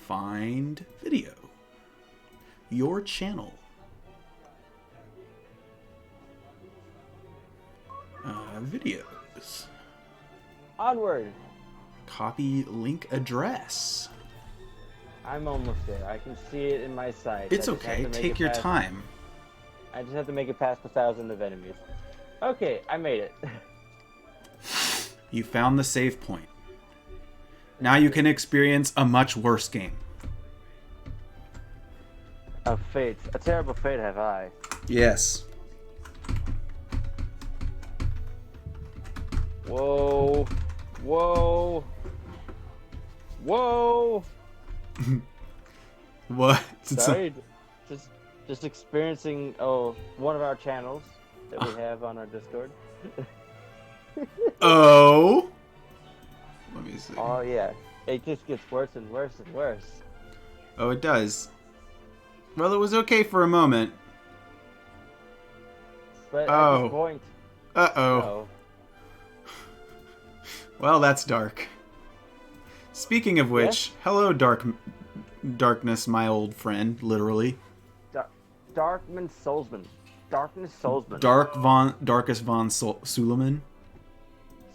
find video. Your channel. Videos. Onward. Copy link address. I'm almost there. I can see it in my sight. It's okay. Take your time. I just have to make it past 1,000 of enemies. Okay, I made it. You found the save point. Now you can experience a much worse game. A fate. A terrible fate have I. Yes. Whoa. Whoa. Whoa. What? Sorry. Just experiencing one of our channels that we have on our Discord. Oh. Let me see. Oh yeah. It just gets worse and worse and worse. Oh, it does. Well, it was okay for a moment. But at this point... Uh-oh. No. Well, that's dark. Speaking of which, hello, darkness, my old friend, literally. Darkman Soulsman. Darkness Soulsman. Darkest von Suleiman.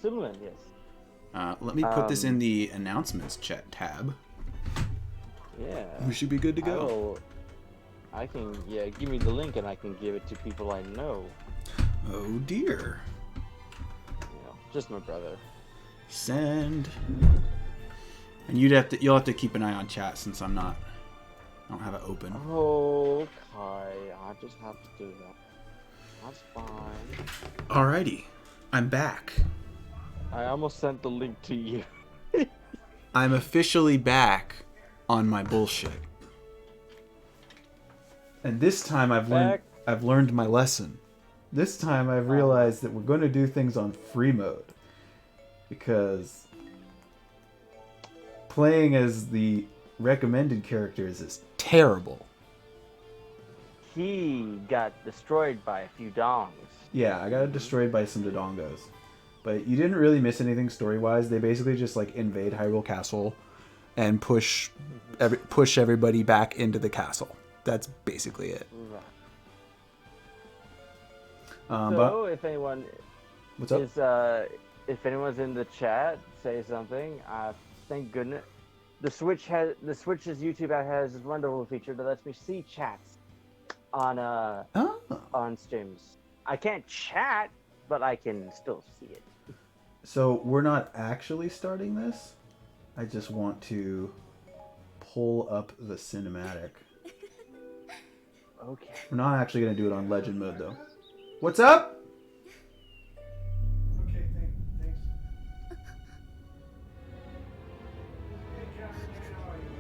Suleiman, yes. Let me put this in the announcements chat tab. Yeah. We should be good to go. I can, give me the link and I can give it to people I know. Oh dear. Just my brother. Send. And you'll have to keep an eye on chat since I don't have it open. Okay, I just have to do that. That's fine. Alrighty, I'm back. I almost sent the link to you. I'm officially back on my bullshit. And this time I've learned my lesson. This time I've realized that we're going to do things on free mode. Because playing as the recommended characters is terrible. He got destroyed by a few dongs. Yeah, I got destroyed by some dodongos. But you didn't really miss anything story-wise. They basically just like invade Hyrule Castle and push everybody back into the castle. That's basically it. So if anyone what's up? If anyone's in the chat, say something. Thank goodness. The Switch's YouTube app has this wonderful feature that lets me see chats on streams. I can't chat, but I can still see it. So we're not actually starting this. I just want to pull up the cinematic. Okay. We're not actually going to do it on legend mode though. What's up? Okay, thanks. Hey, Captain, how are you?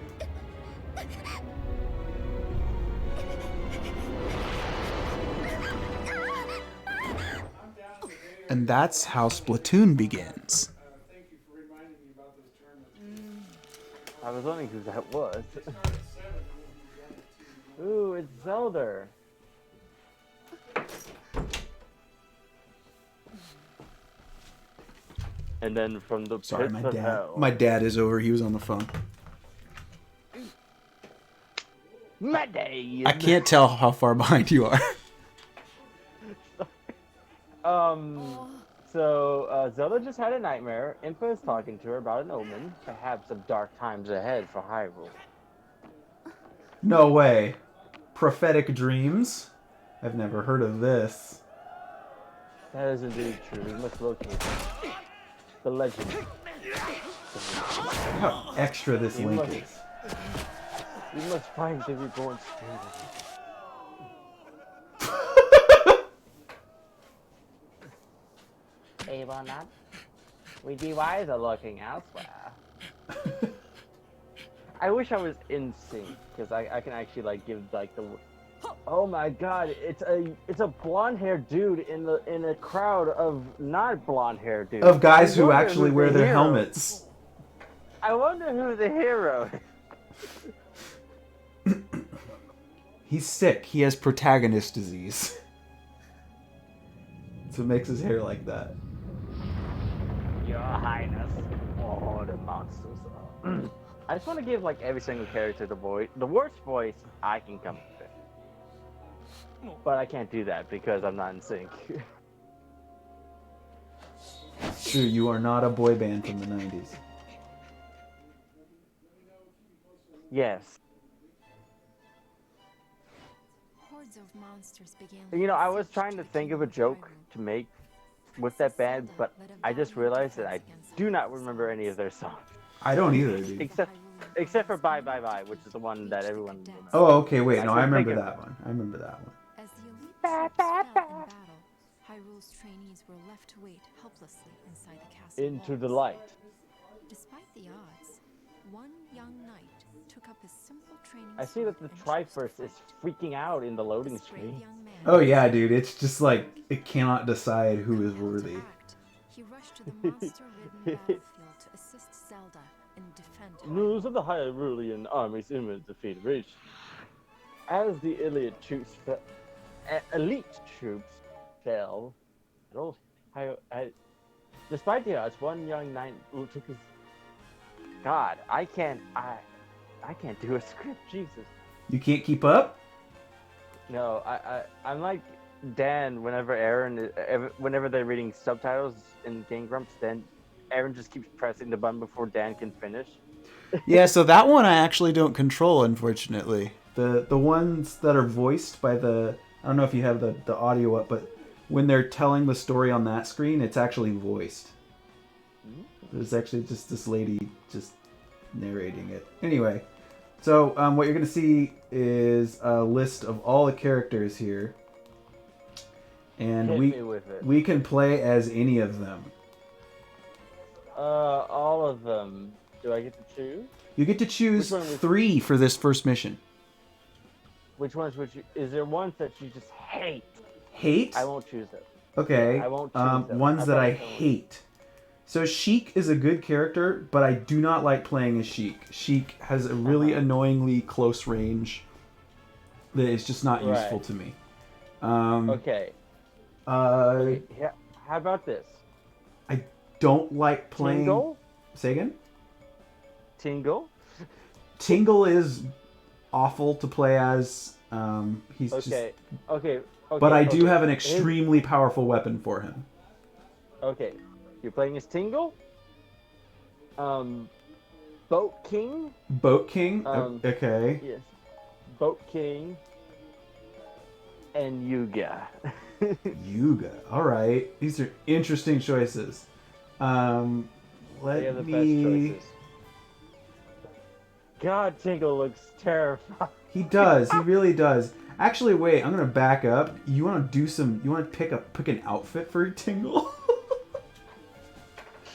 I'm down today. And that's how Splatoon begins. Thank you for reminding me about those tournaments. I was wondering who that was. It's not at 7, and we'll be done at 2. Ooh, it's Zelda. And then from the Sorry, pits of hell. my dad is over. He was on the phone. My day. I can't tell how far behind you are. So Zelda just had a nightmare. Impa is talking to her about an omen, perhaps some dark times ahead for Hyrule. No way. Prophetic dreams? I've never heard of this. That is indeed true. We must locate the legend. Look how extra this link is. We must find the reborn spirit. Able not. We'd be wiser looking elsewhere. I wish I was in sync because I can actually like give like the. Oh my God! It's a blonde-haired dude in a crowd of not blonde-haired dudes. Of guys who actually wear their helmets. I wonder who the hero is. He's sick. He has protagonist disease. So it makes his hair like that. Your Highness. Oh, the monsters. I just want to give like every single character the voice. The worst voice I can come up with, but I can't do that because I'm not in sync. True, you are not a boy band from the 90s. Yes. Hordes of monsters began. You know, I was trying to think of a joke to make with that band, but I just realized that I do not remember any of their songs. I don't either, dude. Except for Bye Bye Bye, which is the one that everyone remembers. Oh, okay, wait. I No, I couldn't remember think of that one. I remember that one. As the elite troops fell in battle, Hyrule's trainees were left to wait helplessly inside the castle Into the walls. light. Despite the odds, one young knight took up his simple training. I see that the Triforce is freaking out in the loading screen. Oh yeah, dude. It's just like it cannot decide who is worthy. He rushed to the monster-ridden battlefield to assist Zelda and defend her. News of the Hyrulean army's imminent defeat. As the elite troops fell, despite the odds, one young knight who took his. God, I can't do a script. Jesus. You can't keep up? No, I'm like Dan. Whenever they're reading subtitles in Game Grumps, then Aaron just keeps pressing the button before Dan can finish. Yeah, so that one I actually don't control, unfortunately. The ones that are voiced by the... I don't know if you have the audio up, but when they're telling the story on that screen, it's actually voiced. There's actually just this lady just narrating it. Anyway, so what you're going to see is a list of all the characters here. And Hit me with it. we can play as any of them. All of them. Do I get to choose? You get to choose Which one was- 3 for this first mission. Which ones would you? Is there ones that you just hate? Hate? I won't choose them. Okay. I won't choose them. Ones that I promise won't. hate. So Sheik is a good character, but I do not like playing as Sheik. Sheik has a really annoyingly close range that is just not Right. useful to me. Okay. Yeah. How about this? I don't like playing... Tingle? Say again? Tingle? Tingle is awful to play as. He's just... Okay. But I do have an extremely powerful weapon for him. Okay. You're playing as Tingle? Boat King? Boat King? Okay. Yes. Boat King. And Yuga. Yuga. All right. These are interesting choices. They are Let the me... best choices. God, Tingle looks terrifying. He does. He really does. Actually, wait. I'm gonna back up. You want to do some? You want to pick an outfit for Tingle?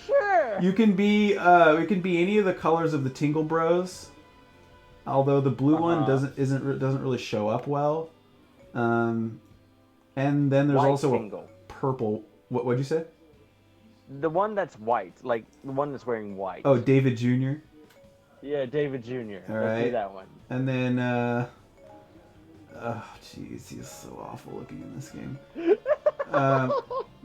Sure. You can be. It can be any of the colors of the Tingle Bros. Although the blue one doesn't really show up well. And then there's White also Tingle. a purple. What'd you say? The one that's white, like the one that's wearing white. Oh, David Jr. Yeah, David Jr. All Let's right. do that one. And then, oh, jeez, he's so awful looking in this game.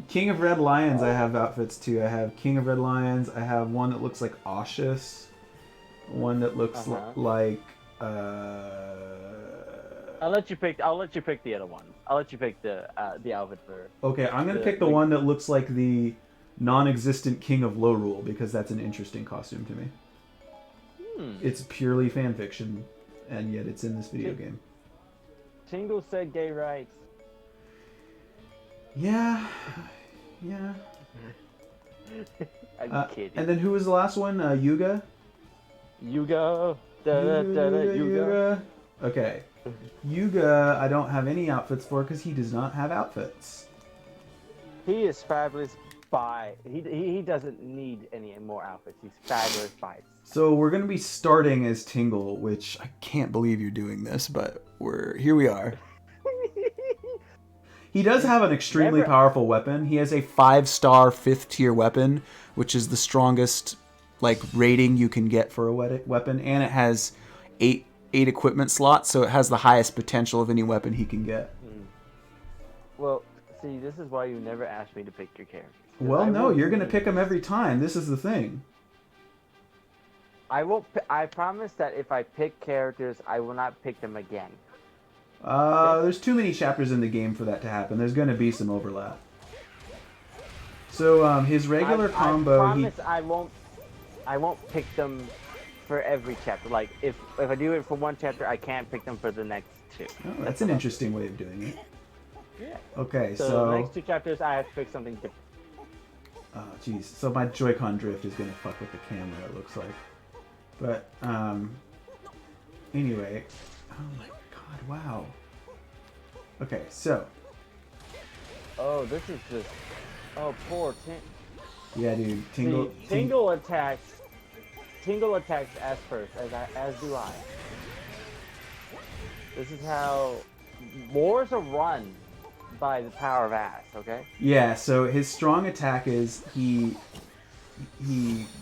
King of Red Lions, I have outfits too. I have King of Red Lions. I have one that looks like Aushus. One that looks like. I'll let you pick the other one. I'll let you pick the outfit for. Okay, I'm gonna pick the one that looks like the non-existent King of Lorule because that's an interesting costume to me. It's purely fan fiction, and yet it's in this video game. Tingle said gay rights. Yeah. I'm kidding. And then who was the last one? Yuga? Yuga. Yuga. Okay. Yuga, I don't have any outfits for because he does not have outfits. He is fabulous by... He doesn't need any more outfits. He's fabulous by itself. So we're going to be starting as Tingle, which I can't believe you're doing this, but here we are. He does have an extremely powerful weapon. He has a 5-star 5th tier weapon, which is the strongest rating you can get for a weapon, and it has 8 equipment slots, so it has the highest potential of any weapon he can get. Well, see, this is why you never asked me to pick your characters. Well, no, you're going to pick them every time. This is the thing. I won't. I promise that if I pick characters, I will not pick them again. There's too many chapters in the game for that to happen. There's going to be some overlap. So his regular combo, I promise I won't pick them for every chapter. Like if I do it for one chapter, I can't pick them for the next two. Oh, that's an interesting way of doing it. Yeah. Okay, So so the next two chapters, I have to pick something different. oh jeez, so my Joy-Con drift is gonna fuck with the camera. It looks like, but anyway, oh my god, wow. Okay, so Oh, this is just. Oh, poor yeah, dude, Tingle. Tingle attacks. Tingle attacks as first, as do I. This is how wars are run by the power of ass. Okay. Yeah, so his strong attack is he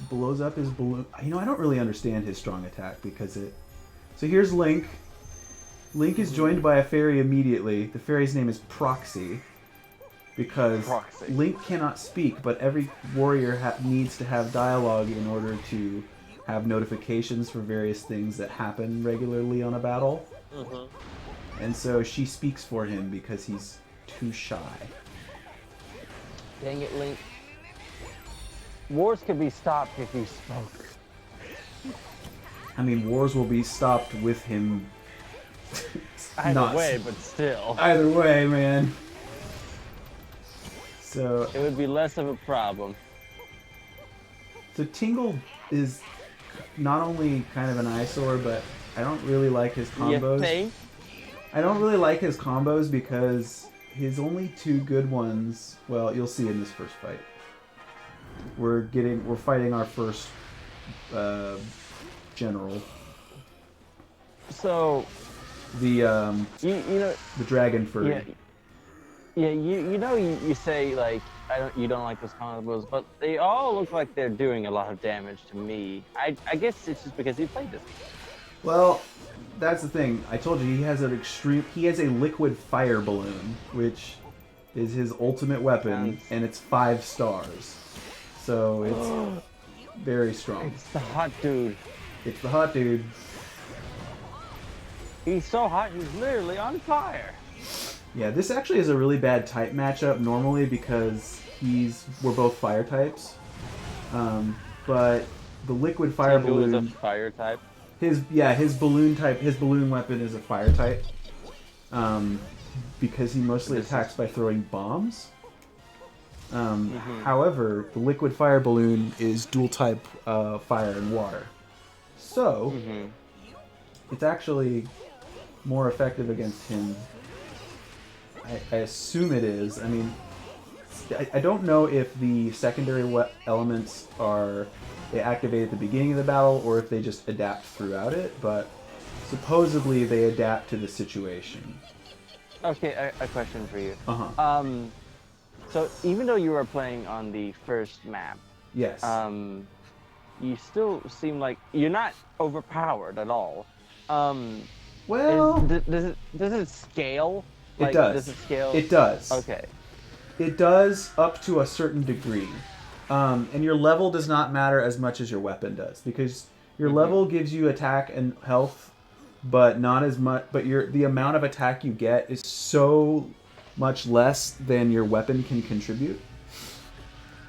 blows up his balloon. You know, I don't really understand his strong attack because it. So here's Link. Link is joined by a fairy immediately. The fairy's name is Proxy. Because Proxy. Link cannot speak, but every warrior needs to have dialogue in order to have notifications for various things that happen regularly on a battle. Mm-hmm. And so she speaks for him because he's too shy. Dang it, Link. Wars could be stopped if you spoke. I mean, wars will be stopped with him. Either way, but still. Either way, man. So It would be less of a problem. So Tingle is not only kind of an eyesore, but I don't really like his combos. You think? I don't really like his combos because his only two good ones. Well, you'll see in this first fight. We're fighting our first general. So The you know. the dragon furry. Yeah. Yeah, you know you say like you don't like those combos, but they all look like they're doing a lot of damage to me. I guess it's just because you played this. Well, that's the thing. I told you he has a liquid fire balloon, which is his ultimate weapon, and it's 5 stars. So it's very strong. It's the hot dude. It's the hot dude. He's so hot, he's literally on fire. Yeah, this actually is a really bad type matchup normally because we're both fire types. But the liquid fire Tingle balloon. is a fire type. His balloon weapon is a fire type. Because he mostly attacks by throwing bombs. However, the liquid fire balloon is dual type fire and water. So it's actually more effective against him. I assume it is. I mean, I don't know if the secondary elements they activate at the beginning of the battle or if they just adapt throughout it, but supposedly they adapt to the situation. Okay, a question for you. Uh-huh. So even though you were playing on the first map, Yes. you still seem like you're not overpowered at all. Well, does it scale? Like, it does. Does it scale? It does. Okay. It does up to a certain degree. And your level does not matter as much as your weapon does, because your level gives you attack and health, but not as much. But the amount of attack you get is so much less than your weapon can contribute.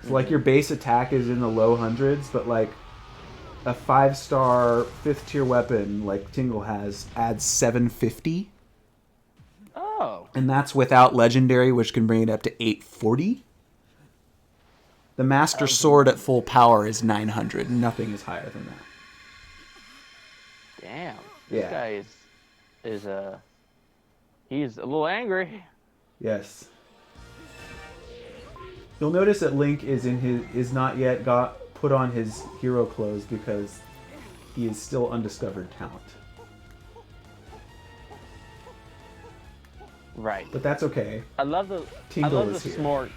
So like your base attack is in the low hundreds, but like a 5-star 5th tier weapon like Tingle has adds 750. Oh. And that's without legendary, which can bring it up to 840. The Master Sword at full power is 900. Nothing is higher than that. Damn. This Yeah. guy he's a little angry. Yes. You'll notice that Link is not yet put on his hero clothes because he is still undiscovered talent. Right. But that's okay. I love the Tingle is here. smirk.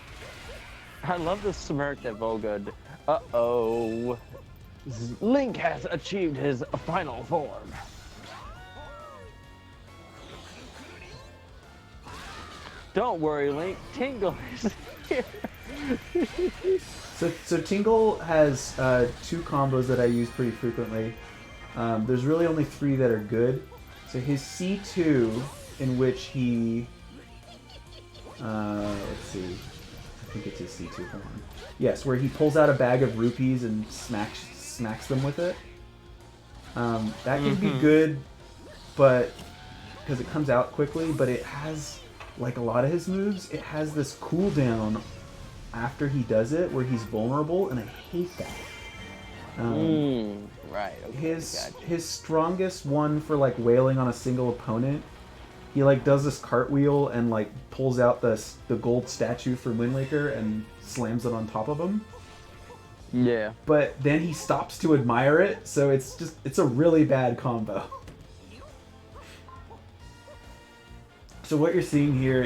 I love the smirk that Volga. Uh-oh. Link has achieved his final form. Don't worry, Link. Tingle is here. So Tingle has two combos that I use pretty frequently. There's really only three that are good. So his C2, in which he... let's see. I think it's his C2. Hold on. Yes, where he pulls out a bag of rupees and smacks them with it. That can be good, but because it comes out quickly, but it has, like a lot of his moves, it has this cooldown after he does it where he's vulnerable, and I hate that. Right. Okay, His strongest one for like wailing on a single opponent, he like does this cartwheel and like pulls out the gold statue from Wind Waker and slams it on top of him. Yeah. But then he stops to admire it, so it's a really bad combo. So what you're seeing here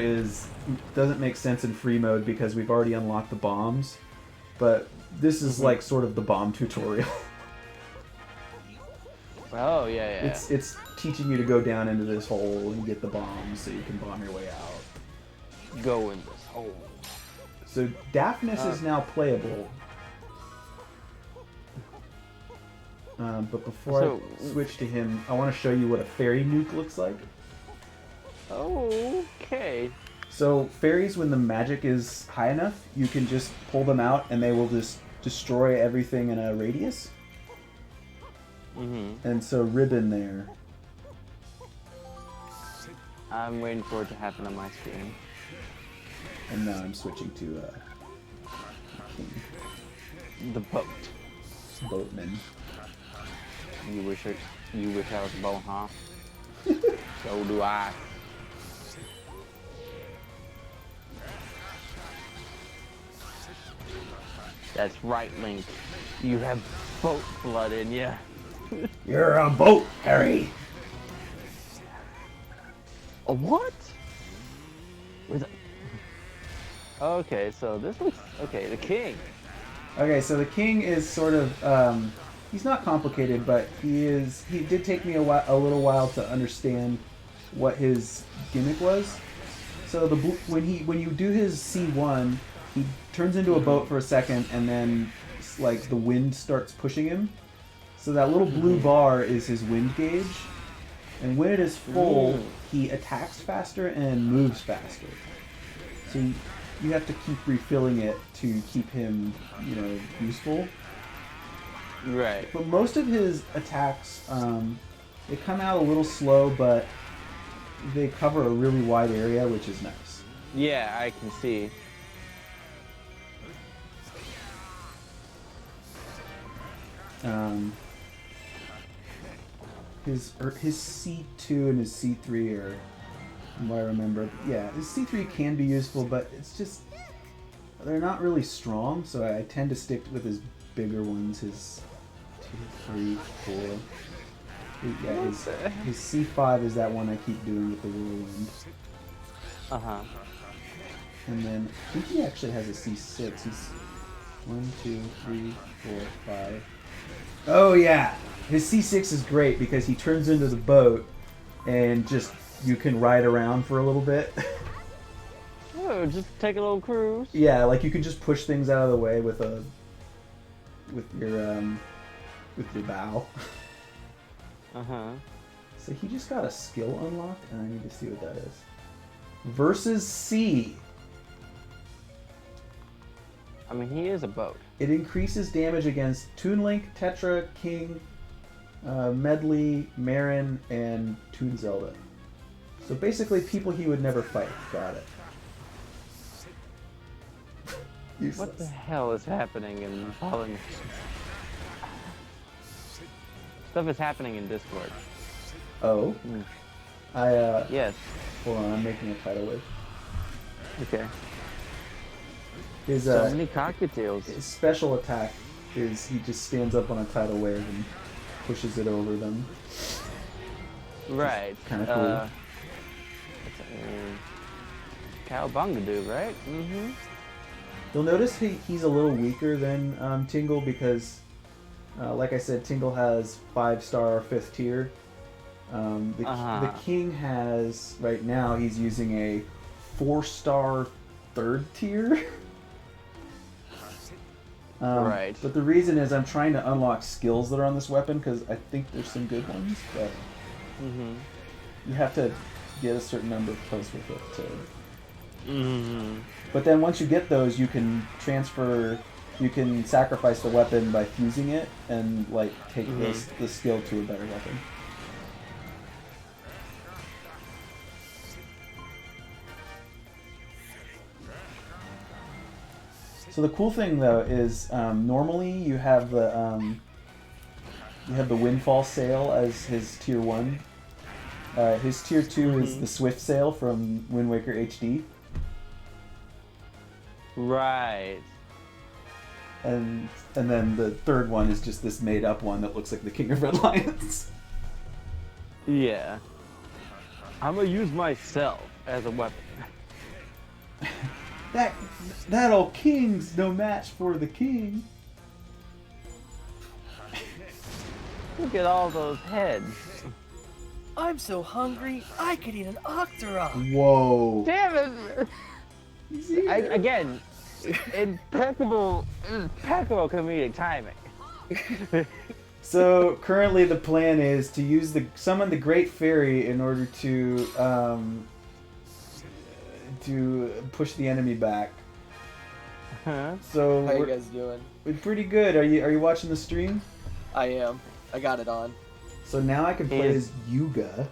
doesn't make sense in free mode because we've already unlocked the bombs, but this is like sort of the bomb tutorial. Oh yeah. It's teaching you to go down into this hole and get the bombs so you can bomb your way out. Go in this hole. So Daphnis is now playable. But before I switch to him, I want to show you what a fairy nuke looks like. Okay. So fairies, when the magic is high enough, you can just pull them out and they will just destroy everything in a radius. And so Ribbon there. I'm waiting for it to happen on my screen. And now I'm switching to King. The boat. Boatman. You wish I was a boat, huh? So do I. That's right, Link. You have boat blood in you. You're a boat, Harry. A what? Okay, so this looks okay. The king. Okay, so the king is sort of he's not complicated, but he did take me a little while to understand what his gimmick was. So when you do his C1, he turns into a boat for a second, and then like the wind starts pushing him. So that little blue bar is his wind gauge, and when it is full, he attacks faster and moves faster. So you have to keep refilling it to keep him, useful. Right. But most of his attacks, they come out a little slow, but they cover a really wide area, which is nice. Yeah, I can see. His C2 and his C3 are, from what I remember, yeah, his C3 can be useful, but it's just, they're not really strong, so I tend to stick with his bigger ones, his 2, 3, 4. Yeah, his C5 is that one I keep doing with the whirlwind. And then I think he actually has a C6. He's 1, 2, 3, 4, 5. Oh yeah, his C6 is great because he turns into the boat and just you can ride around for a little bit. Oh, just take a little cruise. Yeah, like you can just push things out of the way with your bow. So he just got a skill unlocked, and I need to see what that is. Versus C. I mean, he is a boat. It increases damage against Toon Link, Tetra, King, Medley, Marin, and Toon Zelda. So basically people he would never fight. Got it. Useless. What the hell is happening in Polynesian? Stuff is happening in Discord. Oh? Yes. Hold on, I'm making a tidal wave. Okay. His, So many cockatiels. his special attack is he just stands up on a tidal wave and pushes it over them. Right. Kind of cool. Cowabunga dude, right? Mm-hmm. You'll notice he's a little weaker than Tingle because, like I said, Tingle has 5-star 5th tier. The King has, right now, he's using a 4-star 3rd tier. Right. But the reason is I'm trying to unlock skills that are on this weapon because I think there's some good ones, but you have to get a certain number of posts with it to. But then once you get those, you can transfer. You can sacrifice the weapon by fusing it and like take the skill to a better weapon. So the cool thing though is normally you have the Windfall Sail as his tier 1. His tier 2 is the Swift Sail from Wind Waker HD. Right. And then the third one is just this made up one that looks like the King of Red Lions. Yeah. I'm gonna use myself as a weapon. That old king's no match for the king. Look at all those heads. I'm so hungry, I could eat an Octorok. Whoa. Damn it! Again, impeccable comedic timing. So currently the plan is to summon the Great Fairy in order to push the enemy back. So How you guys doing? we're pretty good. Are you watching the stream? I am. I got it on. So now I can play as Yuga.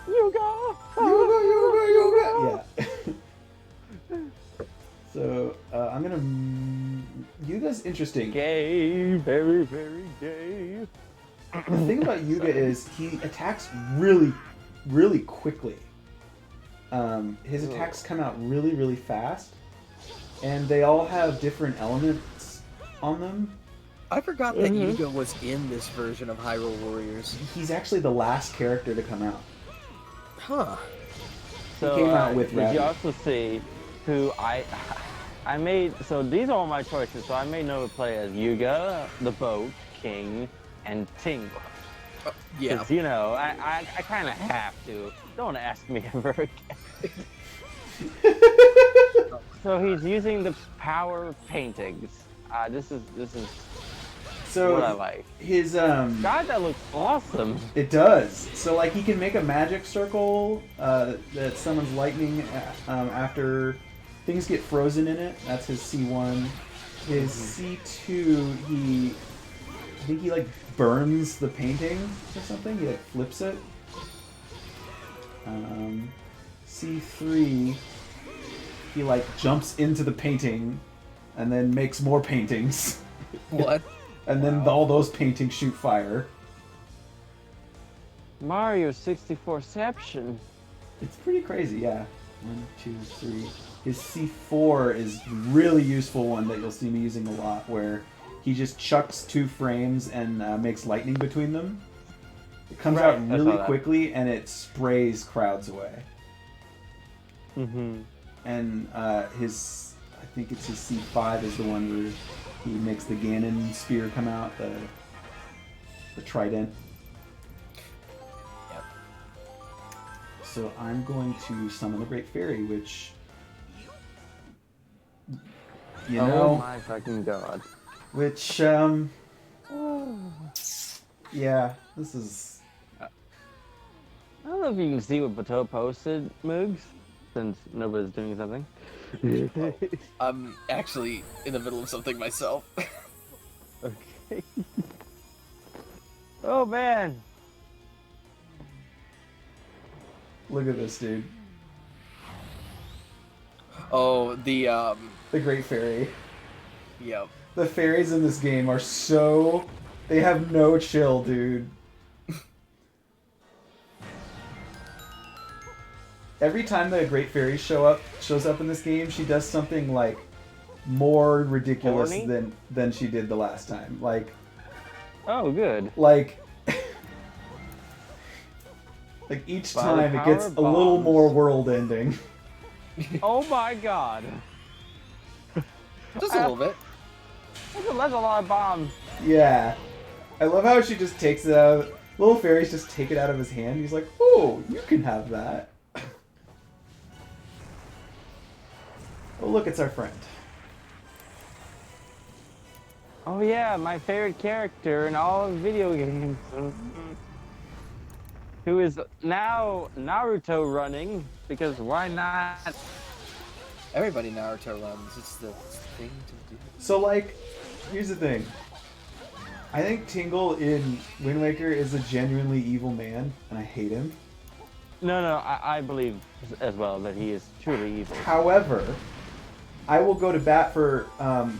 Yuga! Yuga! Yeah. So I'm gonna. Yuga's interesting. Gay, very, very gay. The thing about Yuga is he attacks really, really quickly. His attacks come out really, really fast, and they all have different elements on them. I forgot that Yuga was in this version of Hyrule Warriors. He's actually the last character to come out. Huh. So, came out with did Rabbit. you also see who I made? So these are all my choices. So I made Nova play as Yuga, the Boat King, and Tingle. Yeah. 'Cause, you know, I kind of have to. Don't ask me ever again. So he's using the power paintings. This is So what I like. his God, that looks awesome. It does. So like he can make a magic circle that summons lightning after things get frozen in it. That's his C1. His C2, I think he like burns the painting or something. He like flips it. C3, he like jumps into the painting and then makes more paintings. What? And then all those paintings shoot fire. Mario 64ception. It's pretty crazy, yeah. 1, 2, 3. His C4 is really useful one that you'll see me using a lot, where he just chucks 2 frames and makes lightning between them. It comes Right, out I saw really that. quickly and it sprays crowds away. And I think it's his C5 is the one where he makes the Ganon spear come out, the trident. Yep. So I'm going to summon the Great Fairy, which, you Oh know, my fucking god. which, yeah, this is, I don't know if you can see what Bateau posted, Moogs, since nobody's doing something. I'm actually in the middle of something myself. Okay. Oh man. look at this dude. Oh, The Great Fairy. yep. The fairies in this game are so, they have no chill, dude. Every time the Great Fairy shows up in this game, she does something like more ridiculous Horny? than she did the last time. Like Oh good. like each By the time it gets power a little bombs. more world ending. Oh my god. Just a little bit. That's a lot of bombs. Yeah. I love how she just takes it out. Little fairies just take it out of his hand. He's like, "Oh, you can have that." Oh, look, it's our friend. Oh yeah, my favorite character in all of video games. Who is now Naruto running, because why not? Everybody Naruto runs. It's the thing to do. So, like, here's the thing. I think Tingle in Wind Waker is a genuinely evil man, and I hate him. No, I believe as well that he is truly evil. However, I will go to bat for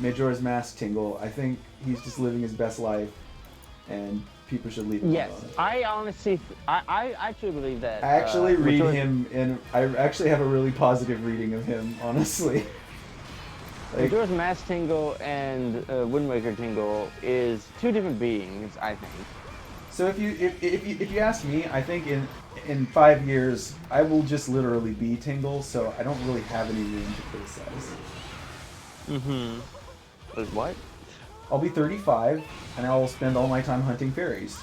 Majora's Mask Tingle. I think he's just living his best life, and people should leave him Yes, alone. I honestly, I actually believe that. I actually read Majora's- him, and I actually have a really positive reading of him, honestly. Like, Majora's Mask Tingle and Wind Waker Tingle is two different beings, I think. so if you ask me, I think in 5 years I will just literally be Tingle, so I don't really have any room to criticize. Mm-hmm. What? I'll be 35, and I will spend all my time hunting fairies.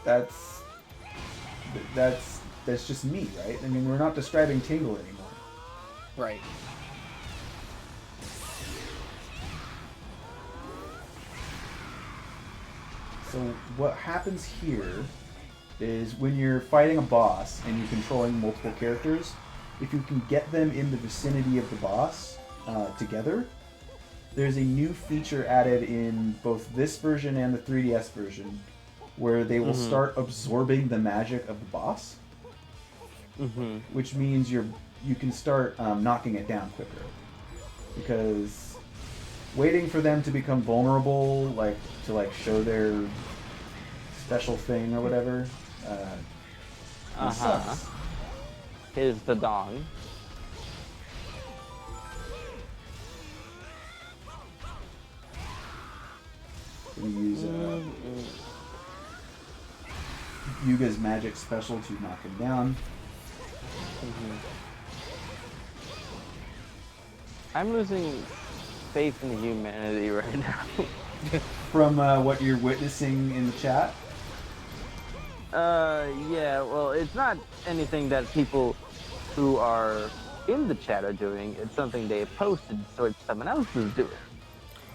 That's just me, right? I mean, we're not describing Tingle anymore. Right. So what happens here is when you're fighting a boss and you're controlling multiple characters, if you can get them in the vicinity of the boss together, there's a new feature added in both this version and the 3DS version where they will start absorbing the magic of the boss, which means you can start knocking it down quicker. Because waiting for them to become vulnerable, like to show their special thing or whatever, it sucks. Is the dong. We use Yuga's magic special to knock him down. I'm losing faith in humanity right now. From what you're witnessing in the chat, Yeah, well, it's not anything that people who are in the chat are doing. It's something they posted, so it's someone else is doing.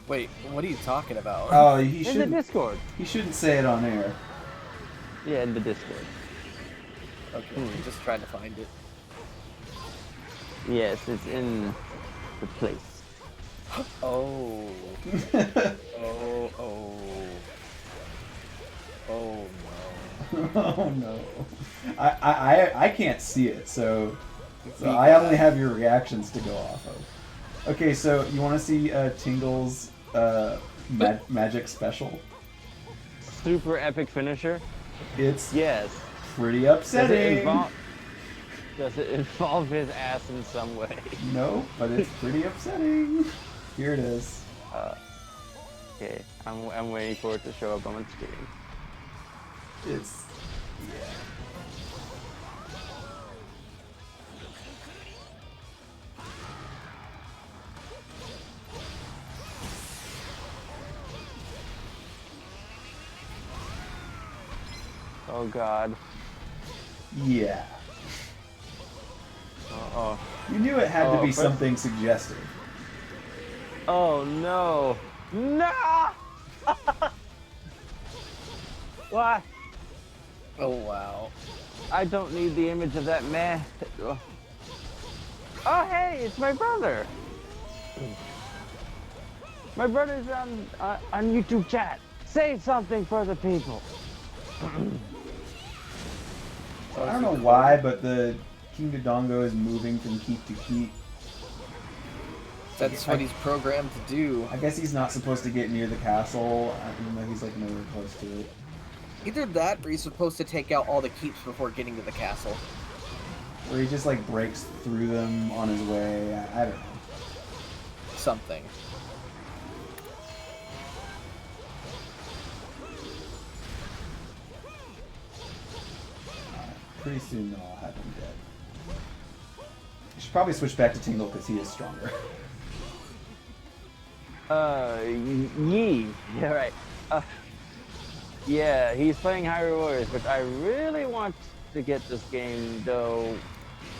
Wait, what are you talking about? oh, he In the shouldn't. Discord. He shouldn't say it on air. Yeah, in the Discord. Okay, I'm just trying to find it. Yes, it's in the place. Oh. Oh, oh. Oh no. Oh no, I can't see it, so I only have your reactions to go off of. Okay, so you want to see Tingle's magic special? Super epic finisher? It's Yes. pretty Does upsetting. it involve his ass in some way? No, but it's pretty upsetting. Here it is. Okay, I'm waiting for it to show up on my screen. It's yeah. Oh god. Yeah. Oh. You knew it had to Oh, be first- something suggestive. Oh no! No! What? Oh wow. I don't need the image of that man. Oh hey, it's my brother. My brother's on YouTube chat. Say something for the people. I don't know why, but the King Dodongo is moving from keep to keep. That's what he's programmed to do. I guess he's not supposed to get near the castle, even though he's like nowhere close to it. Either that, or he's supposed to take out all the keeps before getting to the castle. Or he just like breaks through them on his way. I don't know. Something. Pretty soon they'll all have him dead. You should probably switch back to Tingle because he is stronger. Yee. Yeah, right. Yeah, he's playing Hyrule Warriors, but I really want to get this game, though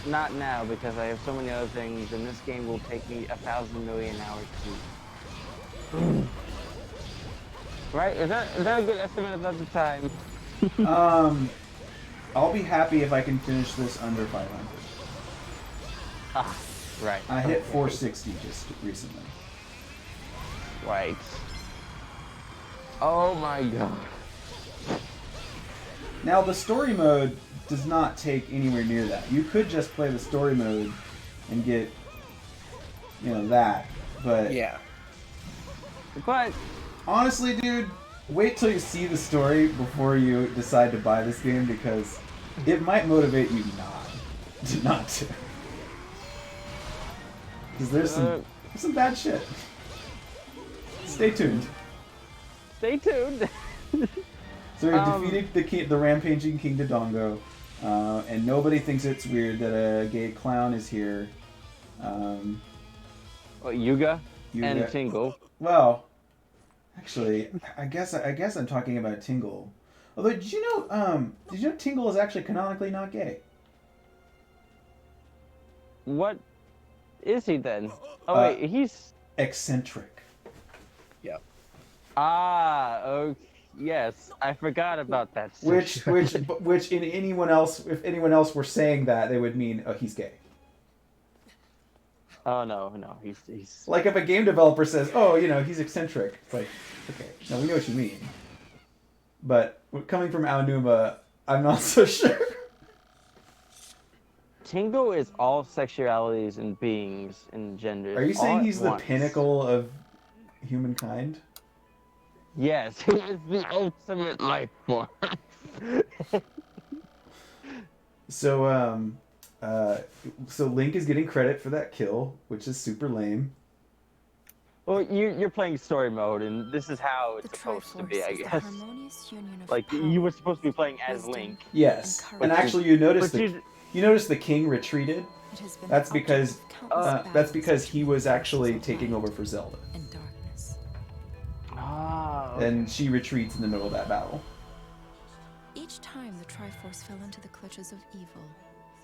not now because I have so many other things, and this game will take me 1,000 million hours to Right? Is that a good estimate of the time? I'll be happy if I can finish this under 500. Ah, right. I hit 460 just recently. Right. Oh my god. Now the story mode does not take anywhere near that. You could just play the story mode and get, that. But Yeah. But honestly, dude, wait till you see the story before you decide to buy this game because it might motivate you not to. Because there's some bad shit. Stay tuned. stay tuned. So we defeated the rampaging King Dodongo, and nobody thinks it's weird that a gay clown is here. Yuga and Tingle. Well, actually, I guess I'm talking about Tingle. Although, did you know Tingle is actually canonically not gay? What is he then? Oh wait, he's eccentric. Yep. okay. Yes, I forgot about that. Which in anyone else, if anyone else were saying that, they would mean, oh, he's gay. Oh no, he's Like if a game developer says, oh, he's eccentric, it's like, okay, now we know what you mean. But coming from Aonuma, I'm not so sure. Tingle is all sexualities and beings and genders. Are you saying he's the once. pinnacle of humankind? Yes, he is the ultimate life form. So Link is getting credit for that kill, which is super lame. Well, you're playing story mode, and this is how The it's supposed to be, Triforce I is the guess. harmonious union of Like power, you were supposed to be playing as wisdom, Link. Yes, and and courage. actually you notice But you notice the king retreated. It has been That's the object because of countless that's battles because he was actually of taking light over for Zelda, and darkness. Ah, okay. and she retreats in the middle of that battle. Each time the Triforce fell into the clutches of evil,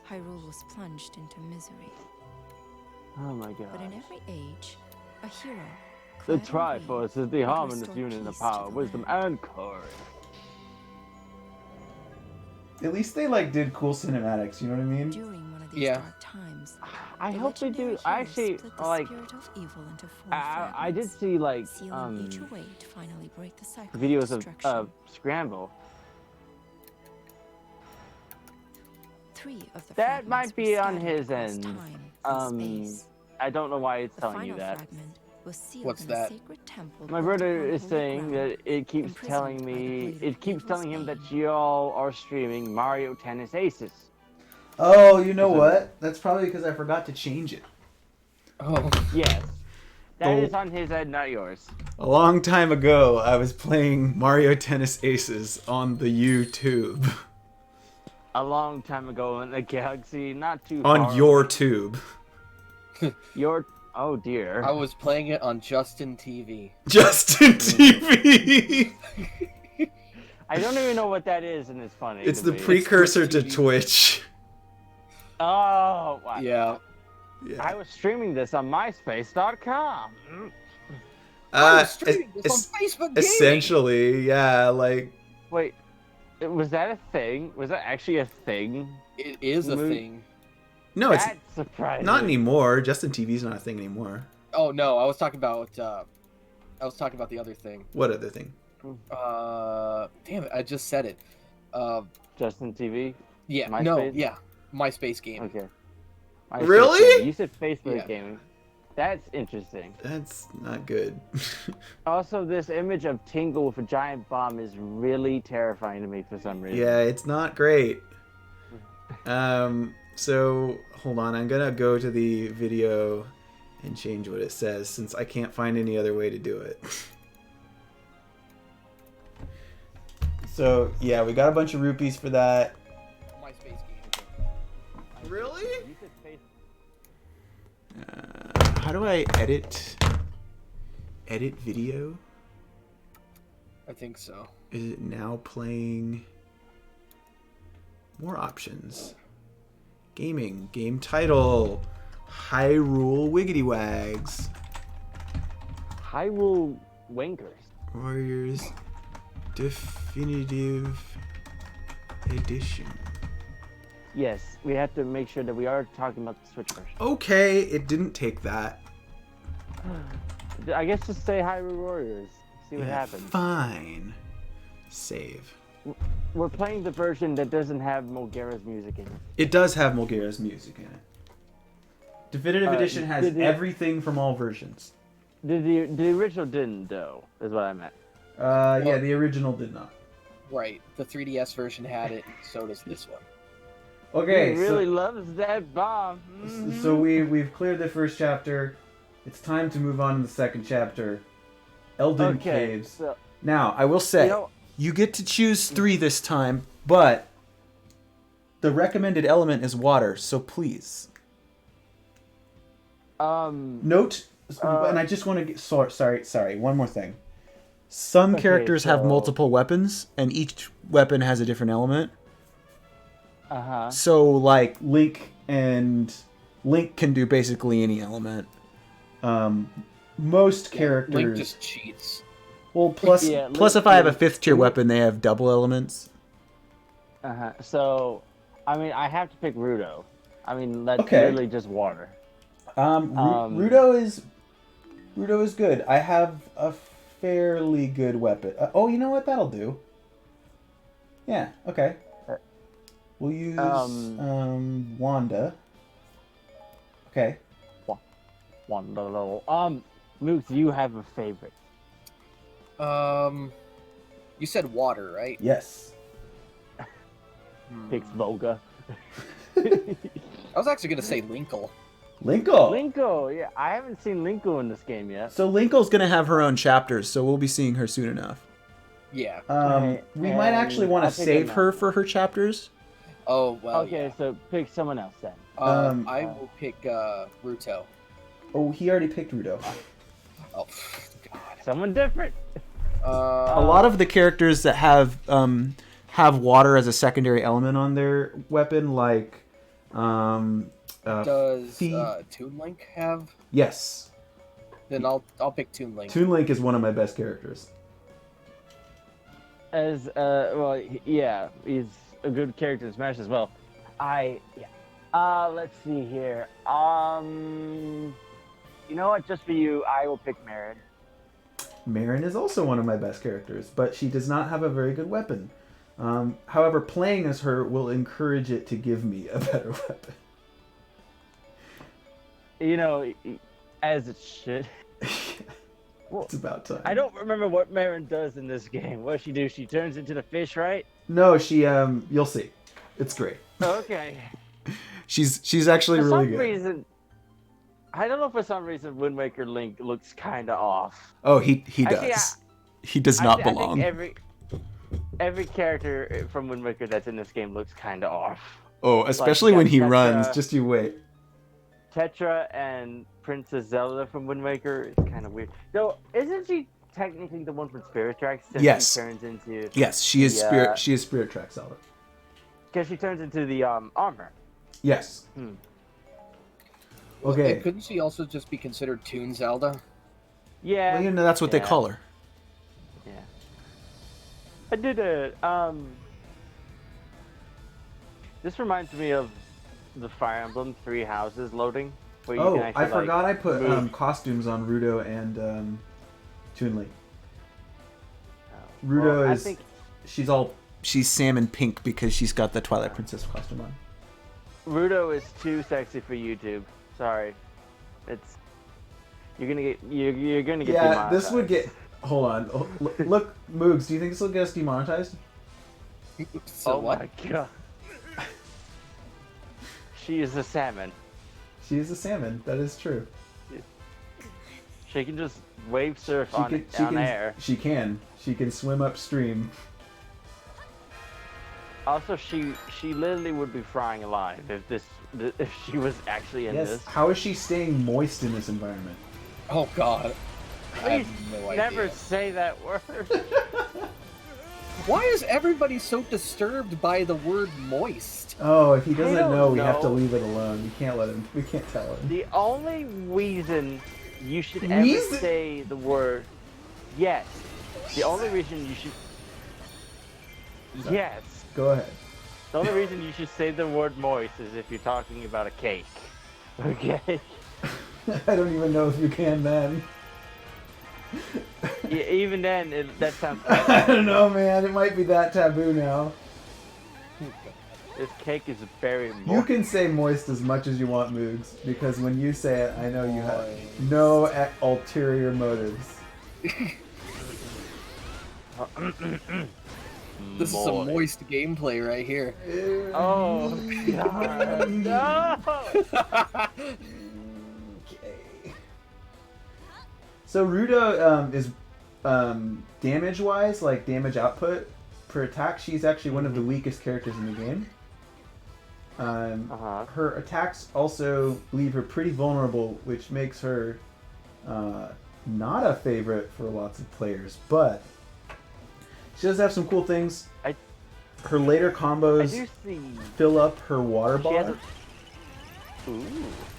Hyrule was plunged into misery. Oh my god. But in every age, a hero. The clad in green, Triforce is the would harmonious restore union of peace to power, the wisdom, land. and courage. At least they did cool cinematics. You know what I mean? During one of these Yeah. dark times, I the hope they legendary do. I hero actually split the like. spirit of evil into four I did fragments, see like sealing each away to finally break the cycle videos of of destruction. Scramble. Three of the That might fragments were be on scattered his across end. time and space. I don't know why it's The telling you final that. fragment was sealed What's in that? a sacred temple My built brother upon is holy saying ground, that it keeps imprisoned telling by the me, blade of it keeps evil's telling him that aim. y'all are streaming Mario Tennis Aces. Oh, you know Is it- what? That's probably because I forgot to change it. Oh. Yes. That Oh. is on his end, not yours. A long time ago, I was playing Mario Tennis Aces on the YouTube. A long time ago in the galaxy, not too far. On your tube. Your oh dear. I was playing it on Justin TV. Justin TV! I don't even know what that is, and it's funny. It's to the me. precursor to TV. Twitch. Oh, wow. Yeah. I was streaming this on MySpace.com. I was streaming this on Facebook Gaming. Essentially, yeah, like... Wait, was that a thing? Was that actually a thing? It is a Mo- thing. No, it's That's surprising. not anymore. Justin TV's not a thing anymore. Oh no, I was talking about the other thing. What other thing? Damn it, I just said it. Justin TV? Yeah, MySpace? no, yeah, MySpace Gaming. Okay. Really? MySpace. You said Facebook Yeah. gaming. That's interesting. That's not good. Also, this image of Tingle with a giant bomb is really terrifying to me for some reason. Yeah, it's not great. So, hold on. I'm gonna go to the video and change what it says since I can't find any other way to do it. So, yeah, we got a bunch of rupees for that. MySpace Gaming. Really? You said Facebook. How do I edit video? I think so. Is it now playing? More options. Gaming. Game title. Hyrule Wiggity Wags. Hyrule Wankers. Warriors Definitive Edition. Yes, we have to make sure that we are talking about the Switch version. Okay, it didn't take that. I guess just say Hyrule Warriors. See what happens. Fine. Save. We're playing the version that doesn't have Mulgara's music in it. It does have Mulgara's music in it. Definitive Edition has everything from all versions. The original didn't, though, is what I meant. Yeah, the original did not. Right. The 3DS version had it, and so does this one. Okay, He really loves that bomb. so we've cleared the first chapter. It's time to move on to the second chapter. Elden Caves. So, Now, I will say, you get to choose 3 this time, but the recommended element is water, so please. Note, and I just want to get... Sorry, one more thing. Some characters have multiple weapons, and each weapon has a different element. Uh-huh. So, like, Link can do basically any element. Most characters... Link just cheats. Well, plus if I have a 5th tier weapon, they have double elements. Uh-huh. So, I mean, I have to pick Rudo. I mean, that's literally just water. Rudo is good. I have a fairly good weapon. Oh, you know what? That'll do. Yeah, okay. We'll use Wanda. Okay. Wanda little. Mook, do you have a favorite? You said water, right? Yes. Picks Volga. I was actually gonna say Linkle. Linkle, yeah. I haven't seen Linkle in this game yet. So Linkle's gonna have her own chapters, so we'll be seeing her soon enough. Yeah. We might actually want to save her for her chapters. Oh, well, okay, so pick someone else then. I will pick Ruto. Oh, he already picked Rudo. Oh, God. Someone different. A lot of the characters that have water as a secondary element on their weapon, like does Toon Link have? Yes. Then I'll pick Toon Link. Toon Link is one of my best characters. He's a good character in Smash as well. Let's see here. You know what? Just for you, I will pick Marin. Marin is also one of my best characters, but she does not have a very good weapon. However, playing as her will encourage it to give me a better weapon. You know, as it should. Well, it's about time. I don't remember what Marin does in this game. What does she do? She turns into the fish, right? No, she you'll see. It's great. Okay. She's actually really good. For some reason, I don't know, for some reason Wind Waker Link looks kind of off. Oh, he does. Actually, he does not belong. I think every character from Wind Waker that's in this game looks kind of off. Oh, especially when he Tetra, runs. Just you wait. Tetra and Princess Zelda from Wind Waker is kind of weird. Though, isn't she technically the one from Spirit Tracks? Since Yes. She turns into. Yes, she is Spirit. She is Spirit Track Zelda. Because she turns into the armor. Yes. Okay. And couldn't she also just be considered Toon Zelda? Yeah. Well, you know that's what they call her. Yeah. I did it. This reminds me of the Fire Emblem 3 Houses loading. Where you can actually, I forgot I put move. costumes on Rudo and Toon Link. Well, Rudo I is think she's salmon pink because she's got the Twilight Princess costume on. Rudo is too sexy for YouTube. Sorry, you're gonna get Yeah, demonetized. this would get. Hold on, look, Moogs. Do you think this will get us demonetized? So what? My god. She is a salmon. She is a salmon. That is true. She can just wave surf on air. She can. She can swim upstream. Also, she literally would be frying alive if she was actually in this. How is she staying moist in this environment? Oh God. I Please have no never idea. say that word. Why is everybody so disturbed by the word moist? Oh, if he doesn't don't know, we have to know. leave it alone. We can't let him. We can't tell him. The only reason you should ever Wheeze? say the word yes. The only reason you should yes. Go ahead. The only reason you should say the word moist is if you're talking about a cake. Okay? I don't even know if you can then. Yeah, even then, that sounds I don't know, man. It might be that taboo now. This cake is very moist. You can say moist as much as you want, Moogs, because when you say it, I know you have no ulterior motives. This is some moist gameplay right here. Oh, God. No! Okay. So Ruda is damage-wise, like damage output per attack, she's actually one of the weakest characters in the game. Her attacks also leave her pretty vulnerable, which makes her not a favorite for lots of players, but she does have some cool things. Her later combos fill up her water bar.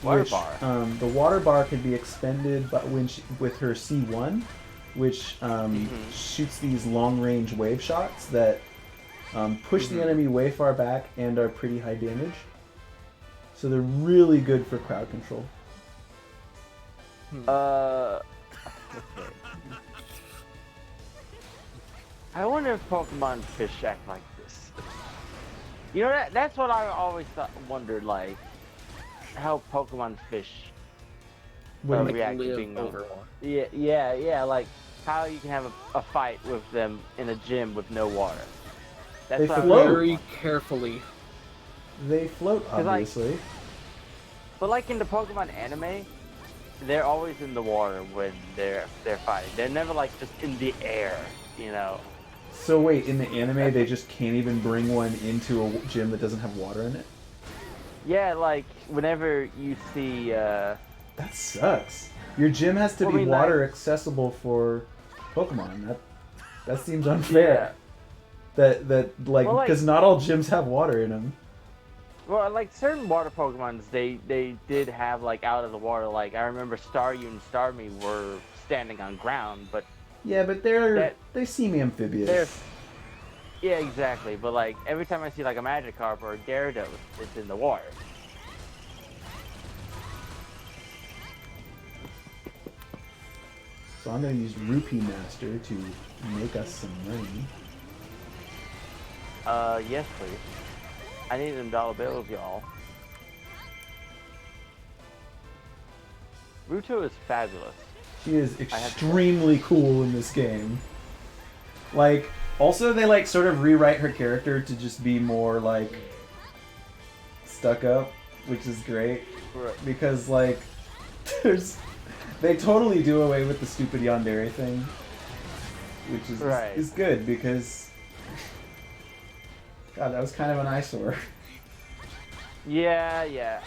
Water bar. The water bar can be expended with her C1, which shoots these long-range wave shots that push the enemy way far back and are pretty high damage. So they're really good for crowd control. I wonder if Pokemon fish act like this. You know, that's what I always wondered, like, how Pokemon fish react to being over. Yeah, like, how you can have a fight with them in a gym with no water. That's They what float. Very carefully. They float, obviously. Like, but like in the Pokemon anime, they're always in the water when they're fighting. They're never like just in the air, you know. So wait, in the anime they just can't even bring one into a gym that doesn't have water in it? Yeah, like whenever you see That sucks. Your gym has to be water accessible for Pokemon. That seems unfair. That because not all gyms have water in them. Well, like certain water Pokemons, they did have like out of the water. Like I remember Staryu and Starmie were standing on ground, but yeah, but they seem amphibious. Yeah, exactly. But like every time I see like a Magikarp or a Gyarados, it's in the water. So I'm gonna use Rupee Master to make us some money. Yes, please. I need them dollar bills, y'all. Ruto is fabulous. She is extremely cool in this game. Like, also they like sort of rewrite her character to just be more like stuck up, which is great. Right. Because like, they totally do away with the stupid yandere thing, which is good because. God, that was kind of an eyesore. Yeah.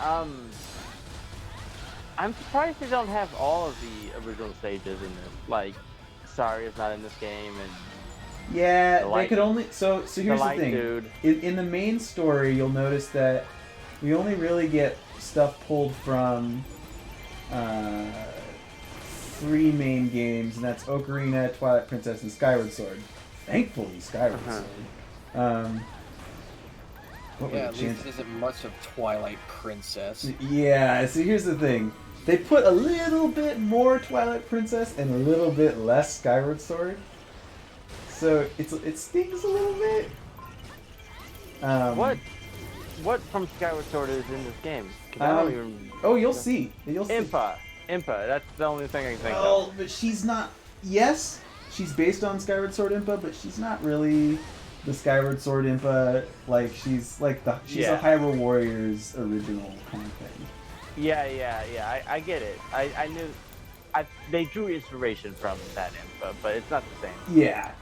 I'm surprised they don't have all of the original stages in this. Like, Saria's not in this game, and yeah, they could only. So here's the thing. Dude. In the main story, you'll notice that we only really get stuff pulled from 3 main games, and that's Ocarina, Twilight Princess, and Skyward Sword. Thankfully, Skyward Sword. Yeah, at least it isn't much of Twilight Princess. Yeah, so here's the thing. They put a little bit more Twilight Princess and a little bit less Skyward Sword. So it stings a little bit. What from Skyward Sword is in this game? 'Cause I don't even... Oh, you'll see. Impa, that's the only thing I can think of. Oh, but she's not... Yes, she's based on Skyward Sword Impa, but she's not really... the Skyward Sword Impa, like she's a Hyrule Warriors original kind of thing. Yeah. I get it. I knew. They drew inspiration from that Impa, but it's not the same. Yeah.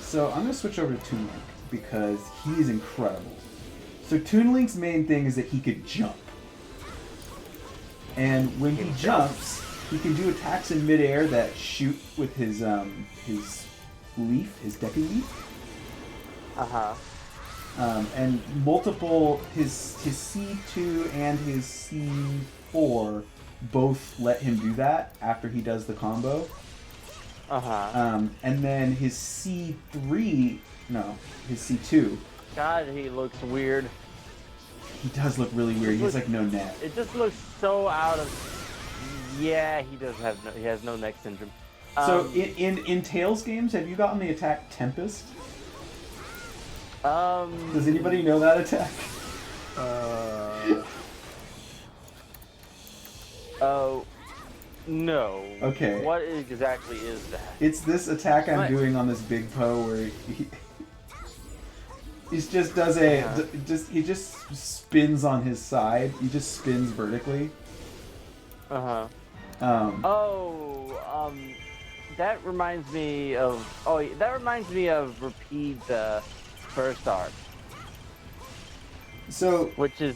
So I'm gonna switch over to Toon Link because he is incredible. So Toon Link's main thing is that he could jump, and when he jumps, he can do attacks in midair that shoot with his leaf, his Deku Leaf. And multiple his C2 and his C4 both let him do that after he does the combo. And then his C3, no, his C2. God, he looks weird. He does look really weird. He has like no neck. It just looks so out of. Yeah, he does have no. He has no neck syndrome. So in Tails games, have you gotten the attack Tempest? Does anybody know that attack? Oh, no. Okay. What exactly is that? It's this attack I'm doing on this big Poe where he just does he just spins on his side. He just spins vertically. That reminds me of Repeat Burst Art. So, which is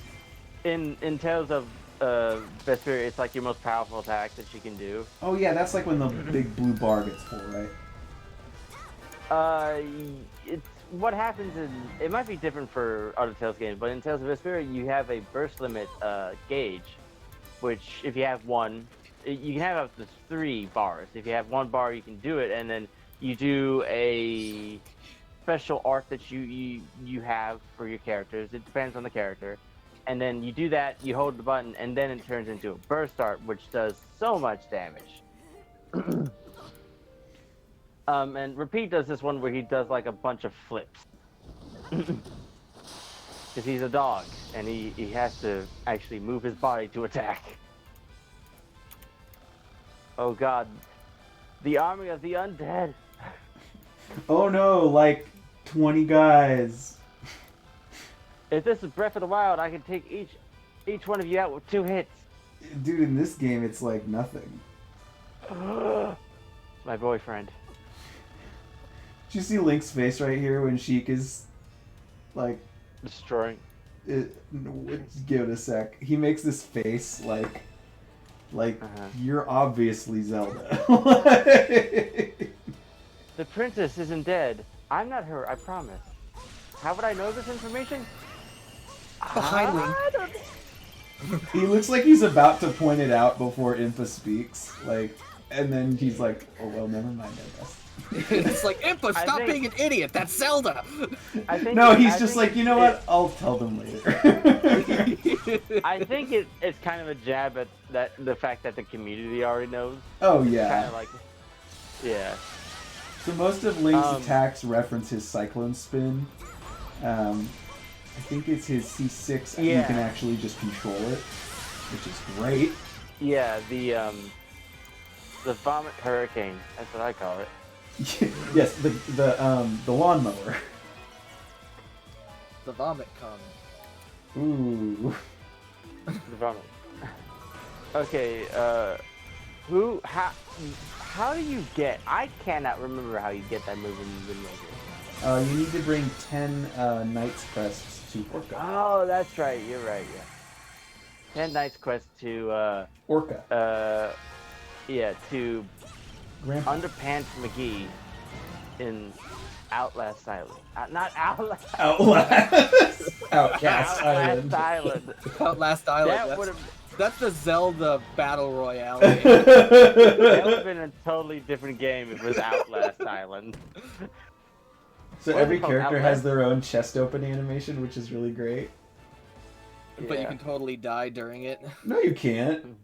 in Tales of Vesperia, it's like your most powerful attack that you can do. Oh yeah, that's like when the big blue bar gets full, right? It's what happens in. It might be different for other Tales games, but in Tales of Vesperia, you have a burst limit gauge, which if you have one, you can have up to 3 bars. If you have 1 bar, you can do it, and then you do a special art that you have for your characters. It depends on the character. And then you do that, you hold the button, and then it turns into a burst art, which does so much damage. And Repeat does this one where he does like a bunch of flips. Because he's a dog, and he has to actually move his body to attack. Oh god. The army of the undead. Oh no, like 20 guys. If this is Breath of the Wild, I can take each one of you out with 2 hits. Dude, in this game, it's like nothing. My boyfriend. Did you see Link's face right here when Sheik is like destroying? Give it a sec. He makes this face like you're obviously Zelda. The princess isn't dead. I'm not her, I promise. How would I know this information? Behind Link. He looks like he's about to point it out before Impa speaks, and then he's like, "Oh well, never mind, I guess." It's like, Impa, stop being an idiot. That's Zelda. He's just like, you know what? I'll tell them later. I think it's kind of a jab at the fact that the community already knows. Oh yeah. Kind of like, yeah. So most of Link's attacks reference his Cyclone Spin. I think it's his C6, and you can actually just control it, which is great. Yeah, the Vomit Hurricane, that's what I call it. Yes, the lawnmower. The Vomit Comet. Ooh. The Vomit. Okay, how do you get, I cannot remember how you get that move in the Windmaker. You need to bring 10 Knight's Crests to Orca. Oh, that's right. You're right. Yeah. 10 Knight's Quest to Orca. To Grandpa. Underpants McGee in Outlast Island. Not Outlast. Outcast Island. Outlast Island. That's the Zelda Battle Royale game. That would have been a totally different game if it was Outlast Island. So every character has their own chest open animation, which is really great. But you can totally die during it. No, you can't.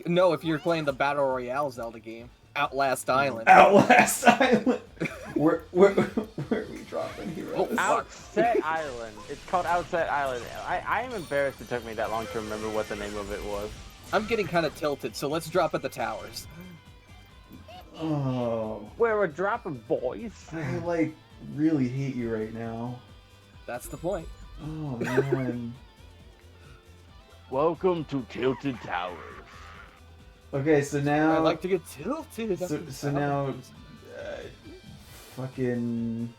No, if you're playing the Battle Royale Zelda game. Outlast Island. Outlast Island! Where are we dropping heroes? Outset Island. It's called Outset Island. I am embarrassed it took me that long to remember what the name of it was. I'm getting kind of tilted, so let's drop at the towers. Oh. Where we're dropping, boys. I, really hate you right now. That's the point. Oh, man. Welcome to Tilted Towers. Okay, so now... I like to get tilted. So now... fucking...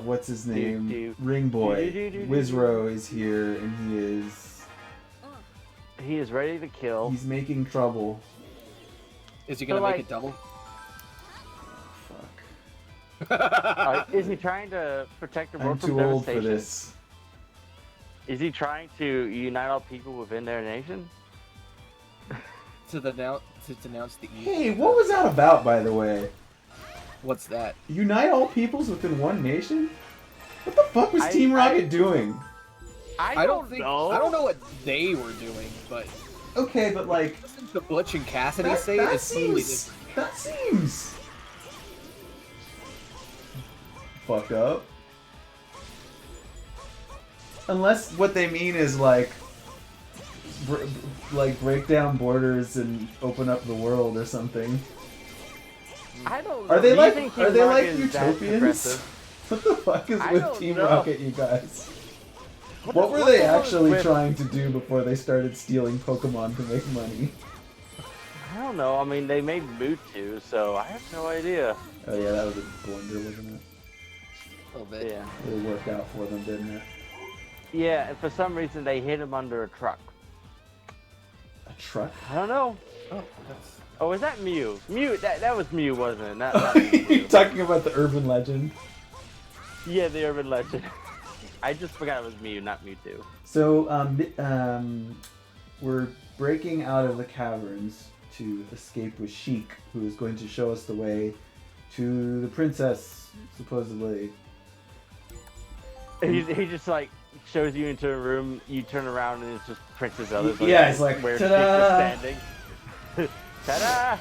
what's his name? Ring Boy. Wizro is here, and he is ready to kill. He's making trouble. Is he gonna make it double? Fuck. Is he trying to protect the world I'm from too old devastation? for this. Is he trying to unite all people within their nation? to denounce the evil. Hey, what was that about, by the way? What's that? Unite all peoples within one nation? What the fuck was Team Rocket doing? I don't know. I don't know what they were doing, but okay, but like the Butch and Cassidy say it's totally different. That seems fucked up. Unless what they mean is like break down borders and open up the world or something. I don't know. Are they like Rocket utopians? What the fuck is with Team know. Rocket, you guys? What were they actually trying to do before they started stealing Pokemon to make money? I don't know. I mean, they made Mewtwo, so I have no idea. Oh yeah, that was a blunder, wasn't it? A little bit. Yeah. It really worked out for them, didn't it? Yeah, and for some reason they hid him under a truck. A truck? I don't know. Oh, that's... Oh, was that Mew? Mew, that was Mew, wasn't it? Not Mewtwo. You're talking about the urban legend. Yeah, the urban legend. I just forgot it was Mew, not Mewtwo. So, we're breaking out of the caverns to escape with Sheik, who is going to show us the way to the princess, supposedly. He just like shows you into a room, you turn around and it's just Princess Zelda. Yeah, it's like, where ta-da! Sheik is standing. Ta-da!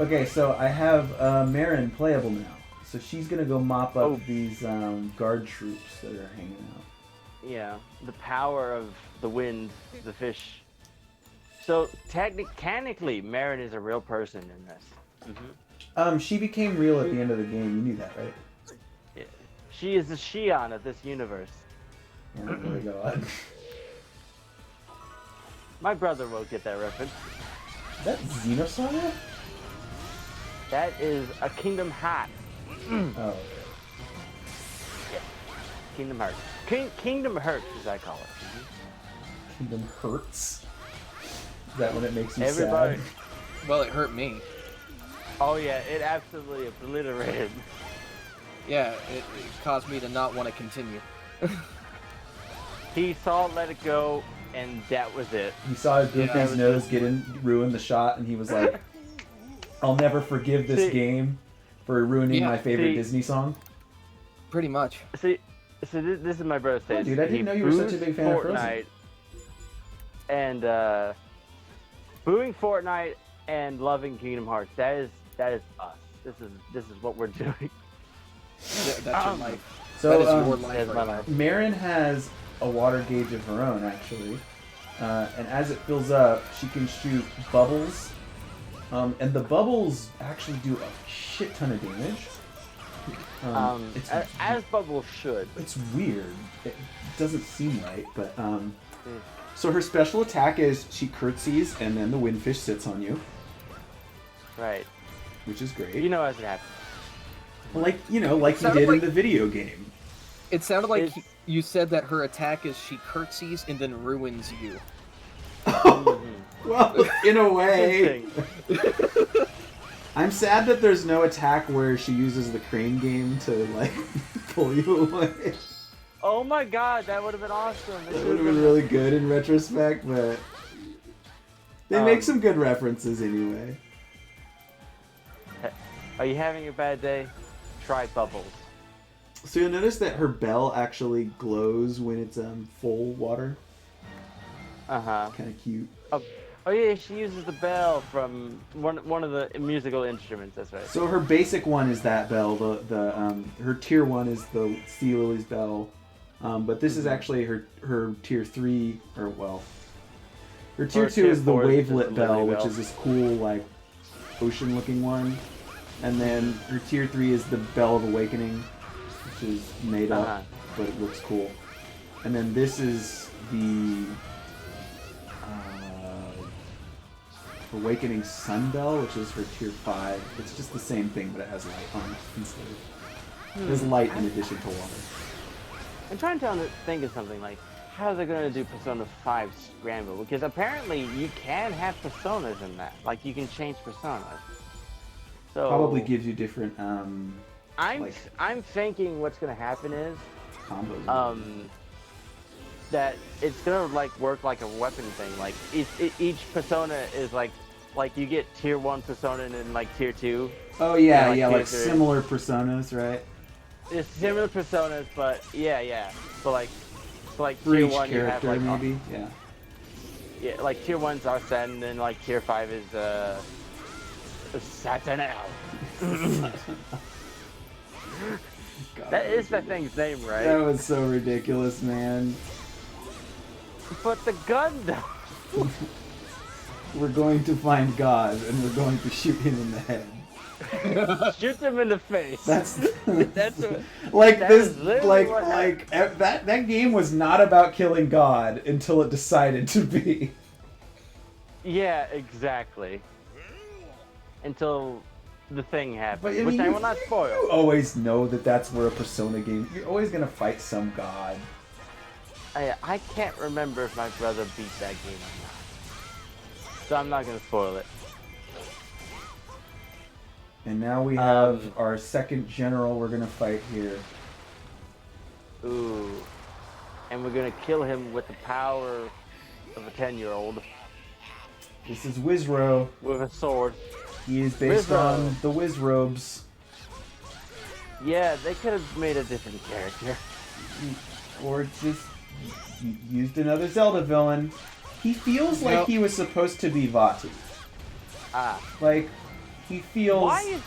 Okay, so I have Marin playable now. So she's gonna go mop up these guard troops that are hanging out. Yeah, the power of the wind, the fish. So technically, Marin is a real person in this. Mm-hmm. She became real at the end of the game. You knew that, right? Yeah. She is the Shion of this universe. Oh my god. My brother won't get that reference. Is that Xenosaga? That is a Kingdom Hearts. Oh, okay. Yeah. Kingdom Hearts. Kingdom Hurts, as I call it. Kingdom hurts? Is that when it makes you Everybody. sad? Well, it hurt me. Oh yeah, it absolutely obliterated. Yeah, it caused me to not want to continue. He saw Let It Go, and that was it. He saw Goofy's nose ruin the shot, and he was like, I'll never forgive this game for ruining my favorite Disney song. Pretty much. See, this is my brother says. Oh, dude, I didn't know you were such a big fan of Frozen. And booing Fortnite and loving Kingdom Hearts. That is us. This is what we're doing. That's your life. So that is your life. That's my life. Marin has a water gauge of her own, actually, and as it fills up, she can shoot bubbles, and the bubbles actually do a shit ton of damage. As bubbles should. It's weird. It doesn't seem right, but so her special attack is she curtsies, and then the windfish sits on you. Right. Which is great. You know as it happens. Like you did in the video game. It sounded like you said that her attack is she curtsies and then ruins you. Well, in a way. I'm sad that there's no attack where she uses the crane game to like pull you away. Oh my god, that would have been awesome. That would have been really good in retrospect, but they make some good references anyway. Are you having a bad day? Try bubbles. So you'll notice that her bell actually glows when it's full water. Uh-huh. Kind of cute. Oh yeah, she uses the bell from one of the musical instruments. That's right. So her basic one is that bell. Her tier 1 is the Sea Lily's bell, but this is actually her tier 3, or well, her tier 2 is the Wavelet bell, which is this cool like ocean looking one, and then her tier 3 is the Bell of Awakening, which is made up, but it looks cool, and then this is the Awakening Sun Bell, which is her tier 5. It's just the same thing, but it has light on it instead. It has light in addition to water. I'm trying to think of something like, how are they going to do Persona 5 Scramble? Because apparently you can have personas in that. Like, you can change personas. So Probably gives you different, I'm thinking what's going to happen is, combos. that it's gonna like work like a weapon thing. Like each persona is like like you get tier 1 Persona and then like tier 2. Oh yeah, like yeah, like tier 3. similar personas, right? It's similar Personas, but yeah. So like For tier each 1 you have character, like maybe. yeah, like tier 1's Arsene, and then like tier 5 is Satanel. God, That is that thing's name, right? That was so ridiculous, man. But the gun though. We're going to find God, and we're going to shoot him in the head. Shoot them in the face. That's what, like that this, is literally like what like that game was not about killing God until it decided to be. Yeah, exactly. Until the thing happened, But, I mean, which I you- will not You spoil. always know that that's where a Persona game. You're always gonna fight some God. I can't remember if my brother beat that game or not, so I'm not gonna spoil it. And now we have our second general we're gonna fight here. Ooh, and we're gonna kill him with the power of a 10-year-old This is Wizro. with a sword. He is based Wizro. on the Wizrobes. Yeah, they could have made a different character. Or just used another Zelda villain. He feels like Nope. he was supposed to be Vati. Ah, Like, he feels. why is?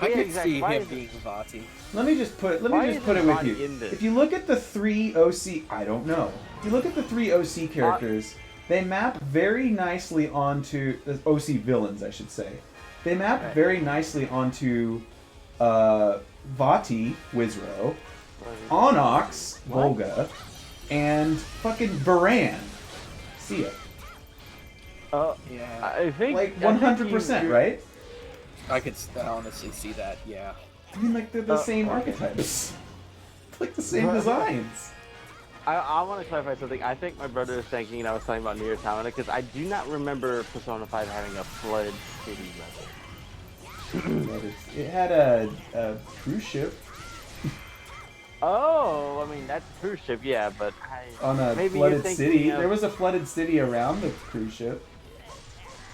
I Yeah, could exactly. see Why him is- being Vati. Let me just put Why it isn't with Vati you. in this? If you look at the three OC, I don't know. If you look at the three OC characters, they map very nicely onto the OC villains, I should say. They map Right. very nicely onto Vati, Wizro, Onox, What? Volga, and fucking Baran. See it. Yeah, I think Like I think 100%, you- right? I could honestly see that. Yeah. I mean, like, they're the same okay. archetypes. Like the same Right. designs. I want to clarify something. I think my brother is thinking, and I was talking about Nier Automata, because I do not remember Persona 5 having a flooded city level. It had a cruise ship Oh, I mean, that's a cruise ship, yeah, but on a maybe you're flooded thinking city. of- There was a flooded city around the cruise ship.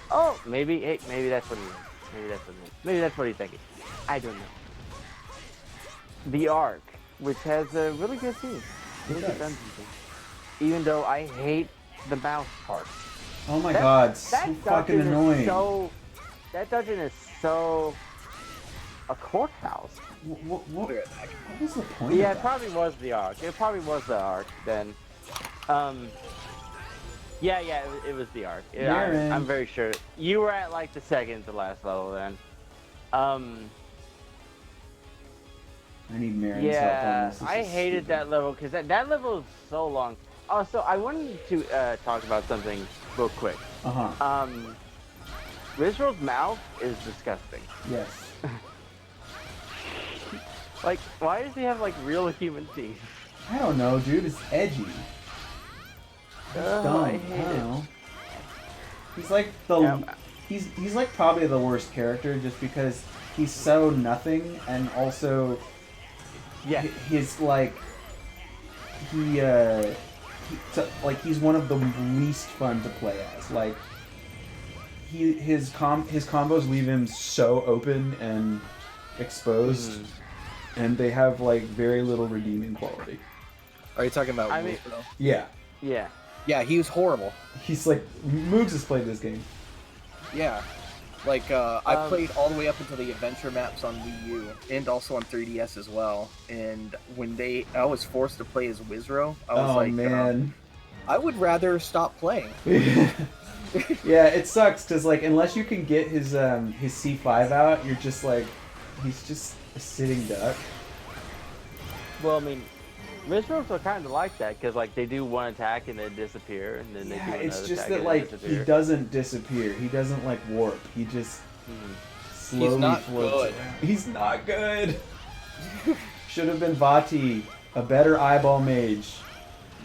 Oh, maybe that's what he is. Maybe that's what he's thinking. I don't know. The Ark, which has a really good theme. Really good does. dungeon theme. Even though I hate the mouse part. Oh my That- god, so that fucking dungeon is annoying. That dungeon is so a courthouse. What Look at that. was the point Yeah, of it that? probably was the Ark. It probably was the Ark then. Yeah, it was the Ark. You're in. I'm very sure. You were at like the second to last level then. I need Marin's help on Yeah, this. This I is hated stupid. that level because that level is so long. Also, I wanted to talk about something real quick. Uh-huh. Rizro's mouth is disgusting. Yes. Like, why does he have like real human teeth? I don't know, dude. It's edgy. It's dumb. I I, hate don't it. know. He's like the Yeah. he's like probably the worst character just because he's so nothing and also Yeah. he's like he's one of the least fun to play as. Like his combos leave him so open and exposed, and they have like very little redeeming quality. Are you talking about I mean- Wizro? Yeah, Yeah. Yeah, he was horrible. he's like Moogs has played this game. Yeah. Like, I played all the way up until the adventure maps on Wii U, and also on 3DS as well. And when I was forced to play as Wizro, I was Oh like, man. I would rather stop playing. Yeah, it sucks because like unless you can get his C5 out, you're just like he's just a sitting duck. Well, I mean, Rizro's are kind of like that because like they do one attack and then disappear, and then they do Yeah, another it's just attack that and like then he disappear. doesn't disappear. He doesn't like warp. He just slowly not floats good. around. He's not good. Should have been Vati, a better eyeball mage.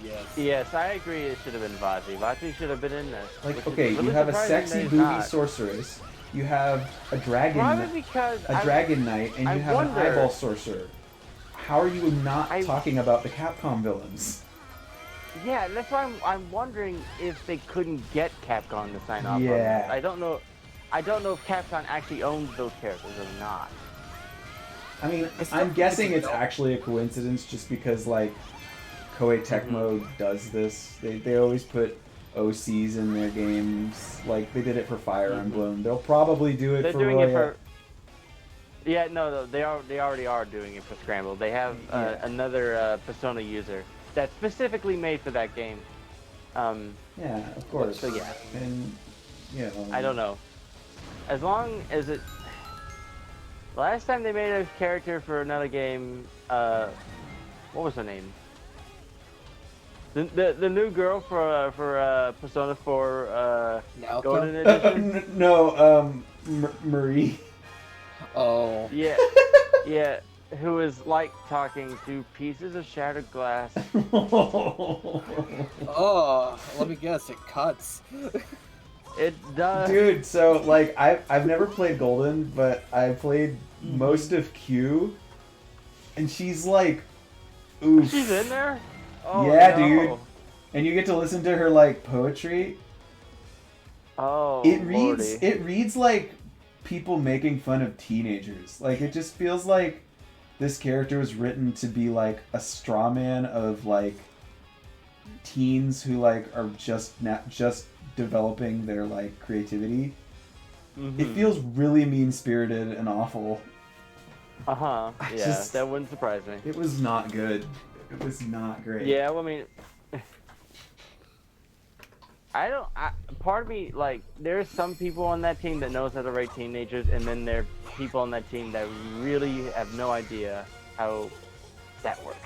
Yes. Yes, I agree. It should have been Vati. Vati should have been in this. Like, which is okay, really you have a surprising sexy that he's booby not. sorceress. You have a dragon, Probably because dragon knight, and I you have wonder- an eyeball sorcerer. How are you not I- talking about the Capcom villains? Yeah, that's why I'm wondering if they couldn't get Capcom to sign off on Yeah. this. I don't know if Capcom actually owns those characters or not. I mean, It's I'm tough guessing because it's actually a coincidence just because, like, Koei Tecmo does this. They always put OCs in their games. Like, they did it for Fire Emblem. They'll probably do it They're for doing Royal. it for. Yeah, no, they already are doing it for Scramble. They have another Persona user that's specifically made for that game. Yeah, of course. So yeah, And, you know. I don't know. As long as it. Last time they made a character for another game, what was her name? The new girl for Persona 4 Naoto? Golden Edition. No, Marie. Oh. Yeah, yeah. Who is like talking to pieces of shattered glass. Oh, let me guess, it cuts. It does. Dude, so like I've never played Golden, but I played most of Q, and she's like, oof. She's in there? Oh, Yeah, no. dude. And you get to listen to her like poetry. Oh, It reads like people making fun of teenagers. Like it just feels like this character was written to be like a straw man of like teens who like are just developing their like creativity. It feels really mean-spirited and awful. Yeah, that wouldn't surprise me. It was not good. It was not great. Yeah, well, I mean, part of me, like, there's some people on that team that knows how to write teenagers, and then there are people on that team that really have no idea how that works.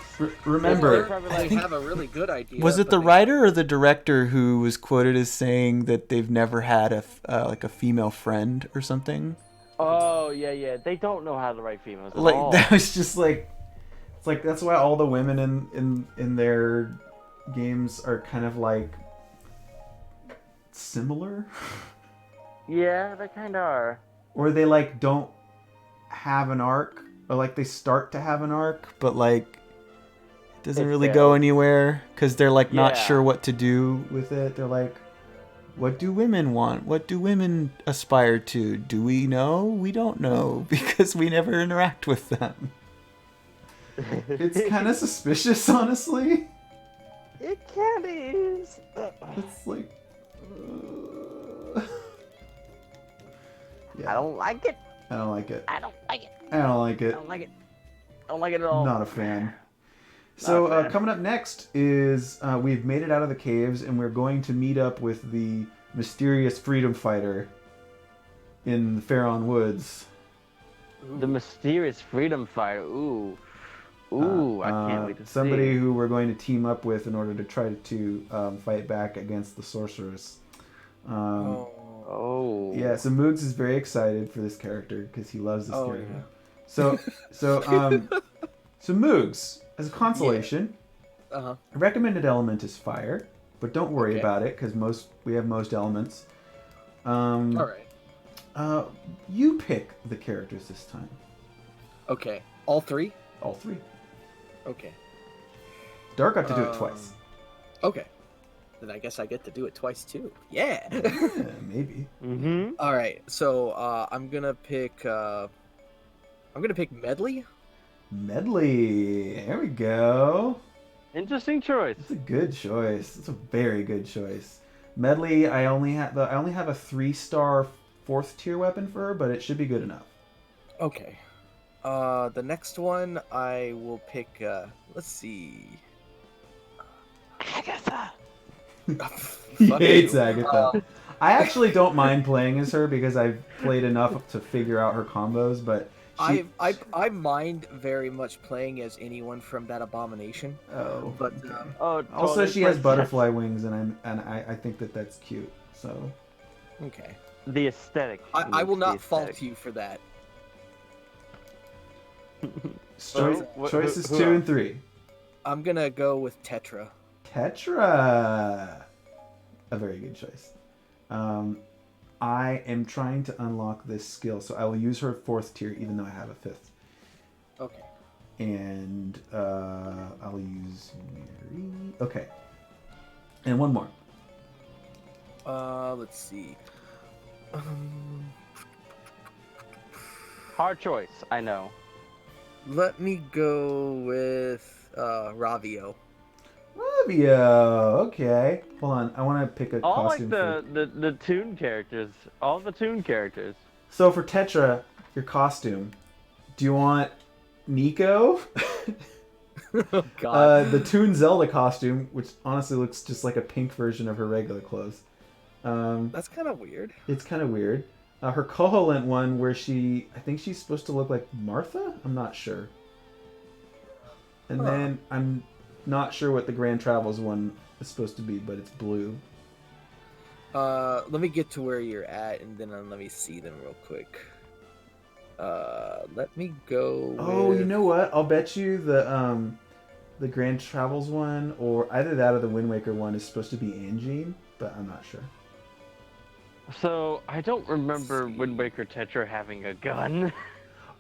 Remember, They have a really good idea. was it but the they- writer or the director who was quoted as saying that they've never had like a female friend or something? Oh, yeah, they don't know how to write females at Like all. that was just like, it's like that's why all the women in their games are kind of like similar, Yeah, they kind of are. or they like don't have an arc, or like they start to have an arc, but like it doesn't It really fails. go anywhere because they're like not Yeah. sure what to do with it. They're like, what do women want? What do women aspire to? Do we know? We don't know because we never interact with them. It's kind of suspicious, honestly. It kind of is. It's like, I don't like it. I don't like it. I don't like it. I don't like I it. don't like it. I don't like it at all. Not a fan. So Not a fan. coming up next is we've made it out of the caves and we're going to meet up with the mysterious freedom fighter in the Faron Woods. The mysterious freedom fighter. Ooh, I can't wait to see. Somebody who we're going to team up with in order to try to fight back against the sorceress. Oh. Yeah, so Moogs is very excited for this character because he loves this character. yeah. So Moogs, as a consolation, Uh-huh. recommended element is fire, but don't worry Okay. about it because we have most elements. All right. You pick the characters this time. Okay. All three? All three. Okay. Dark got to do it twice. Okay. Then I guess I get to do it twice too. Yeah. Yeah, maybe. Mm-hmm. All right. So I'm gonna pick Medley. Medley. There we go. Interesting choice. It's a good choice. It's a very good choice. Medley. I only have a 3-star 4th tier weapon for her, but it should be good enough. Okay. The next one I will pick. Let's see. Agatha. He Fuck hates you. Agatha. I actually don't mind playing as her because I've played enough to figure out her combos, but she... I mind very much playing as anyone from that abomination. Oh, But Oh, also totally she has princess. butterfly wings, and I think that's cute. So okay. The aesthetic. I will The not fault aesthetic. you for that. choices who 2 else? and 3. I'm gonna go with Tetra. Tetra, a very good choice. I am trying to unlock this skill, so I will use her 4th tier, even though I have a 5th. Okay. And I'll use Mary. Okay. And one more. Let's see. Hard choice, I know. Let me go with Ravio. Ravio. Okay. Hold on. I want to pick a All like costume. the Toon characters. All the Toon characters. So for Tetra, your costume, do you want Nico? Oh, God. The Toon Zelda costume, which honestly looks just like a pink version of her regular clothes. That's kind of weird. It's kind of weird. Her Koholint one, where I think she's supposed to look like Martha? I'm not sure. And then I'm not sure what the Grand Travels one is supposed to be, but it's blue. Let me get to where you're at, and then let me see them real quick. Let me go. Oh, you know what? I'll bet you the Grand Travels one, or either that or the Wind Waker one, is supposed to be Anjean, but I'm not sure. So I don't remember Wind Waker Tetra having a gun.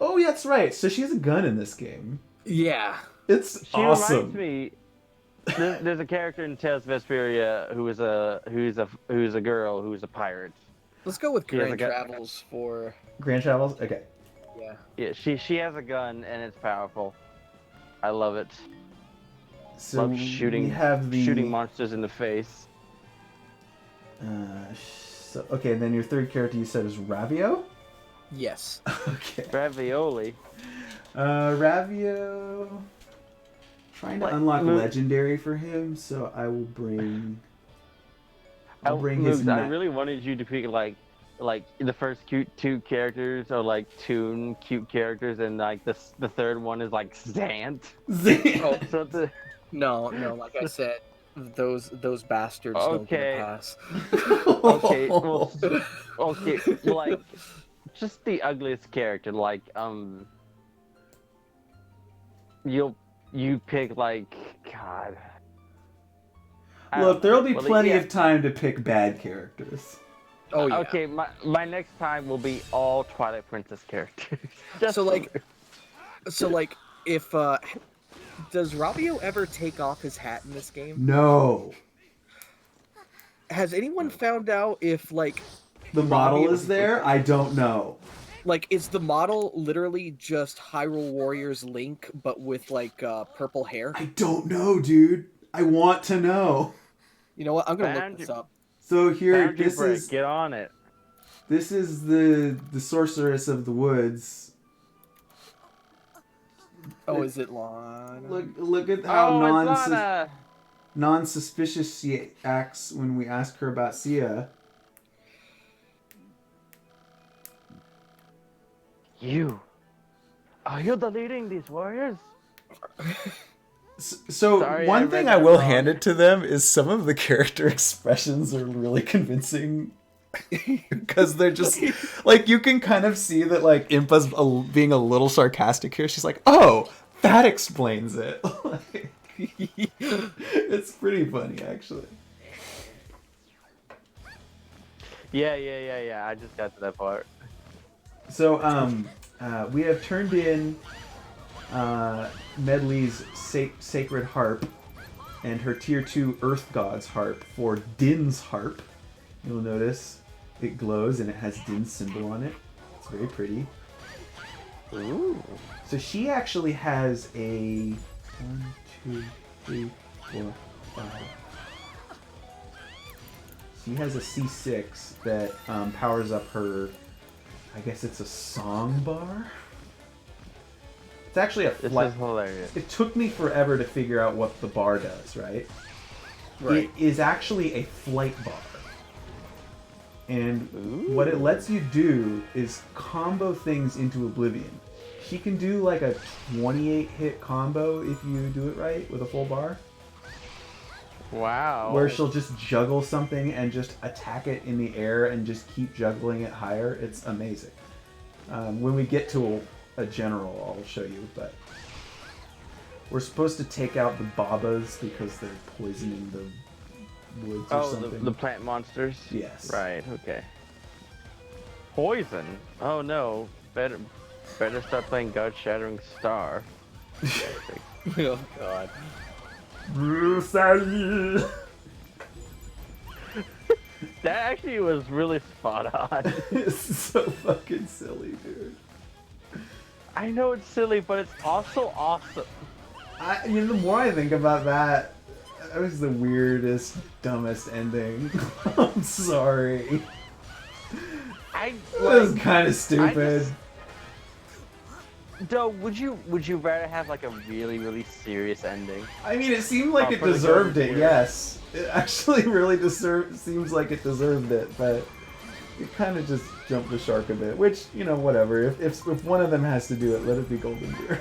Oh, yeah, that's right. So she has a gun in this game. Yeah. It's She awesome. reminds me. There's a character in Tales of Vesperia who's a girl who's a pirate. Let's go with She has a Grand gun. Travels for. Grand Travels? Okay. Yeah. Yeah, she has a gun and it's powerful. I love it. So Love shooting we have the shooting monsters in the face. Okay, and then your third character you said is Ravio? Yes. Okay. Ravioli. Ravio. Trying to unlock Luke- legendary for him, so I will bring. I'll bring Luke, his. I really wanted you to pick like the first two characters are like Toon cute characters, and like the third one is like Zant. Oh, So the no, like I said, those bastards don't get Okay. a pass. okay, well, like just the ugliest character, like you pick like God. I Look, don't there'll know. be Well, plenty yeah. of time to pick bad characters. Oh yeah. Okay, my next time will be all Twilight Princess characters. Just So like, if does Ravio ever take off his hat in this game? No. Has anyone found out if like The model Ravio- is there? I don't know. Like, is the model literally just Hyrule Warriors Link, but with like purple hair? I don't know, dude. I want to know. You know what? I'm gonna look Boundary- this up. So here, Boundary this break, is get on it. the sorceress of the woods. Oh, is it Lana? Look at how Oh, it's Lana. non-suspicious she acts when we ask her about Sia. Are you deleting these warriors? So Sorry, I one read thing that I will wrong. hand it to them is some of the character expressions are really convincing. Because they're just like, you can kind of see that like Impa's being a little sarcastic here. She's like, "Oh, that explains it." Like, it's pretty funny, actually. Yeah. I just got to that part. So we have turned in Medley's sacred harp and her tier 2 Earth God's harp for Din's harp. You'll notice it glows and it has Din's symbol on it. It's very pretty. Ooh. So she actually has a 1, 2, 3, 4, 5. She has a C6 that powers up her. I guess it's a song bar. It's actually a This flight. is hilarious. It took me forever to figure out what the bar does, right? Right. It is actually a flight bar. And Ooh. what it lets you do is combo things into oblivion. She can do like a 28 hit combo if you do it right with a full bar. Wow. Where she'll just juggle something and just attack it in the air and just keep juggling it higher. It's amazing. When we get to a general, I'll show you, but we're supposed to take out the Babas because they're poisoning the woods or something. the plant monsters? Yes. Right, okay. Poison? Oh no. Better start playing God Shattering Star. Oh god. Bruce Ali. That actually was really spot on. It's so fucking silly, dude. I know it's silly, but it's also awesome. The more I think about that, that was the weirdest, dumbest ending. I'm sorry. It was kind of stupid. Though, would you rather have like a really, really serious ending? I mean, it seemed like it for the deserved Golden it, Deer. yes. It actually really seems like it deserved it, but it kind of just jumped the shark a bit. Which, whatever. If one of them has to do it, let it be Golden Deer.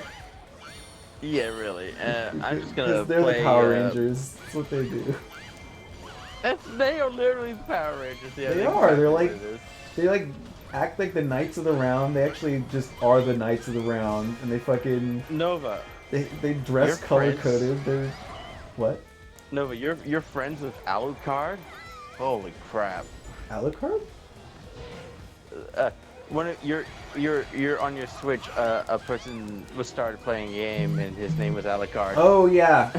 Yeah, really. I'm just gonna Because they're play, the Power Rangers. That's what they do. They are literally the Power Rangers. Yeah, They that's are. They're exactly like, what it is. they like act like the Knights of the Round. They actually just are the Knights of the Round, and they fucking Nova. they dress Your color friends- coded. They're what? Nova, you're friends with Alucard? Holy crap! Alucard? You're on your Switch. A person was started playing a game, and his name was Alucard. Oh yeah.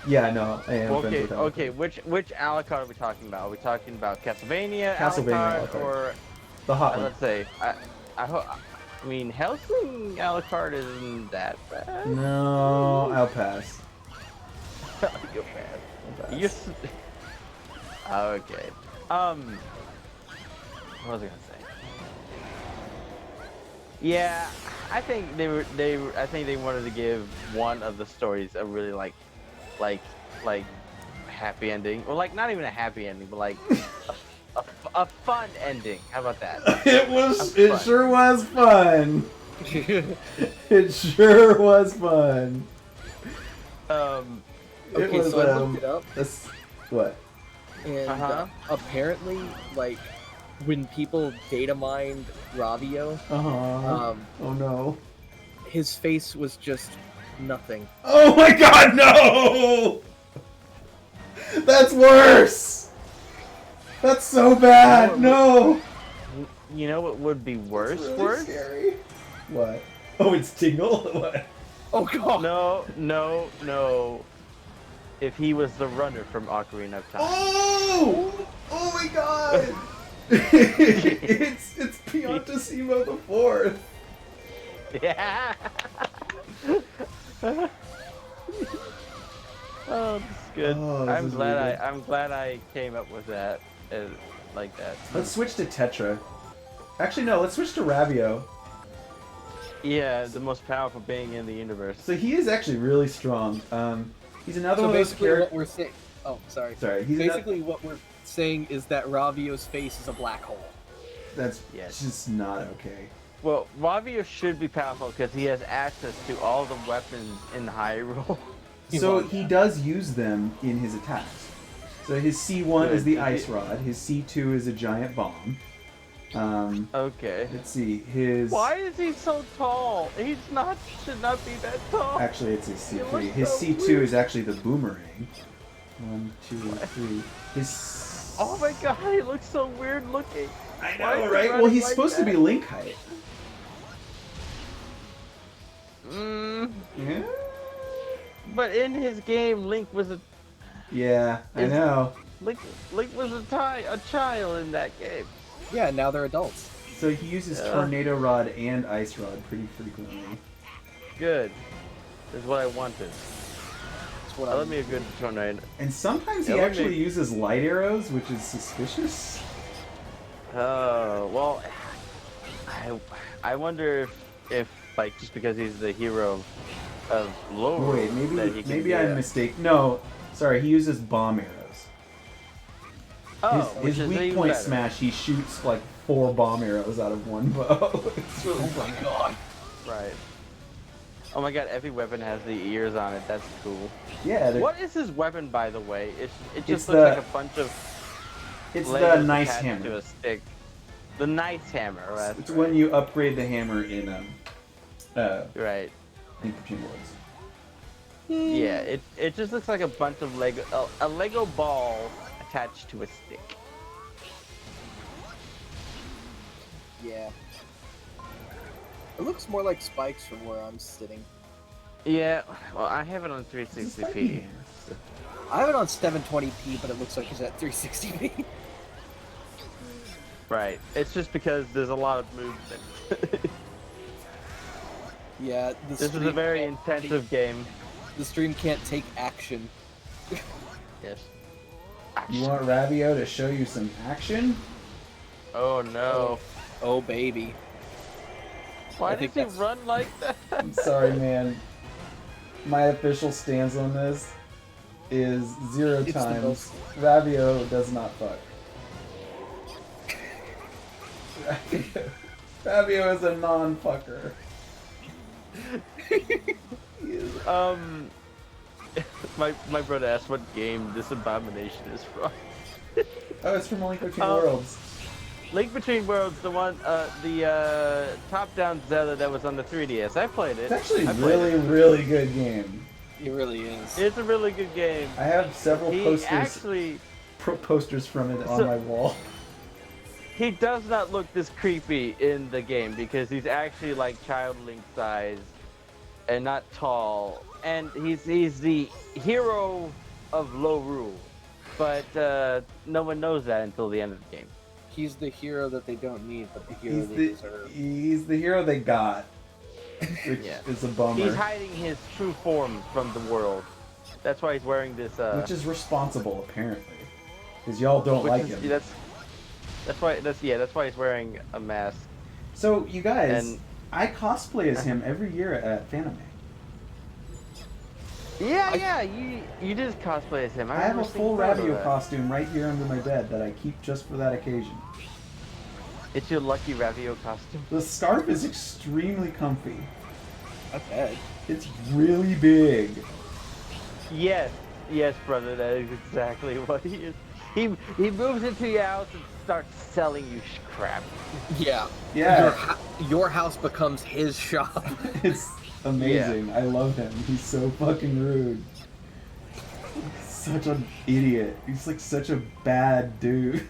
Yeah, no, I am friends Okay, with Alucard. okay. Which Alucard are we talking about? Are we talking about Castlevania Castlevania Alucard, Alucard. or The hot one. let's say I mean Helsing Alucard isn't that bad. No, I'll pass. You're bad. I'll pass. You're okay. What was I gonna say? Yeah, I think I think they wanted to give one of the stories a really like happy ending, or like not even a happy ending, but like a fun ending. How about that? It sure was fun. It sure was fun. It Okay, was, so I looked it up, what? and apparently, like, when people data mined Ravio, Oh no. his face was just nothing. Oh my god, no! That's worse! That's so bad! No! You know what would be worse? It's really Worse? scary. What? Oh, it's Tingle? What? Oh god! No. If he was the runner from Ocarina of Time. Oh! Oh my god! it's Piantissimo the Fourth. Yeah. Oh, this is good. Oh, this I'm is glad really good. I'm glad I came up with that like that. Let's switch to Tetra. Actually, no, let's switch to Ravio. Yeah, the most powerful being in the universe. So he is actually really strong. He's another So one of those basically, what characters. we're saying. Oh, sorry. Sorry, he's Basically, what we're saying is that Ravio's face is a black hole. That's Yes. just not okay. Well, Ravio should be powerful because he has access to all the weapons in Hyrule. So he does use them in his attacks. So his C1 is the Ice Rod. His C2 is a giant bomb. Okay. Let's see. His Why is he so tall? Should not be that tall. actually it's his It C3. looks His so C2 weird. is actually the boomerang. 1, 2, 3. His Oh my god, he looks so weird looking. I Why is know, he right? running Well, he's like supposed to that? be Link height. Yeah. But in his game, Link was a Yeah, I know. Link was a child in that game. Yeah, now they're adults. So he uses Yeah. Tornado Rod and Ice Rod pretty frequently. Good. Is what I wanted. That's what I I'm- love me a good tornado. And sometimes he Yeah, let actually me- uses light arrows, which is suspicious. Oh well, I wonder if like just because he's the hero of Lore. Wait, that he can maybe do I'm that. mistaken. No, sorry, he uses bomb arrows. Oh, which his is weak even point better. smash, he shoots like 4 bomb arrows out of one bow. It's really funny. Right. Oh my god, every weapon has the ears on it. That's cool. Yeah, What is his weapon, by the way? It It's just the- looks like a bunch of it's Legos the nice attached hammer. to a stick. The nice hammer. That's It's right. when you upgrade the hammer in Right. Between Worlds. Yeah. It just looks like a bunch of Lego, a Lego ball attached to a stick. Yeah. It looks more like spikes from where I'm sitting. Yeah. Well, I have it on 360p. I have it on 720p, but it looks like it's at 360p. Right. It's just because there's a lot of movement. Yeah, This is a very intensive game. The stream can't take action. Yes. You want Ravio to show you some action? Oh no. Oh baby. Why I does think he that's- run like that? I'm sorry, man. My official stance on this is 0 It's the times. most- Ravio does not fuck. Ravio is a non-fucker. My brother asked what game this abomination is from. Oh, it's from Link Between Worlds. Link Between Worlds, the one, the top-down Zelda that was on the 3DS. I played it. It's actually I a played really, it. really good game. It really is. It's a really good game. I have several He posters, actually, posters from it on my wall. he does not look this creepy in the game because he's actually like Child Link size and not tall. And he's the hero of Low Rule. But no one knows that until the end of the game. He's the hero that they don't need, but the hero He's they deserve. he's the hero they got, which Yeah. is a bummer. He's hiding his true form from the world. That's why he's wearing this. Which is responsible, apparently, because y'all don't like him. That's why he's wearing a mask. So you guys, And- I cosplay as him every year at Fanime. Yeah, you did cosplay as him. I have a remember full seeing photos of Ravio that. costume right here under my bed that I keep just for that occasion. It's your lucky Ravio costume. The scarf is extremely comfy. Not bad. It's really big. Yes, brother, that is exactly what he is. He moves into your house and starts selling you crap. Yeah. Yeah. Your house becomes his shop. It's amazing. I love him. He's so fucking rude. He's such an idiot. He's like such a bad dude.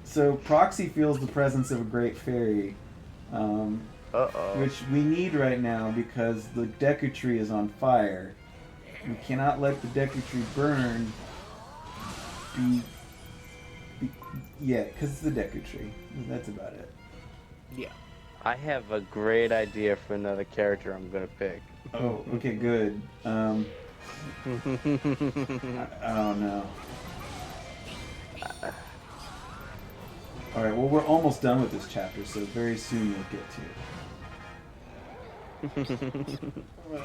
So Proxy feels the presence of a great fairy, which we need right now because the Deku Tree is on fire. We cannot let the Deku Tree burn. Yeah, because it's the Deku Tree. That's about it. Yeah. I have a great idea for another character I'm gonna pick. Oh, okay, good. Oh no. Alright, well we're almost done with this chapter, so very soon you'll get to it. Oh no.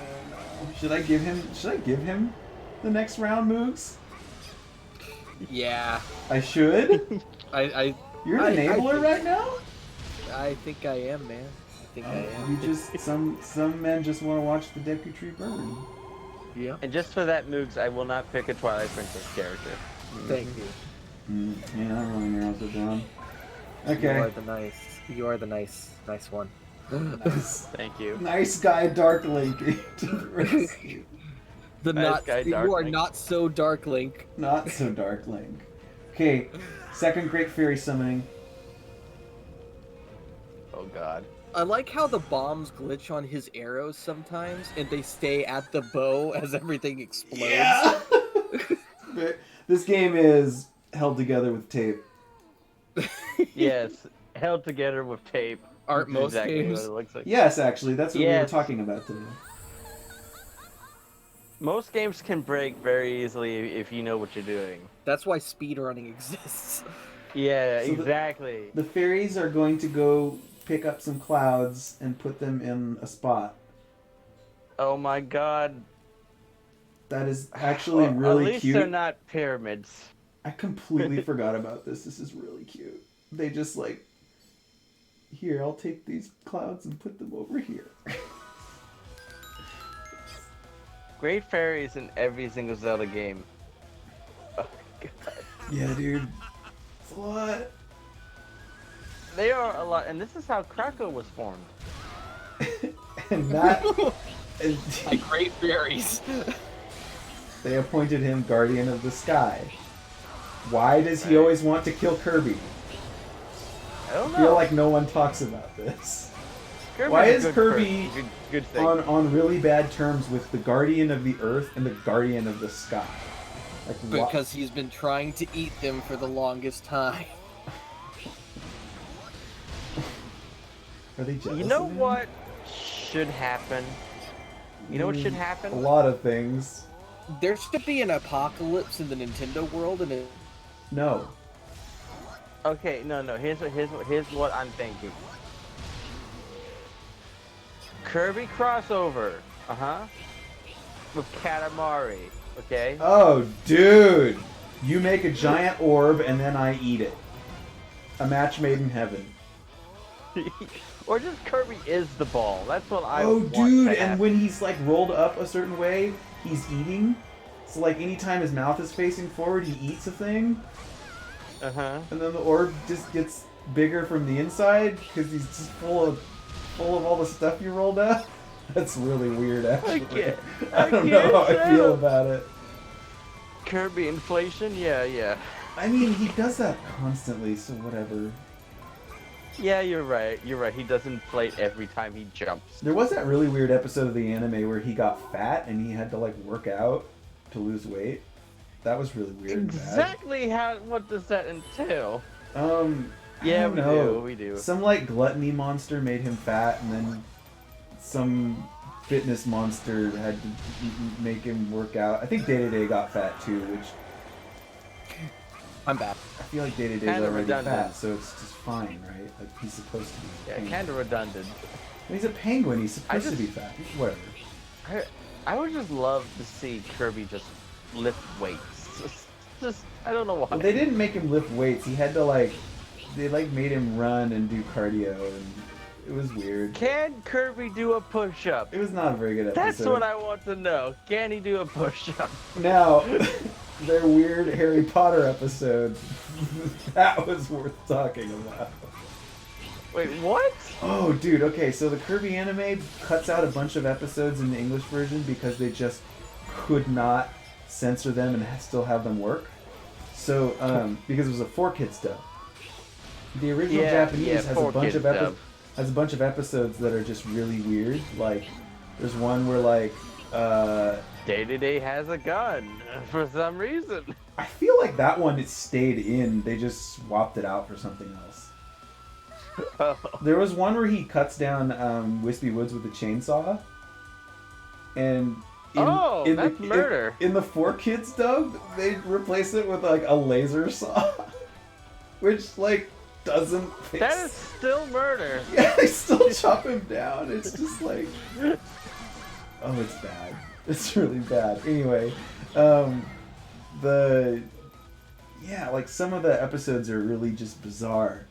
Should I give him the next round, Moogs? Yeah. I should? I You're an enabler right now? I think I am, man. I think I am. You just some men just want to watch the Deku Tree burn. Yeah. And just for that, Moogs, I will not pick a Twilight Princess character. Thank you. Yeah, I'm rolling your also down. You Okay. are the nice one. Nice. Thank you. Nice guy, Dark Link. The Nice not guy, you Dark are Link. not so Dark Link. Not so Dark Link. Okay, second Great Fairy summoning. Oh God. I like how the bombs glitch on his arrows sometimes, and they stay at the bow as everything explodes. Yeah. This game is held together with tape. Yes, held together with tape. Aren't most Exactly games? what it looks like. Yes, actually, that's what we were Yes. talking about today. Most games can break very easily if you know what you're doing. That's why speedrunning exists. Yeah, So exactly. The fairies are going to go pick up some clouds and put them in a spot. Oh my God. That is actually Well, really at least cute. they're not pyramids. I completely forgot about this. This is really cute. They just like, here, I'll take these clouds and put them over here. Great fairies in every single Zelda game. Oh my God. Yeah, dude. It's a lot. They are a lot, and this is how Krakow was formed. And that... and Like great fairies. they appointed him Guardian of the Sky. Why does he Right. always want to kill Kirby? I don't I know. feel like no one talks about this. Kirby's why a is good Kirby good thing? On really bad terms with the Guardian of the Earth and the Guardian of the Sky? Like Because he's been trying to eat them for the longest time. Are they jealous? You know of him? what should happen? You know what should A happen? lot of things. There should be an apocalypse in the Nintendo world, and No. Okay, no. Here's what I'm thinking. Kirby crossover. With Katamari. Okay. Oh, dude! You make a giant orb and then I eat it. A match made in heaven. Or just Kirby is the ball. That's what I Oh, want dude! to And happen. when he's like rolled up a certain way, he's eating. So like anytime his mouth is facing forward, he eats a thing. And then the orb just gets bigger from the inside because he's just full of all the stuff you rolled up. That's really weird, actually. I don't know how I feel about it. Kirby inflation? Yeah. I mean, he does that constantly, so whatever. Yeah, you're right. He does inflate every time he jumps. There was that really weird episode of the anime where he got fat and he had to like work out to lose weight. That was really weird and bad. Exactly what does that entail? Yeah, we do. Some like gluttony monster made him fat, and then some fitness monster had to make him work out. I think Day to Day got fat too, which I'm back. I feel like Day to Day's Kinda already redundant. fat, so it's just fine, right? Like he's supposed to be. Yeah, penguin. kind of redundant. He's a penguin. He's supposed to just- be fat. Whatever. I would just love to see Kirby just lift weights. Just I don't know why. Well, they didn't make him lift weights. He had to like, they like made him run and do cardio, and it was weird. Can Kirby do a push-up? It was not a very good episode. That's what I want to know. Can he do a push-up? Now, their weird Harry Potter episode, that was worth talking about. Wait, what? Oh, dude, okay, so the Kirby anime cuts out a bunch of episodes in the English version because they just could not censor them and still have them work. So, because it was a 4-kid dub. The original Japanese has a bunch of episodes that are just really weird. Like, there's one where like Day to Day has a gun for some reason. I feel like that one it stayed in. They just swapped it out for something else. Oh. There was one where he cuts down Wispy Woods with a chainsaw, and that's murder. In the 4-Kids dub, they replace it with like a laser saw, which like doesn't fix. That is still murder. Yeah, they still chop him down. It's just like, oh, it's bad. It's really bad. Anyway, like some of the episodes are really just bizarre.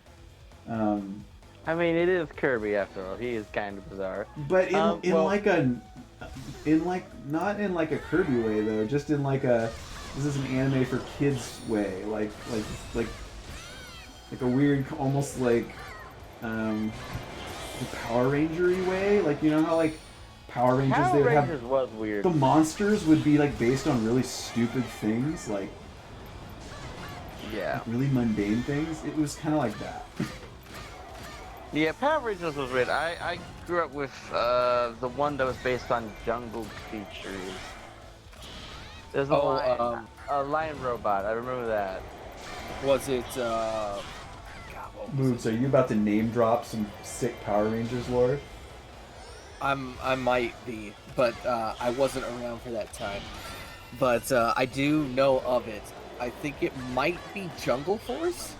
I mean, it is Kirby after all. He is kind of bizarre. But not in like a Kirby way though. Just in like a this is an anime for kids way. Like a weird, almost like the Power Ranger-y way. Like you know how like Power Rangers Power they would Rangers have was weird. the monsters would be like based on really stupid things, like Yeah. really mundane things. It was kind of like that. Yeah, Power Rangers was weird. I grew up with the one that was based on jungle creatures. There's a lion robot. I remember that. Was it, Moves, are you about to name drop some sick Power Rangers lore? I might be, but I wasn't around for that time. But I do know of it. I think it might be Jungle Force?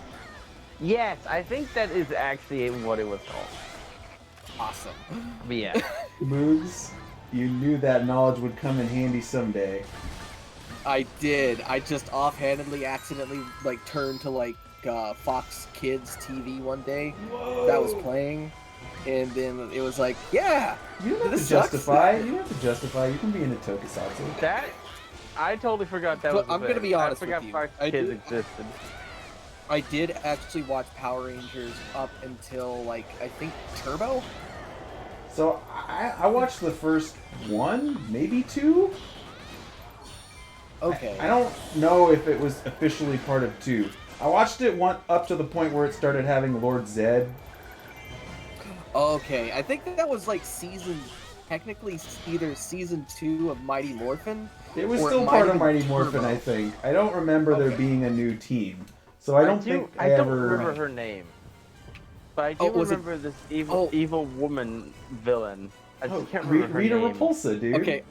Yes, I think that is actually what it was called. Awesome. But yeah. Moogs, you knew that knowledge would come in handy someday. I did. I just offhandedly accidentally like turned to like Fox Kids TV one day. Whoa. That was playing, and then it was like, yeah. You don't have this to sucks. justify. You don't have to justify. You can be in a tokusatsu. That I totally forgot that was a I'm gonna thing. be honest I forgot with you. Fox I Kids did- existed. I did actually watch Power Rangers up until like I think Turbo. So I watched the first one, maybe two. Okay. I don't know if it was officially part of 2. I watched it up to the point where it started having Lord Zed. Okay, I think that was like season technically either season 2 of Mighty Morphin. It was or still part of Mighty Turbo. Morphin, I think. I don't remember there Okay. being a new team, so I don't think I don't ever. remember her name, but I do Oh, was it- remember this evil woman villain. I just can't remember her Rita name. Repulsa, dude. Okay.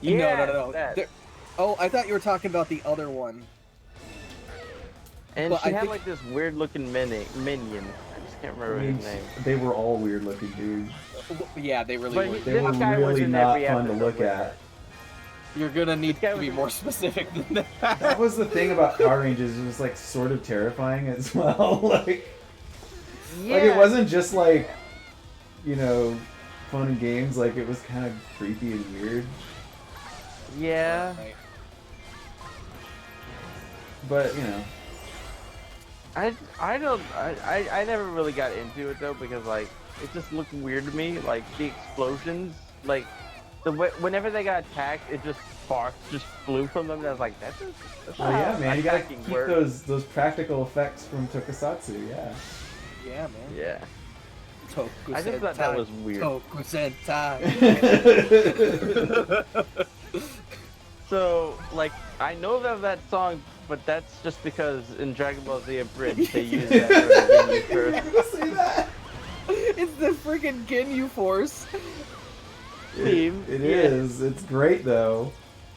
Yeah, no. that. Oh, I thought you were talking about the other one. And But she I had think- like this weird looking minion. I just can't remember his name. They were all weird looking dudes. Yeah, they really But were. They This were guy was really in not every fun to episode look with at. her. You're gonna need This guy to be was- more specific than that. That was the thing about Power Rangers. It was like sort of terrifying as well. like it wasn't just like, you know, fun and games. Like it was kind of creepy and weird. Yeah. Right. But you know, I never really got into it though because like it just looked weird to me. Like the explosions, like whenever they got attacked, it just sparks just flew from them. And I was like, that's well, yeah, man, you gotta attacking keep works. those practical effects from Tokusatsu. Yeah. Yeah, man. Yeah. Toku I just thought that was weird. Toku Sentai. So like I know that song, but that's just because in Dragon Ball Z Abridged they use that for the Ginyu You're curse gonna say that? It's the freaking Ginyu Force. theme. It Yeah. is. It's great though.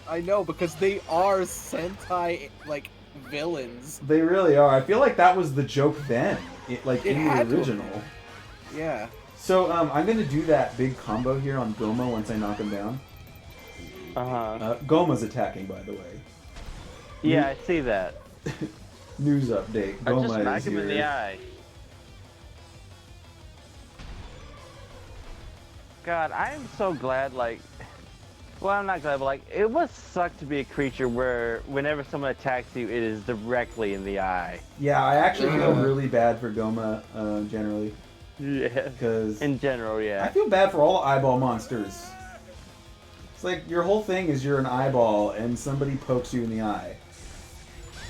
I know, because they are Sentai, like, villains. They really are. I feel like that was the joke then, like It in the had to have original. Yeah. So I'm gonna do that big combo here on Goma once I knock him down. Goma's attacking, by the way. Yeah, I see that. News update. I just Goma smack is him in the here. eye. God, I am so glad, like, well, I'm not glad, but like, it must suck to be a creature where whenever someone attacks you, it is directly in the eye. Yeah, I actually feel really bad for Goma generally, Yeah. because In general, I yeah. feel bad for all eyeball monsters. It's like your whole thing is you're an eyeball and somebody pokes you in the eye.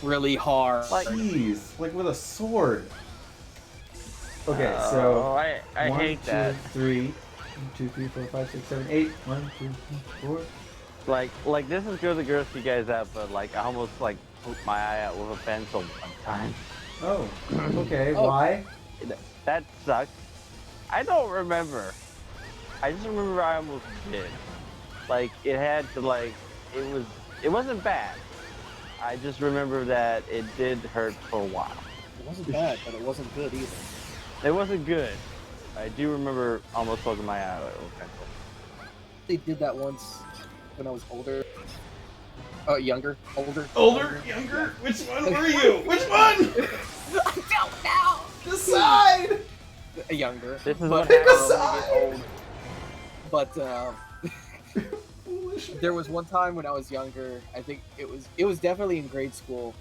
Really hard. Like- Jeez, like with a sword. Okay, Oh, so I 1, hate 2, that. 3, 1, 2, 3, 4, 5, 6, 7, 8. 1, 2, 3, 4. Like this is good to gross you guys out, but like, I almost like poked my eye out with a pencil one time. Oh, okay. Oh. Why? That sucked. I don't remember. I just remember I almost did. Like it had to like it wasn't bad. I just remember that it did hurt for a while. It wasn't bad, but it wasn't good either. It wasn't good. I do remember almost poking my eye out with a pencil. They did that once when I was older. Younger? Older? Older? Younger? Which one were you? Which one? I don't know! Decide! Younger. This is but, what Pick a happens when you get old. But, there was one time when I was younger, I think it was definitely in grade school,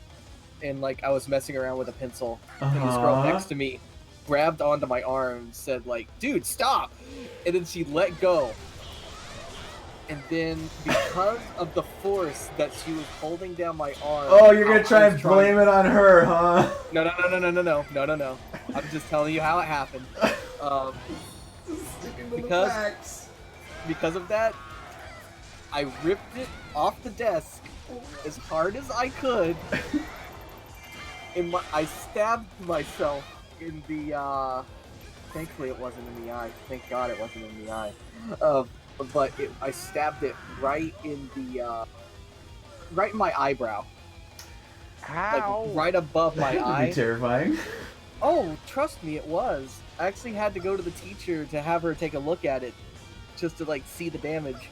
and like I was messing around with a pencil, and this girl next to me grabbed onto my arm and said like, dude, stop! And then she let go. And then because of the force that she was holding down my arm... Oh, you're gonna I try was and blame it on her, huh? No. I'm just telling you how it happened. Sticking to the Because- facts. Because of that, I ripped it off the desk as hard as I could. I stabbed myself in the, thankfully it wasn't in the eye. Thank God it wasn't in the eye. But I stabbed it right in the, right in my eyebrow. How? Like, right above my That would eye. be terrifying. Oh, trust me, it was. I actually had to go to the teacher to have her take a look at it, just to like see the damage.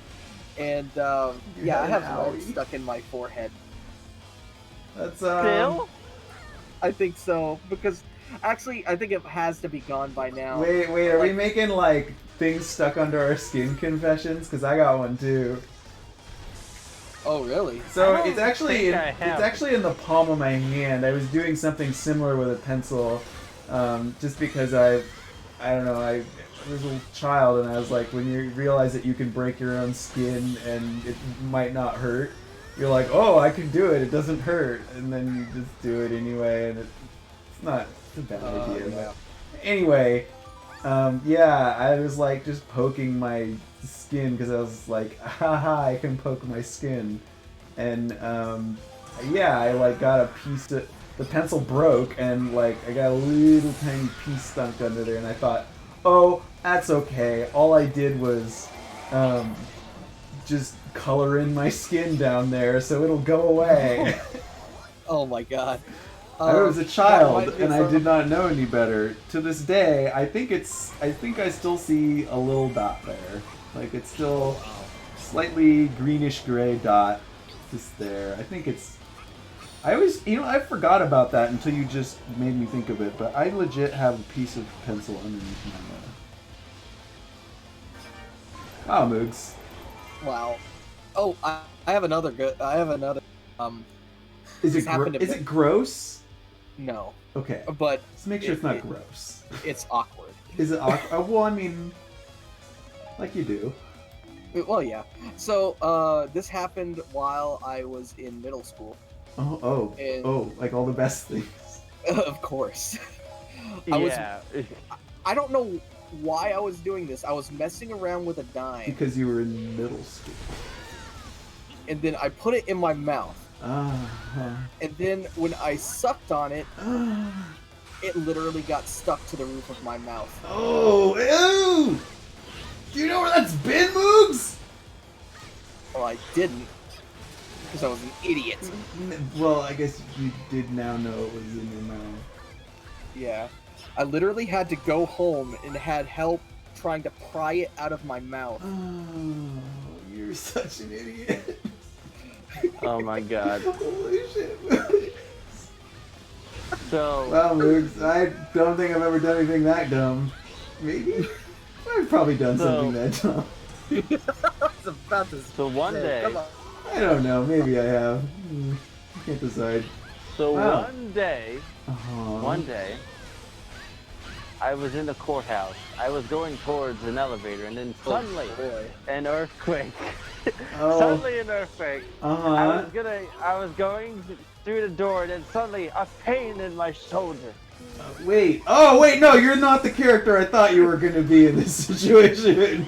And yeah, I had have an lead owie. stuck in my forehead. That's Still? I think so, because actually I think it has to be gone by now. Wait, are we Like- making like things stuck under our skin confessions? Because I got one too. Oh really? So I don't it's actually think I have. it's actually in the palm of my hand. I was doing something similar with a pencil, just because I don't know, I was a child and I was like, when you realize that you can break your own skin and it might not hurt, you're like, oh, I can do it. It doesn't hurt, and then you just do it anyway, and it's not it's a bad idea. Yeah. But anyway, Yeah, I was like just poking my skin because I was like, haha, I can poke my skin. And yeah, I like got a piece of the pencil broke and like I got a little tiny piece stuck under there and I thought, oh, that's okay. All I did was just color in my skin down there so it'll go away. Oh my god. I was a That child reminds me and I from- did not know any better. To this day, I think I still see a little dot there. Like it's still slightly greenish gray dot just there. I think I always, I forgot about that until you just made me think of it, but I legit have a piece of pencil underneath my Wow, Moogs. Wow. Oh, I have another good. I have another. Is This happened to is me. it gross? No, Okay. but Let's make sure it's not gross. it's awkward. Is it awkward? Well, I mean, like you do. Well, yeah. So, this happened while I was in middle school. Oh, like all the best things. Of course. I Yeah. I don't know why I was doing this. I was messing around with a dime, Because you were in middle school. and then I put it in my mouth. And then when I sucked on it, it literally got stuck to the roof of my mouth. Oh, ew! Do you know where that's been, Moogs? Well, I didn't, because I was an idiot. Well, I guess you did now know it was in your mouth. Yeah. I literally had to go home and had help trying to pry it out of my mouth. Oh, you're such an idiot. Oh my god. Holy shit. So. Wow, Moogs, I don't think I've ever done anything that dumb. Maybe? I've probably done something that dumb. I was about to So one say, day. come on. I don't know, maybe I have. I can't decide. So Wow. one day. Uh-huh. One day, I was in the courthouse. I was going towards an elevator, and then suddenly, boy. an earthquake. Oh. Suddenly, an earthquake. Uh-huh. I was going through the door, and then suddenly, a pain in my shoulder. Wait. Oh, wait, no, you're not the character I thought you were going to be in this situation.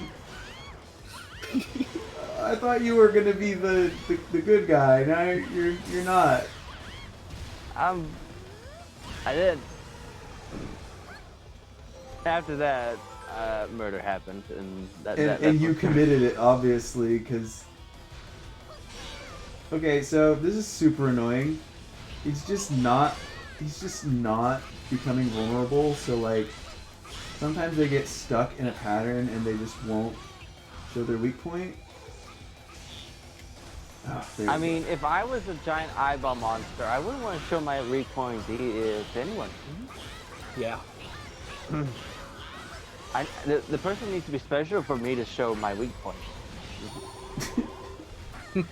I thought you were going to be the good guy. Now you're not. I did. After that, murder happened, and And you committed it, obviously, because... Okay, so this is super annoying. He's just not becoming vulnerable, so like, sometimes they get stuck in a pattern and they just won't show their weak point. Oh, I mean, if I was a giant eyeball monster, I wouldn't want to show my weak point to anyone. Yeah. The person needs to be special for me to show my weak point. Did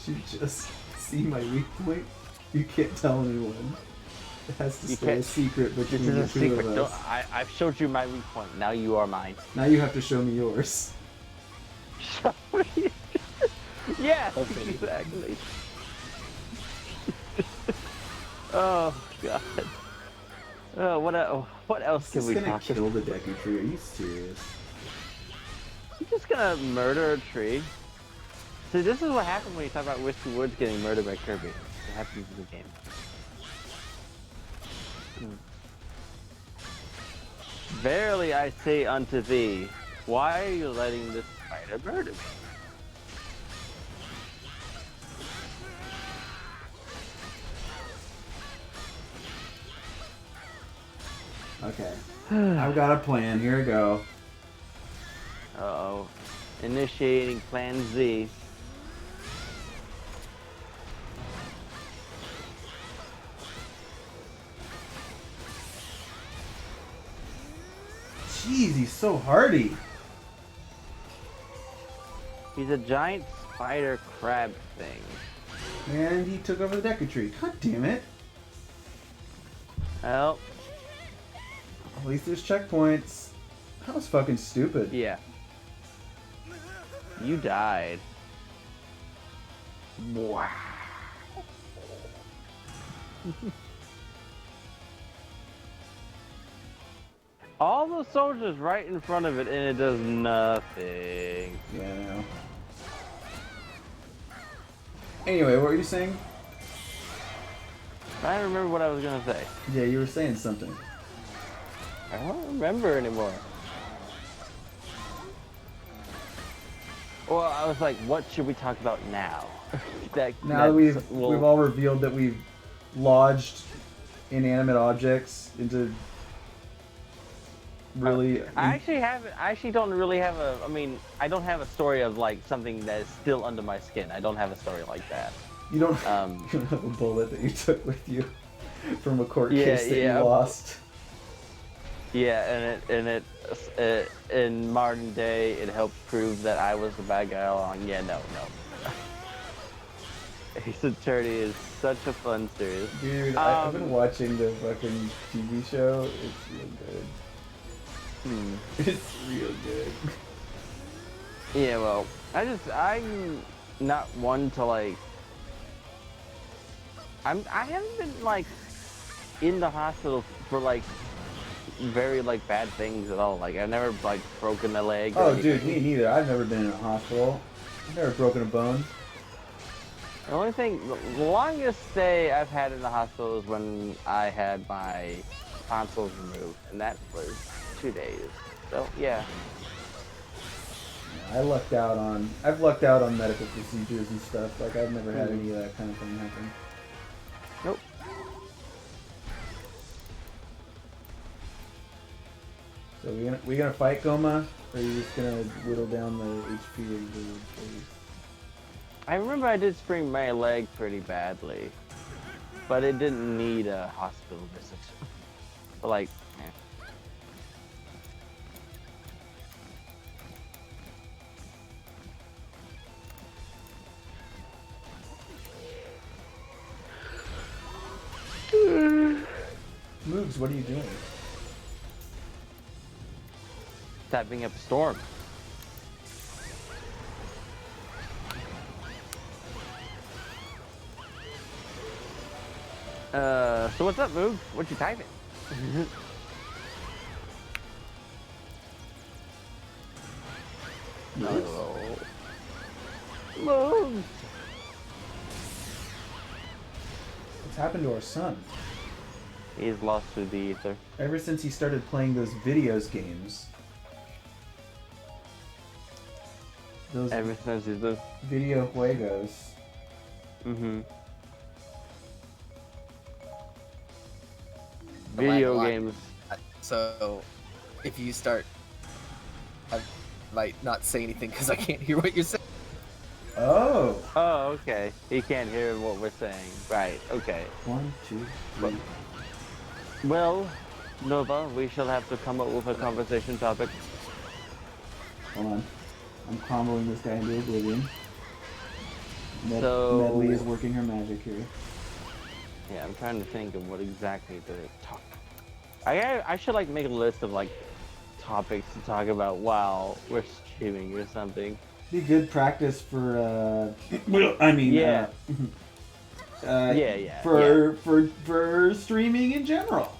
you just see my weak point? You can't tell anyone. It has to You stay a can't- secret This between is the a two secret. of us. I've showed you my weak point. Now you are mine. Now you have to show me yours. Show me. Yes, Okay. exactly. Oh god. What else can Is we this gonna talk kill about? the Deku Tree? Are you serious? You're just gonna murder a tree. See, this is what happens when you talk about Whiskey Woods getting murdered by Kirby. It happens in the game. Verily I say unto thee, why are you letting this spider murder me? Okay. I've got a plan. Here we go. Uh-oh. Initiating Plan Z. Jeez, he's so hardy. He's a giant spider crab thing. And he took over the Deku Tree. God damn it. Well, At least there's checkpoints. That was fucking stupid. yeah. You died. Wow. All the soldiers right in front of it, and it does nothing. Yeah, I know. Anyway, what were you saying? I don't remember what I was gonna say. Yeah, you were saying something. I don't remember anymore. Well, I was like, what should we talk about now? Now that we've all revealed that we've lodged inanimate objects into really. I actually don't really have a. I mean, I don't have a story of like something that is still under my skin. I don't have a story like that. You don't. You don't have a bullet that you took with you from a court case that you lost. Yeah, and it in modern day it helped prove that I was the bad guy all along. Yeah, no. Ace Attorney is such a fun series. Dude, I've been watching the fucking TV show. It's real good. It's real good. Yeah, well, I'm not one to like. I haven't been like in the hospital for like very like bad things at all. Like I've never like broken a leg. Oh, dude, me neither. I've never been in a hospital. I've never broken a bone. The only thing, the longest stay I've had in the hospital is when I had my tonsils removed, and that was 2 days. So yeah. I've lucked out on medical procedures and stuff. Like I've never had any of that kind of thing happen. Nope. So we gonna fight Goma, or are you just gonna whittle down the HP of the base? I remember I did sprain my leg pretty badly, but it didn't need a hospital visit. But like, Moogs, what are you doing? tapping up a storm. So what's up, Moog? What you typing? No. Moog! What's happened to our son? He's lost through the ether. Ever since he started playing those videos games. Those Ever since he's the video juegos. Video games. So, if you start, I might not say anything because I can't hear what you're saying. Oh! Oh, okay. He can't hear what we're saying. Right, okay. 1, 2, 3. Well, Nova, we shall have to come up with a conversation topic. Hold on. I'm comboing this guy into oblivion. So- Medley is working her magic here. Yeah, I'm trying to think of what exactly to talk. I should like make a list of like topics to talk about while we're streaming or something. Be good practice for I mean Yeah. for streaming in general.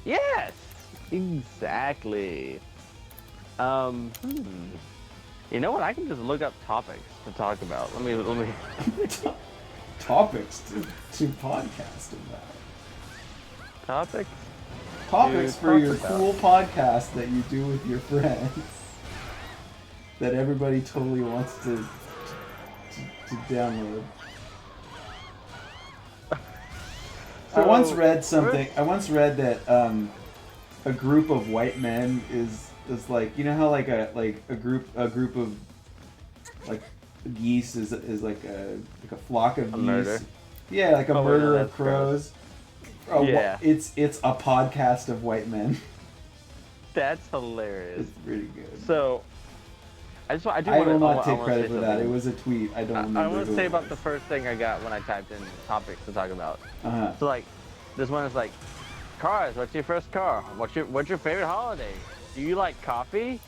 Yes, exactly. You know what? I can just look up topics to talk about. Let me. Topics to podcast about. Topics For your about. cool podcast that you do with your friends. That everybody totally wants to download. I once read that a group of white men is like, you know how like a group of like geese is like a flock of geese. Murder. Yeah, like a murder of that's gross. crows. Yeah. It's a podcast of white men. That's hilarious. It's pretty good. So, I will not take credit for that. It was a tweet. I don't remember. I want who to say it about was. the first thing I got when I typed in topics to talk about. Uh-huh. So like, this one is like, cars. What's your first car? What's your favorite holiday? Do you like coffee?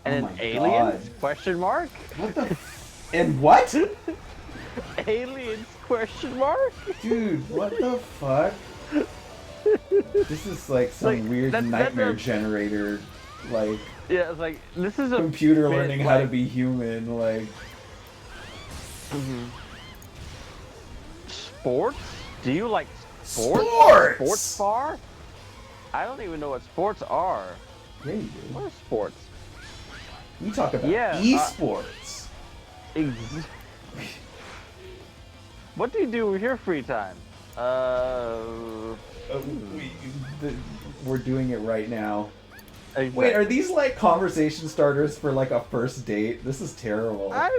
And Oh then my aliens? God. Question mark? What the? And what? Aliens? Question mark? Dude, what the fuck? This is like some Like, weird that's nightmare a- generator, like Yeah, it's like this is a computer bit, learning how to like- be human, like. Sports? Do you like sports? Sports! Sports bar? I don't even know what sports are. Yeah, you What do. are sports? We talk about Yeah, esports. Ex- What do you do with your free time? We're doing it right now. Exactly. Wait, are these like conversation starters for like a first date? This is terrible. I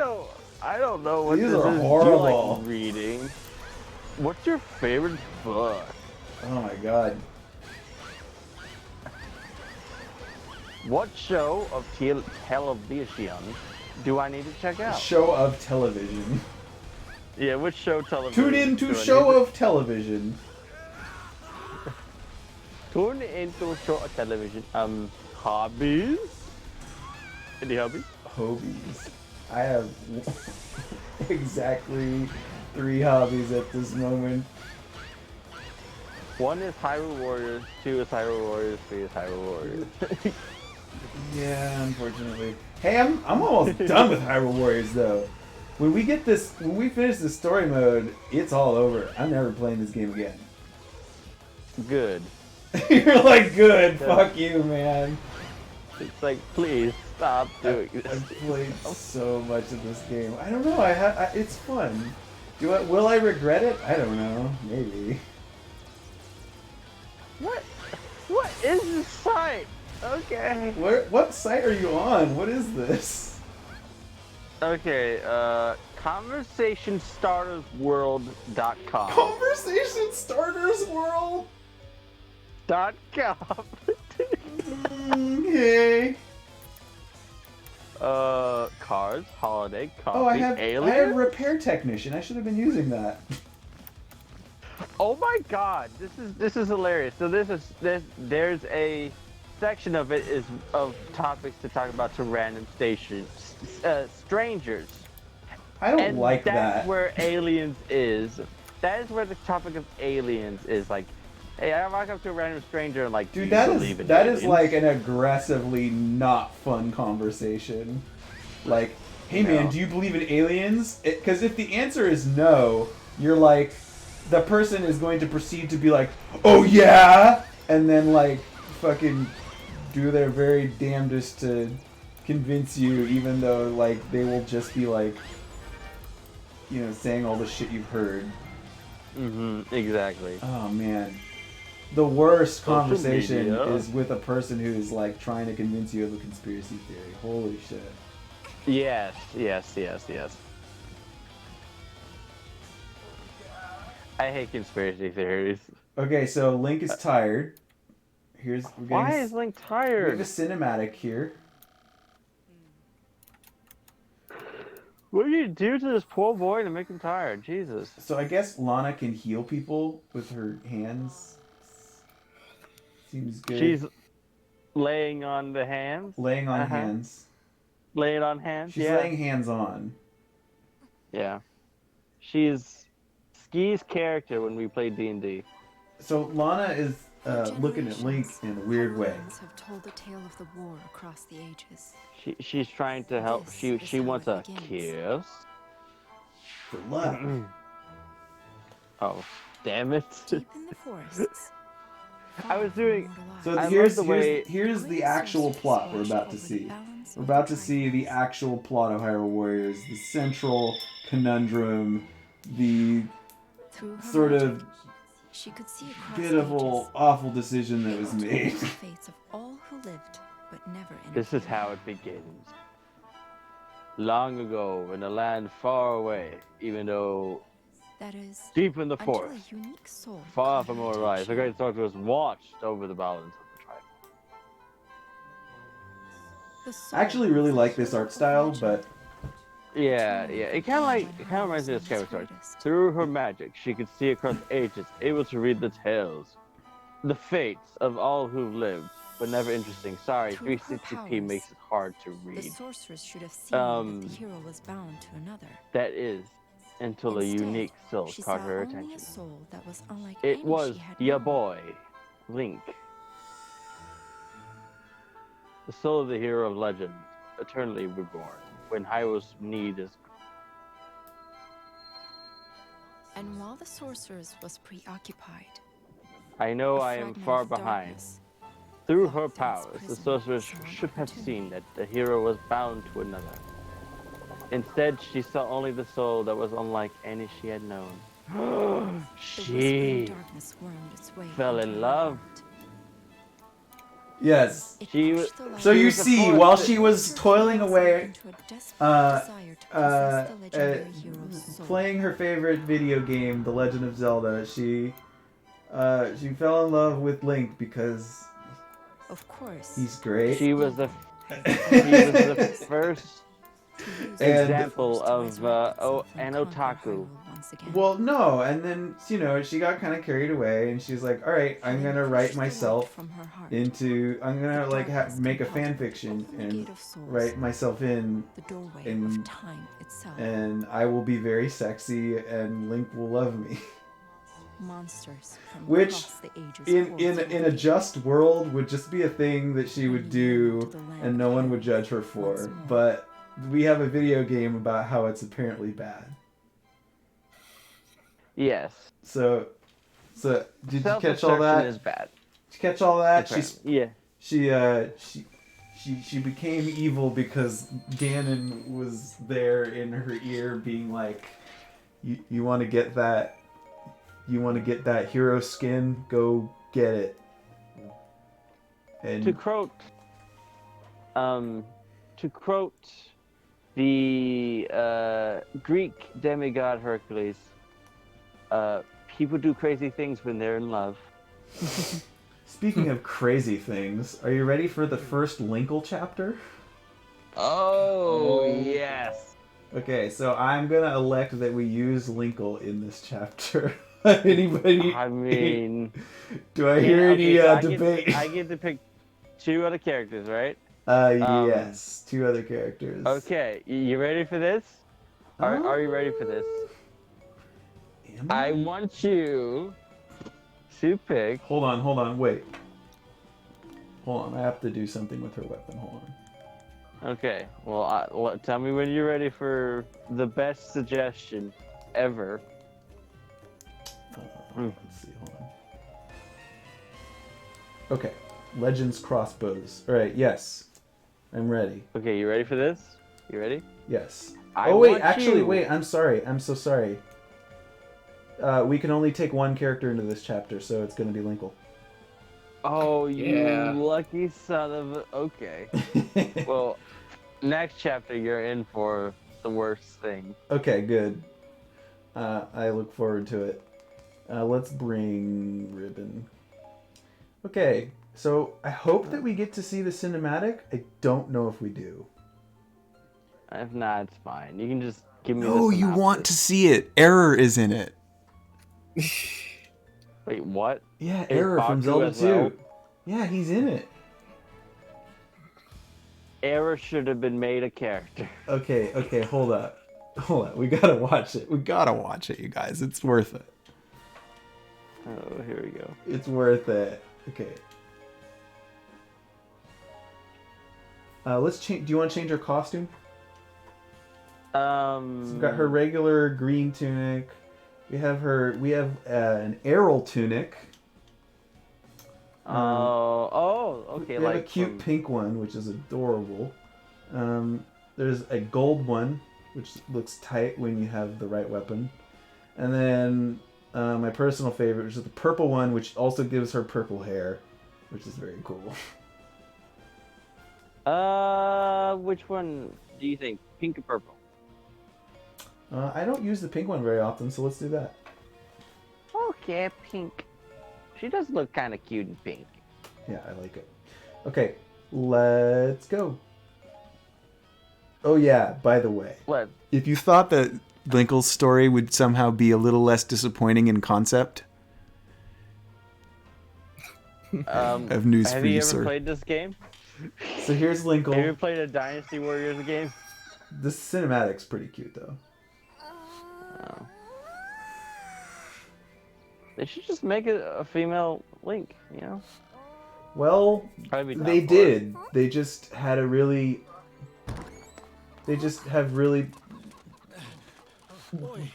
don't know what These this are is. horrible. Do you like reading? What's your favorite book? Oh my god. What show of television do I need to check out? Show of television. Yeah, which show television? Tune in to show of television. Tune into show of television. Hobbies? Any hobbies? Hobbies. I have exactly 3 hobbies at this moment. 1 is Hyrule Warriors, 2 is Hyrule Warriors, 3 is Hyrule Warriors. Yeah, unfortunately. Hey, I'm almost done with Hyrule Warriors though. When we finish this story mode, it's all over. I'm never playing this game again. Good. You're like, good, fuck you, man. It's like, please stop doing I've this. played so much of this game. I don't know. It's fun. Will I regret it? I don't know. Maybe. What is this site? Okay. What site are you on? What is this? Okay, conversationstartersworld.com. Conversation Starters World? .com. Okay. Cars, holiday, coffee, Oh, I have alien. repair technician. I should have been using that. Oh my god, this is hilarious. So there's a section of it is of topics to talk about to random strangers. I don't And like that's that. where aliens is. That is where the topic of aliens is. Like, hey, I walk up to a random stranger and like, Dude, do you believe in that aliens? is like an aggressively not fun conversation. Like, hey man, No. do you believe in aliens? Because if the answer is no, you're like, the person is going to proceed to be like, oh yeah, and then like fucking do their very damnedest to convince you, even though like they will just be like, you know, saying all the shit you've heard. Exactly. Oh man. The worst Social conversation media. is with a person who's like trying to convince you of a conspiracy theory. Holy shit. Yes. I hate conspiracy theories. Okay, so Link is tired. We're getting Why is Link we tired? have a cinematic here. What did you do to this poor boy to make him tired? Jesus. So I guess Lana can heal people with her hands. Seems good. She's laying on the hands. laying on Uh-huh. hands. Laying on hands. She's yeah. laying hands on. Yeah. She's Ski's character when we played D&D. So Lana is looking at Link Generations in a weird of way. aliens have told the tale of the war across the ages. She's trying to help. This She is how wants it a begins. kiss. For love. Oh, damn it! Deep in the forests. I was doing- So I love here's the way- here's the actual plot we're about to see. We're about to see the actual plot of Hyrule Warriors, the central conundrum, the sort of she could see across pitiful, ages, awful decision that was told made. the fates of all who lived, but never This is how it begins. Long ago, in a land far away, even though That is, deep in the until forest, a unique soul far caught from her our eyes, the attention. great sorceress watched over the balance of the tribe. The soul I actually really was like the this art hero style, of but Yeah. It kind of reminds me of Skyward Sword. Through her magic, she could see across ages, able to read the tales, the fates of all who've lived, but never interesting. Sorry, Through her 360p powers, makes it hard to The read. sorceress should have seen that the hero was bound to another. That is, until a Instead, unique soul she caught saw her only attention. a soul that was unlike It any was she had your known. boy, Link. The soul of the hero of legend, eternally reborn, when Hyrule's need is... And while the sorceress was preoccupied, I know a I am fragment far of behind. darkness Through her locked in its powers, the prison sorceress saw an should have opportunity. seen that the hero was bound to another. Instead, she saw only the soul that was unlike any she had known. The whispering She darkness wormed its way fell into in her love. heart. Yes. It She pushed the So light you was a see, force while that- she was toiling away, into a desperate uh, desire to possess the legendary hero's soul. playing her favorite video game, The Legend of Zelda, she fell in love with Link because Of course. he's great. She was the She first And- example of an otaku. Well, no, and then she got kind of carried away, and she's like, "All right, I'm gonna write myself into. I'm gonna make a fan fiction and write myself in, the doorway in- of time itself. and I will be very sexy, and Link will love me." Monsters from Which, across the ages In a just world, would just be a thing that she would do, and no one would judge her for. But we have a video game about how it's apparently bad. Yes. So did you catch all Self-assertion that? is bad. Did you catch all that? Yeah. She became evil because Ganon was there in her ear, being like, "You want to get that? You want to get that hero skin? Go get it." And To quote the Greek demigod Hercules, people do crazy things when they're in love. speaking of crazy things, are you ready for the first Linkle chapter? Oh, yes. Okay, so I'm gonna elect that we use Linkle in this chapter. Anybody? I mean, do I hear any so debate? I get to pick two other characters, right? Yes, two other characters. Okay, you ready for this? Are you ready for this? Am I want you to pick. Hold on, wait. Hold on, I have to do something with her weapon. Hold on. Okay, well, tell me when you're ready for the best suggestion ever. Let's see, hold on. Okay, Legends crossbows. All right, yes, I'm ready. Okay, you ready for this? You ready? Yes. I wait, want actually, you- wait. I'm sorry. I'm so sorry. We can only take one character into this chapter, so it's going to be Linkle. Oh, you Yeah. lucky son of a... Okay. Well, next chapter you're in for the worst thing. Okay, good. I look forward to it. Let's bring Ribbon. Okay, so I hope that we get to see the cinematic. I don't know if we do. If not, it's fine. You can just give me No, the you want to synopsis. see it. Error is in it. Wait, what? Yeah, Is Error from Baku Zelda as 2. well? Yeah, he's in it. Error should have been made a character. Okay, hold up. Hold up. We gotta watch it. We gotta watch it, you guys. It's worth it. Oh, here we go. It's worth it. Okay. Let's change. Do you want to change her costume? So we've got her regular green tunic. We have an Errol tunic. Okay. We have Like a cute from- pink one, which is adorable. There's a gold one, which looks tight when you have the right weapon. And then my personal favorite, which is the purple one, which also gives her purple hair, which is very cool. Which one do you think? Pink or purple? I don't use the pink one very often, so let's do that. Okay, pink. She does look kind of cute in pink. Yeah, I like it. Okay, let's go. Oh yeah, by the way, What? if you thought that Linkle's story would somehow be a little less disappointing in concept, I have news Have for you you, ever sir. played this game? So here's Have you ever Linkle. played a Dynasty Warriors game? This cinematic's pretty cute though. Oh. They should just make it a female Link, you know? Well, Probably not they for it. did. They just had a really. They just have really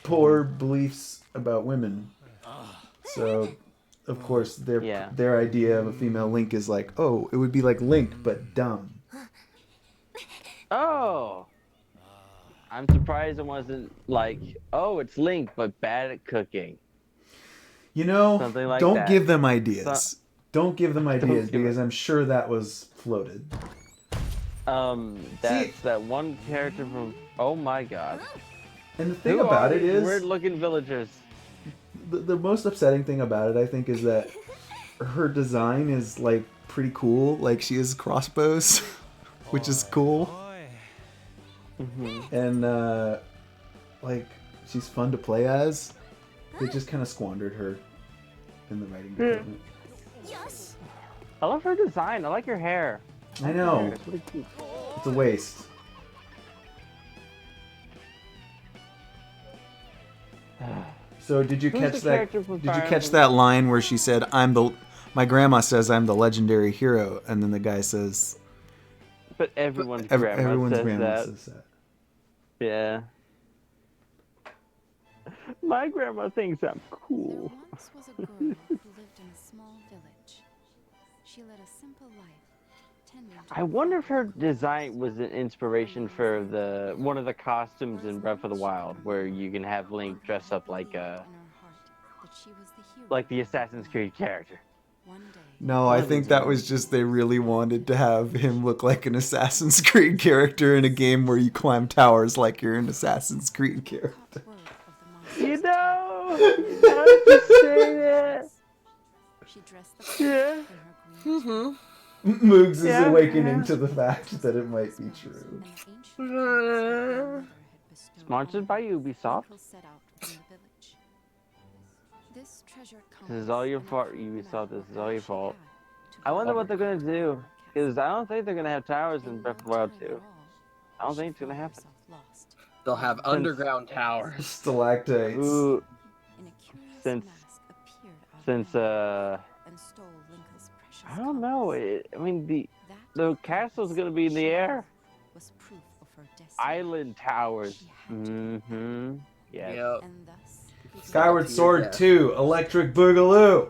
poor beliefs about women. So, of course, Yeah. their idea of a female Link is like, oh, it would be like Link, but dumb. Oh! I'm surprised it wasn't like, oh, it's Link, but bad at cooking. You know, Something like don't that. give them ideas. Don't give them Don't ideas give because it- I'm sure that was floated. That's that one character from. Oh my god. And the thing Who are about it these is, weird-looking villagers? the most upsetting thing about it, I think, is that her design is like pretty cool. Like she has crossbows, which is cool, and like she's fun to play as. They just kind of squandered her in the writing department. I love her design. I like her hair. I know, It's really cute. it's a waste. So did you Who's catch the that? character from Did you Fire catch Emblem? that line where she said, My grandma says I'm the legendary hero," and then the guy says, But everyone's grandma "Everyone's says grandma that. says that." Yeah. My grandma thinks I'm There cool. once was a girl who lived in a small village. She led a simple life, tending to I wonder if her design was an inspiration for one of the costumes in Breath of the Wild, where you can have Link dress up like the Assassin's Creed character. No, I think that was just they really wanted to have him look like an Assassin's Creed character in a game where you climb towers like you're an Assassin's Creed character. You know, how did you say that? She dressed the Yeah. in her green Moogs is Yeah. awakening to the fact that it might be true. Sponsored by Ubisoft. This is all your fault, Ubisoft. This is all your fault. I wonder what they're gonna do, because I don't think they're gonna have towers in Breath of the Wild 2. I don't think it's gonna happen. They'll have underground towers. Stalactites. Ooh, since I don't know. I mean, the castle's gonna be in the air. Island towers. Mm-hmm. Yes. Yep. Skyward Sword 2, Electric Boogaloo.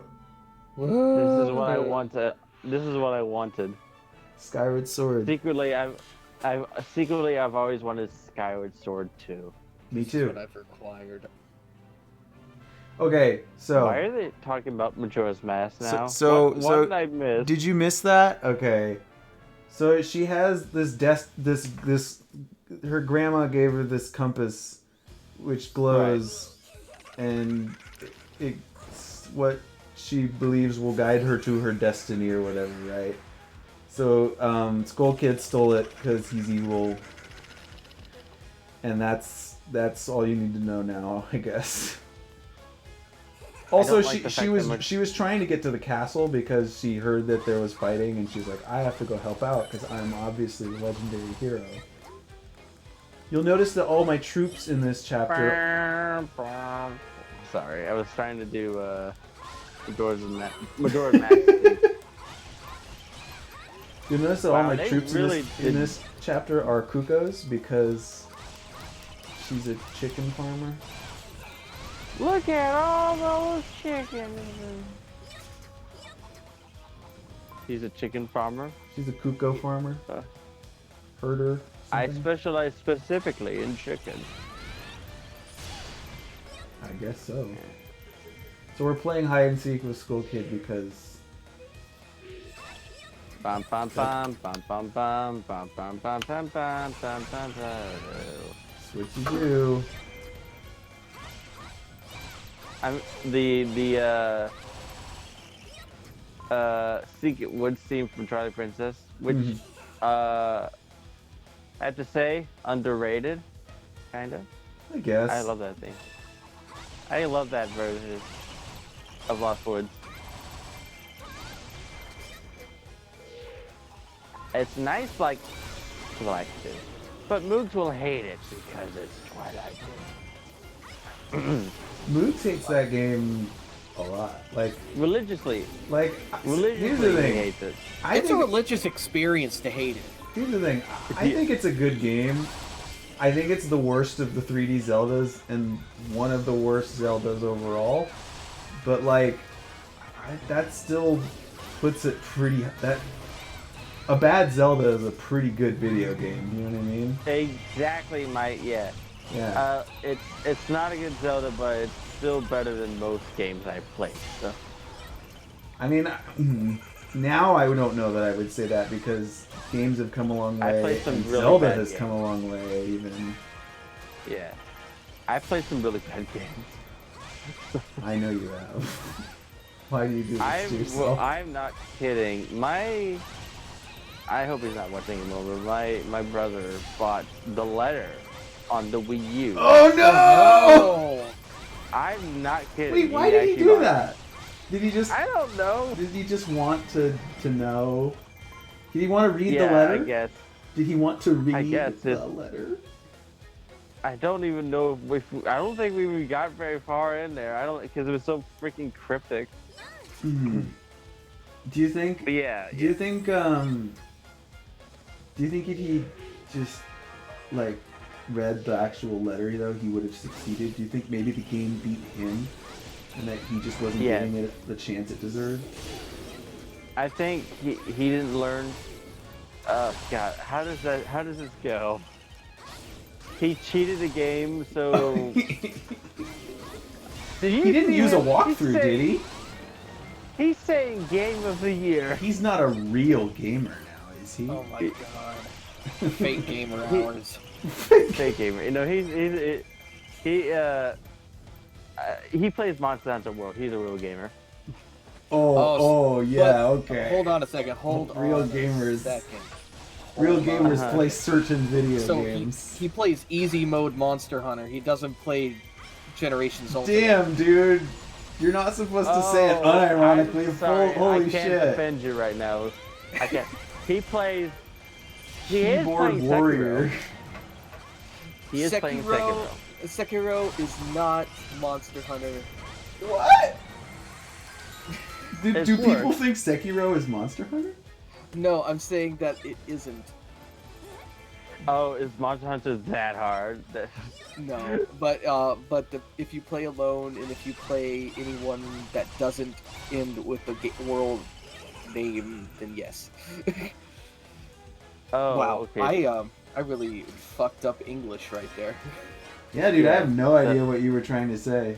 This is what I wanted. This is what I wanted. Skyward Sword. Secretly, I've always wanted Skyward Sword 2. Me That's too. what I've required. Okay, so Why are they talking about Majora's Mask now? so- what so- did I miss? did you miss that? Okay. So she has this her grandma gave her this compass which glows and it's what she believes will guide her to her destiny or whatever, right? So Skull Kid stole it because he's evil. And that's all you need to know now, I guess. Also, like the fact that she was trying to get to the castle because she heard that there was fighting, and she's like, I have to go help out because I'm obviously the legendary hero. You'll notice that all my troops in this chapter. Sorry, I was trying to do Majora's Mask. You'll notice that all Wow, my they troops really in this chapter are Kuko's because she's a chicken farmer. Look at all those chickens. He's a chicken farmer. She's a Kuko farmer. Herder. I something? specialize specifically in chicken. I guess so. So we're playing hide and seek with Skull Kid because Bum bum bum bum bum bum bum bum bum bum bum bum bum. switchy do. I'm Secret Woods theme from Charlie Princess, which I have to say underrated, kinda. I guess. I love that thing. I love that version of Lost Woods. It's nice, like Twilight too, but Moogs will hate it because it's Twilight. Moog takes that game a lot. Like Religiously. here's the Religiously thing. hates it. It's a religious experience to hate it. Here's the thing. I think it's a good game. I think it's the worst of the 3D Zeldas and one of the worst Zeldas overall. But like, that still puts it pretty. A bad Zelda is a pretty good video game. You know what I mean? Exactly, yeah. Yeah. It's not a good Zelda, but it's still better than most games I've played. So. I mean, now I don't know that I would say that because games have come a long way. I played some and really Zelda bad has games. come a long way, even. Yeah. I played some really bad games. I know you have. Why do you do this to yourself? I'm not kidding. I hope he's not watching anymore, but my brother bought The Letter on the Wii U. Oh no! I'm not kidding. Wait, why did he do that? Did he just? I don't know. Did he just want to know? Did he want to read the Yeah, letter? I guess. Did he want to read guess the letter? I don't even know if I don't think we even got very far in there. Because it was so freaking cryptic. Hmm. Do you think? But yeah. Do you think? Do you think if he just like read the actual letter, though, he would have succeeded? Do you think maybe the game beat him, and that he just wasn't giving it the chance it deserved? I think he didn't learn. God, how does this go? He cheated the game, so. He didn't use a walkthrough, did he? He's saying Game of the Year. He's not a real gamer now, is he? Oh my god. Fake gamer hours. Fake gamer. You know, he plays Monster Hunter World. He's a real gamer. Oh yeah, okay. Hold on a second. Real gamers. Real gamers play certain video games. He plays easy mode Monster Hunter. He doesn't play Generations Ultimate. Damn, dude. You're not supposed to say it unironically. I'm sorry, Holy I can't shit. defend you right now. I can't. He plays. He Keyboard is playing warrior. Sekiro. He is playing Sekiro. Sekiro is not Monster Hunter. What? Do It's people worse. think Sekiro is Monster Hunter? No, I'm saying that it isn't. Oh, is Monster Hunter that hard? No, but if you play alone and if you play anyone that doesn't end with the world name, then yes. Oh, Wow, okay. I really fucked up English right there. Yeah, dude, I Yeah, have no idea what you were trying to say.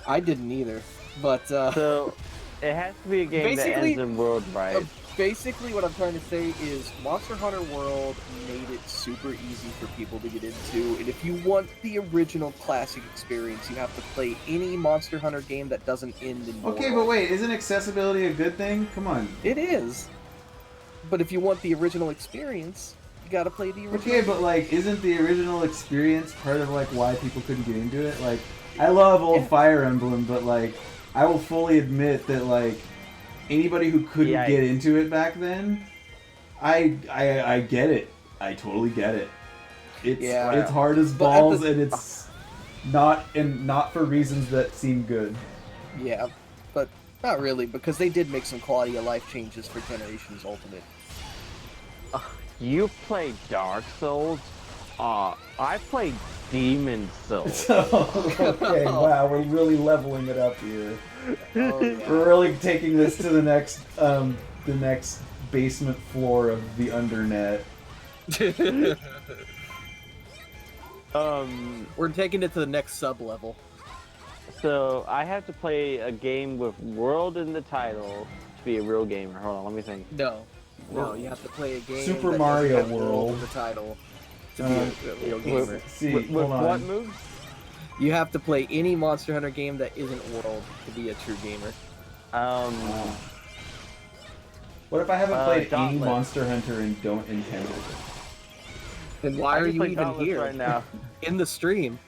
I didn't either, but So, it has to be a game that Basically- ends in world, right? basically what I'm trying to say is Monster Hunter World made it super easy for people to get into, and if you want the original classic experience, you have to play any Monster Hunter game that doesn't end in Okay, world. but wait, isn't accessibility a good thing? Come on. It is. But if you want the original experience, you gotta play the original. Okay, but like, isn't the original experience part of like why people couldn't get into it? Like, I love old Fire Emblem, but like, I will fully admit that like, anybody who couldn't get into it back then, I get it. I totally get it. It's hard as balls, and it's not for reasons that seem good. Yeah, but not really, because they did make some quality of life changes for Generations Ultimate. You play Dark Souls? I played Demon Souls. Okay, wow, we're really leveling it up here. Oh, yeah. We're really taking this to the next basement floor of the undernet. We're taking it to the next sub-level. So, I have to play a game with world in the title to be a real gamer. Hold on, let me think. No, you have to play a game Super that Mario doesn't have World. in the title to be a real gamer. See, With hold on. what moves? You have to play any Monster Hunter game that isn't World to be a true gamer. What if I haven't played any Dauntless. Monster Hunter and don't intend it? Then why I are can you play even Dauntless here right now? in the stream?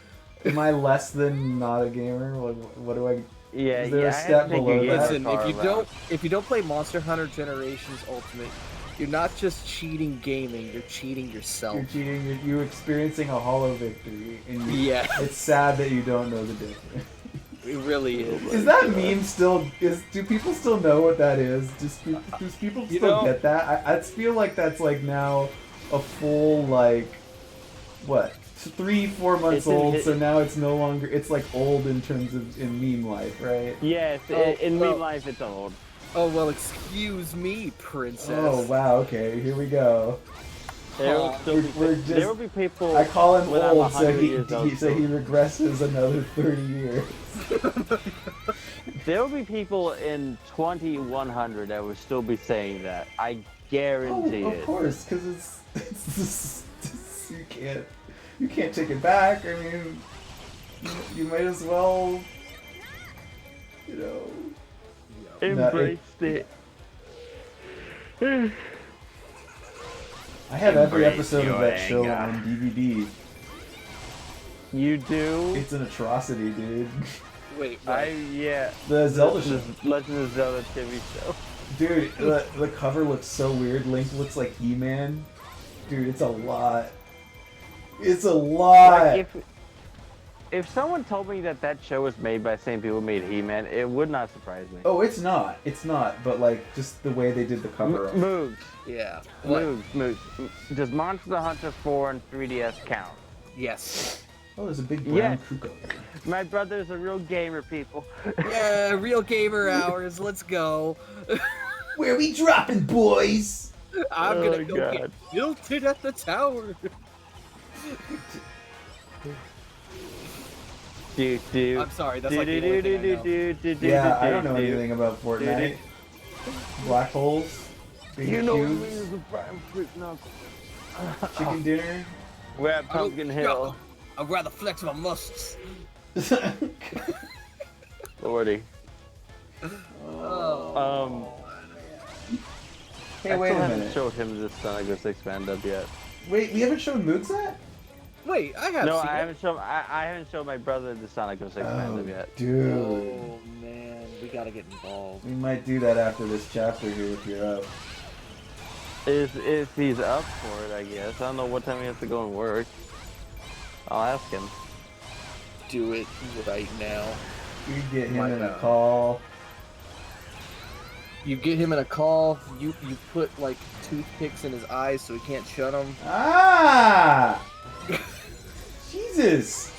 Am I less than not a gamer? What do I? Yeah, Is there a I step have to take below a that? Listen, car if you don't play Monster Hunter Generations Ultimate, you're not just cheating gaming, you're cheating yourself. You're cheating. You're experiencing a hollow victory, and Yeah. it's sad that you don't know the difference. It really is. Is that meme still? Do people still know what that is? Does people still get that? I feel like that's like now a full like what 3-4 months old. So now it's no longer. It's like old in terms of in meme life, right? Yes, in meme life it's old. Oh well, excuse me, princess. Oh wow. Okay, here we go. There will be people. I call him when I'm old, so 100 he years old, regresses another 30 years. There will be people in 2100 that will still be saying that. I guarantee it. Of course, because it's you can't take it back. I mean, you might as well, embraced it. I have every episode of that show on DVD. You do? It's an atrocity, dude. Wait, yeah. The Zelda show. Legend of Zelda TV show. Dude, the cover looks so weird. Link looks like He-Man. Dude, it's a lot. It's a lot. Like if someone told me that show was made by the same people who made He-Man, it would not surprise me. Oh, it's not. It's not. But like, just the way they did the cover. Moogs. Yeah. Moogs. Does Monster Hunter 4 and 3DS count? Yes. Oh, there's a big brown Kuko. My brother's a real gamer, people. Yeah, real gamer hours. Let's go. Where we dropping, boys? I'm gonna go get tilted at the tower. I'm sorry, that's like the only thing I know. Yeah, I don't know anything about Fortnite. Black holes, big cubes, chicken dinner. We're at Pumpkin Hill. I'd rather flex my muscles. Lordy. Hey, wait a minute. I haven't showed him this Sonic 06 band up yet. Wait, we haven't shown Moogs that? Wait, I have. No, I haven't shown. I haven't shown my brother the Sonic 06 band up yet. Dude. Oh man, we gotta get involved. We might do that after this chapter here if you're up. If he's up for it, I guess. I don't know what time he has to go and work. I'll ask him. Do it right now. You get him in a call. You get him in a call. You put like toothpicks in his eyes so he can't shut them. Ah! Jesus!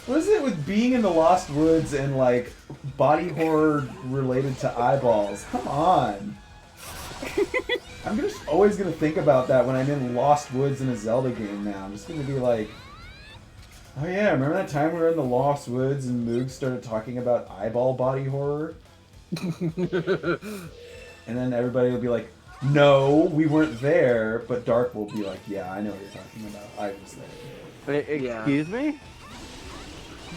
What is it with being in the Lost Woods and like body horror related to eyeballs? Come on! I'm just always gonna think about that when I'm in Lost Woods in a Zelda game now. I'm just gonna be like, oh yeah, remember that time we were in the Lost Woods and Moog started talking about eyeball body horror? And then everybody will be like, no, we weren't there, but Dark will be like, yeah, I know what you're talking about. I was there. Excuse me?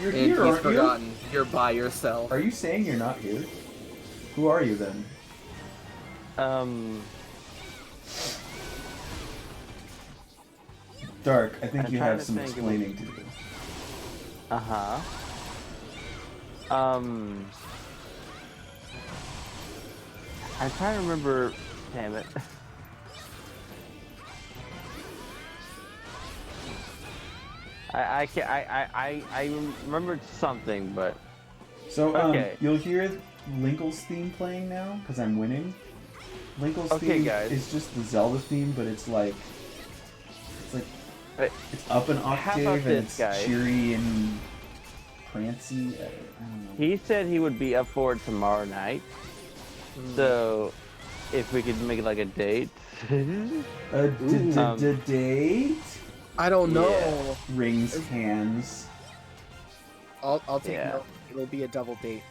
You're here, aren't forgotten. You're by yourself. Are you saying you're not here? Who are you then? Dark, I think you have some explaining to do. Uh-huh. I'm trying to remember. Damn it. I can't. I remembered something, but. So okay. You'll hear Linkle's theme playing now because I'm winning. Linkle's theme is just the Zelda theme, but it's like it's up an octave and it's cheery and prancy. I don't know. He said he would be up for it tomorrow night. So, if we could make it like a date. A date? I don't know. Yeah. Rings, hands. I'll take note. It'll be a double date.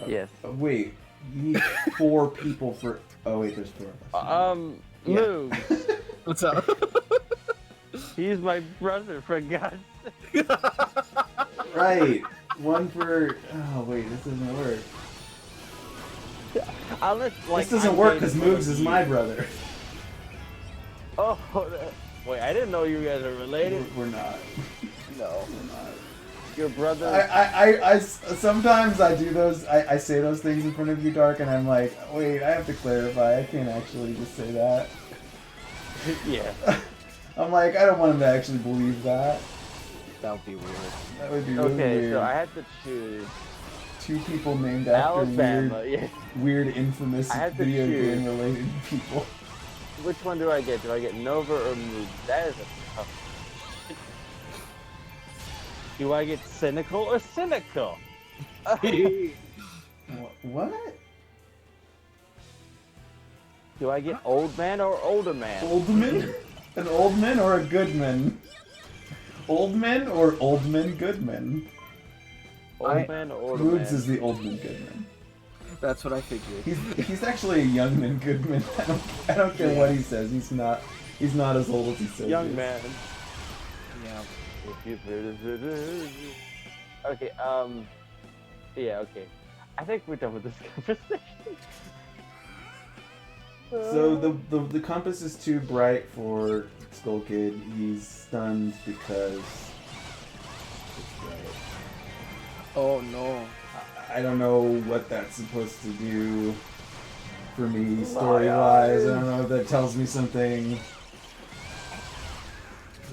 Yes. Wait, you need 4 people for. Oh wait, there's 4 of us. Moog. What's up? He's my brother, for God's sake. Right. One for. Oh wait, this doesn't work. This doesn't work because Moogs is my brother. Oh, wait! I didn't know you guys are related. We're not. No, we're not. Your brother. I sometimes I do those. I say those things in front of you, Dark, and I'm like, wait, I have to clarify. I can't actually just say that. Yeah. I'm like, I don't want him to actually believe that. That would be weird. That would be really Okay, weird. so I had to choose 2 people named after Alabama. Yeah. weird, infamous I had to video choose. game related people. Which one do I get? Do I get Nova or Mood? That is a tough one. Do I get Cynical or Cynical? What? Do I get Old Man or Older Man? Oldman? An old man or a good man? Old man or Oldman Goodman? Old Man or Older Moods Man? is the Oldman Goodman. That's what I figured. He's actually a youngman Goodman. I don't care what he says. He's not as old as he says. Young he is. Man. Yeah. Okay, yeah, okay. I think we're done with this conversation. So the compass is too bright for Skull Kid. He's stunned because it's bright. Oh no. I don't know what that's supposed to do for me story-wise. I don't know if that tells me something.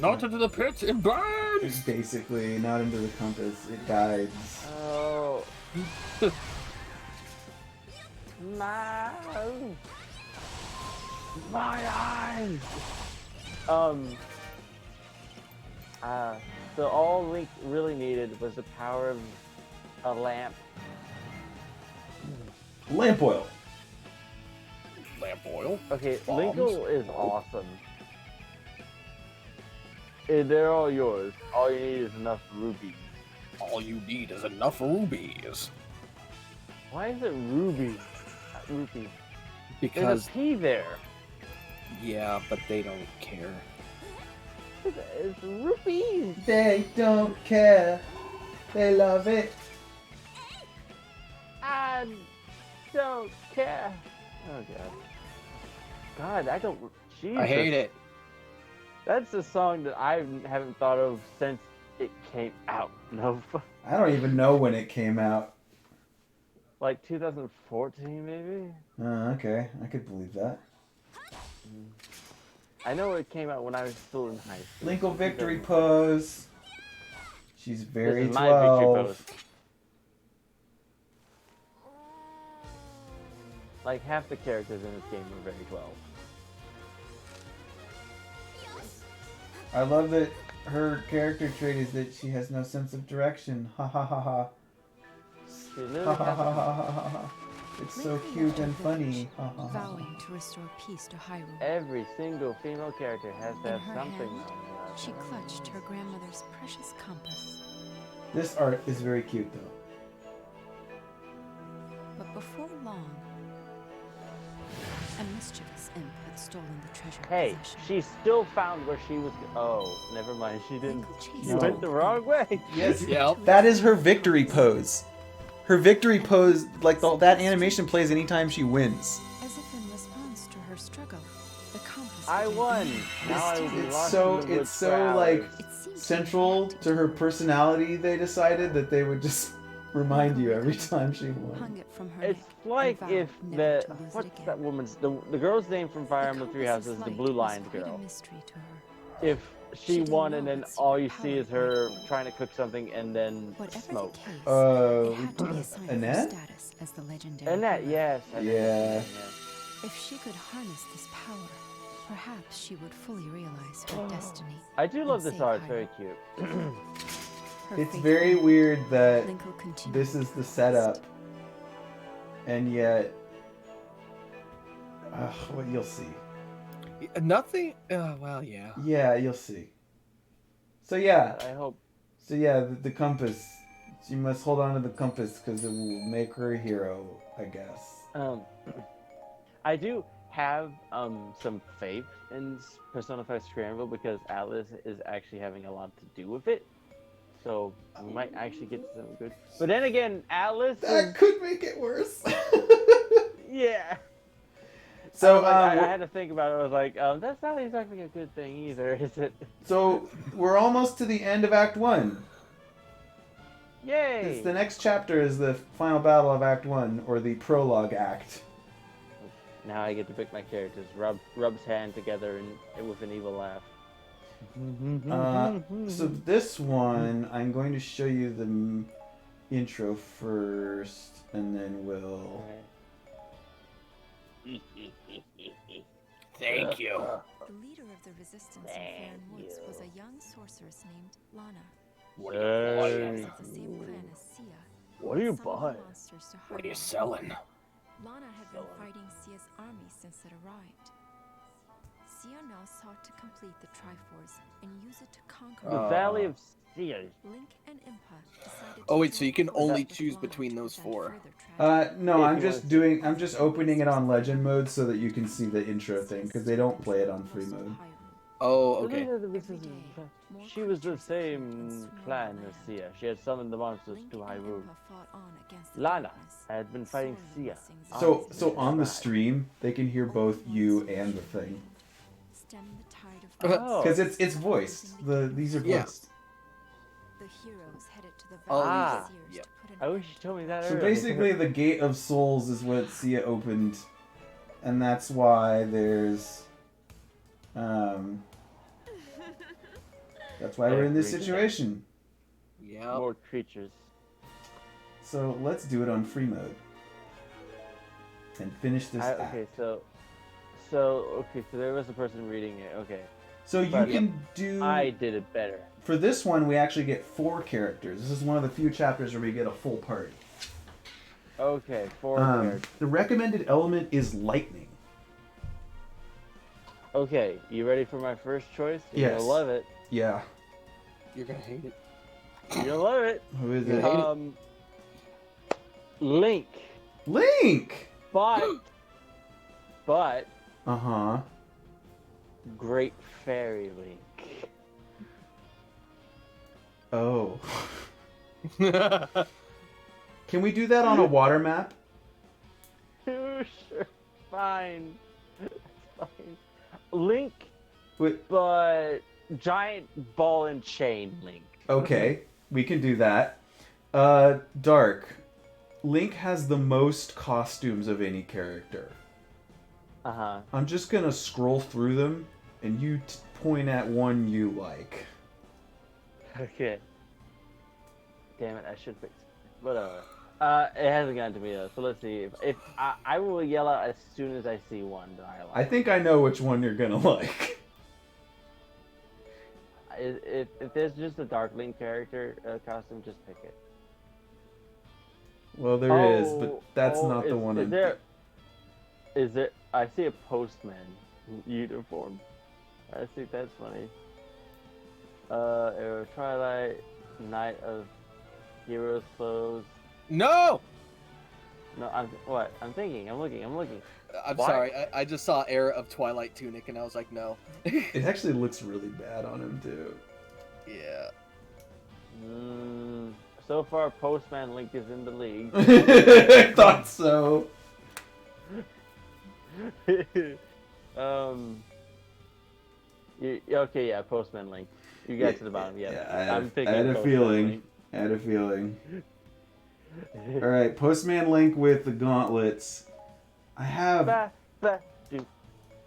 Not into the pit, it burns! It's basically not into the compass. It guides. Oh. My eyes. So all Link really needed was the power of a lamp. Lamp oil. Lamp oil? Okay, Bombs. Linkle is awesome. They're all yours. All you need is enough rubies. All you need is enough rubies. Why is it ruby? Not rupee. There's Because, a P there. yeah, but they don't care. It's rupees. They don't care. They love it. I don't care. Oh god. God, I don't. Jesus. I hate it. That's a song that I haven't thought of since it came out. No, I don't even know when it came out. like 2014 maybe. Okay, I could believe that. I know it came out when I was still in high school. Linkle victory pose. She's very This is my victory 12. pose. Like half the characters in this game are very 12. I love that her character trait is that she has no sense of direction. Ha ha ha ha. She Ha literally ha ha has ha ha ha ha ha. It's so cute and funny. Ha ha ha. vowing to restore peace to Hyrule. every single female character has to In have her something hand, on she clutched her grandmother's precious compass. This art is very cute though. But before long, a mischievous imp had stolen the treasured Hey, possession. she still found where she was. Oh, never mind. She didn't. Linkle chased You No. went the wrong way. Yes, Yep. that is her victory pose. Her victory pose, like that animation plays anytime she wins. As if in response to her struggle, the compass I began won. beating. Now I will be It's lost so in the woods it's for so like hours. It seemed central to her personality. They decided that they would just remind you every time she hung won. it from her It's neck like and if vowed never the to lose it what's again. that woman's the girl's name from Fire The Emblem Three compass's Houses, the light blue was lined quite a girl. mystery to her. If she didn't won know and then what all you secret see is power her it might hold. trying to cook something and then Whatever smoke. the case, Oh, it had to be a sign of her Annette? status as the legendary Annette, hero. yes. Annette, Yeah. yes. If she could harness this power, perhaps she would fully realize her destiny. I do love and this save art. It's Hyrule. very cute. Her It's faithful very weird that Linkle continued this is her the quest. setup, and yet, well, you'll see. Nothing. Well, yeah. Yeah, you'll see. So yeah, I hope. the compass. She must hold on to the compass because it will make her a hero, I guess. I do have some faith in Persona 5 Scramble because Atlas is actually having a lot to do with it. So we might actually get some good. But then again, Atlas is, That could make it worse. yeah. So I had to think about it. I was like, that's not exactly a good thing either, is it? so we're almost to the end of Act 1. Yay! It's the next chapter is the final battle of Act 1, or the prologue act. Now I get to pick my characters. Rub's hand together and with an evil laugh. So this one, I'm going to show you the intro first, and then we'll. Thank you. The leader of the resistance in Farron Woods was a young sorceress named Lana. What She are was you of the same clan as Sia. What are you summoned the buying? monsters to What are you Hyrule. selling? Lana had been fighting Sia's army since it arrived. Sia now sought to complete the Triforce and use it to conquer The Valley of Seers. Link and Impa decided Oh to wait, so you can join only forces with choose Lana between to those prevent 4. further tragedy. No, If I'm you just want doing. I'm just opening it on Legend mode so that you can see the intro thing because they don't play it on free mode. Oh, okay. She was the same clan as Sia. She had summoned the monsters to Hyrule. Lana had been fighting Sia. So on the stream, they can hear both you and the thing Oh. because it's voiced. These are Yeah. voiced. The heroes headed to the Oh, Valley Ah. of Seers Yep. to put an I wish end you told me to that the So earlier. basically, the Gate of Souls is what Sia opened, and that's why there's. That's why we're in this situation. Yeah. More creatures. So let's do it on free mode and finish this act. Okay, so there was a person reading it. Okay, So you but- can do. I did it better. For this one, we actually get 4 characters. This is one of the few chapters where we get a full party. Okay, 4 characters. The recommended element is lightning. Okay, you ready for my first choice? You're Yes. gonna love it. Yeah. You're gonna hate it. You're gonna love it. Who is Yeah. it? hate it. Link, Link! but Uh-huh. Great Fairy Link. Oh. Can we do that on a water map? Sure, fine. It's fine. Link, Wait, but giant ball and chain Link. okay, we can do that. Dark. Link has the most costumes of any character. Uh-huh. I'm just gonna scroll through them, and you point at one you like. Okay. Damn it, I should fix it. Whatever. It hasn't gotten to me though, so let's see. If I will yell out as soon as I see one that I like. I think I know which one you're gonna like. If there's just a Dark Link character costume, just pick it. Well, there is, but that's not the one. Is there? I see a postman uniform. I think that's funny. Arrow Twilight, Knight of Heroes clothes. No! No, I'm thinking. I'm looking. I'm Why? sorry. I just saw Era of Twilight Tunic and I was like, no. It actually looks really bad on him too. Yeah. So far, Postman Link is in the league. I thought so. Okay, yeah, Postman Link. You got to the bottom, yeah. I had a feeling. I had a feeling. All right, Postman Link with the gauntlets. I have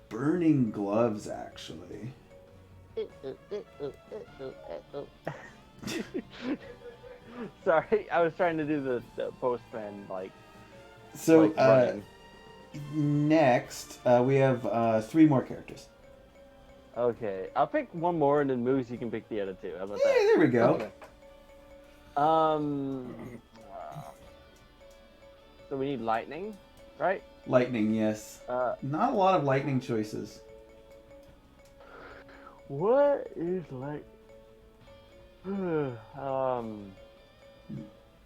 burning gloves actually. Sorry, I was trying to do the Postman like. So like running. next we have 3 more characters. Okay, I'll pick one more, and then Moose, you can pick the other 2. How about Yeah, that? there we go. Okay. So we need lightning, right? Lightning, yes. Not a lot of lightning choices. What is like?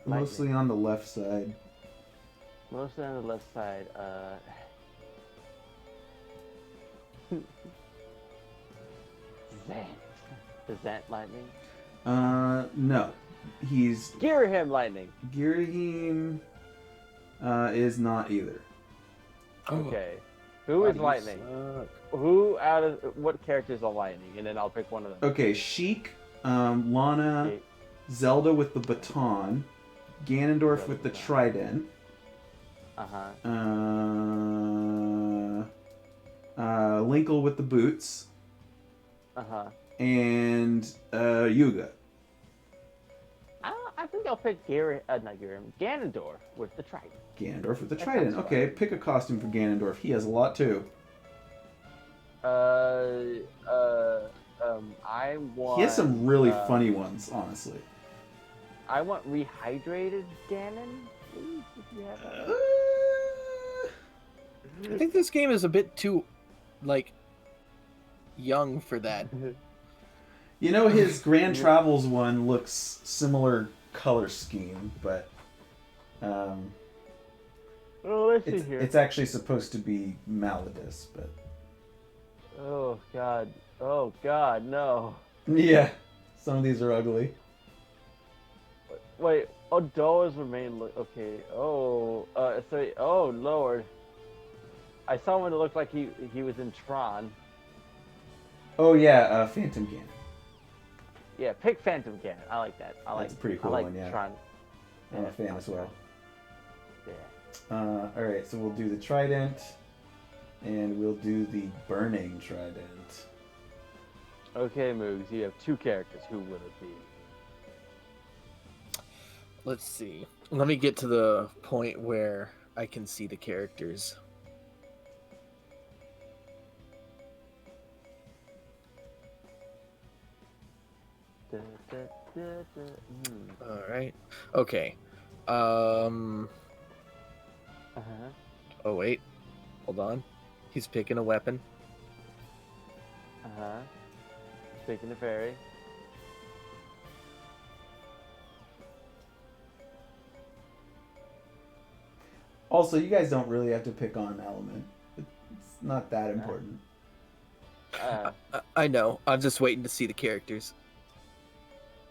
Mostly on the left side. Mostly on the left side. Zant. Is Zant lightning? No. He's Girahim lightning. Girahim is not either. Okay. Who is lightning? Who out of what characters are lightning? And then I'll pick one of them. Okay, Sheik, Lana, Okay. Zelda with the baton, Ganondorf with the trident, Uh-huh. Linkle with the boots, Uh-huh. and Yuga. I think I'll pick Ganondorf with the trident. Ganondorf with the That trident. sounds Okay, fun. pick a costume for Ganondorf. He has a lot too. I want. He has some really funny ones, honestly. I want rehydrated Ganon. Please, if you have that. I think this game is a bit too, like, young for that. You know, his Grand Travels one looks similar color scheme, but Oh, let's see here. it's actually supposed to be Maladus, but Oh God. Oh God, no. yeah, some of these are ugly. Wait. Odoa's remain. Okay. Oh. Oh Lord. I saw one that looked like he was in Tron. Oh yeah, Phantom Ganon. Yeah, pick Phantom Ganon. I like that. That's a pretty cool I like one, yeah. Tron. I'm a fan as well. Yeah. All right, so we'll do the trident, and we'll do the burning trident. Okay, Moogs, you have two characters. Who will it be? Let's see. Let me get to the point where I can see the characters. All right. Okay. Uh-huh. Oh wait. Hold on. He's picking a weapon. Uh-huh. Picking the fairy. Also, you guys don't really have to pick on an element. It's not that important. I know. I'm just waiting to see the characters.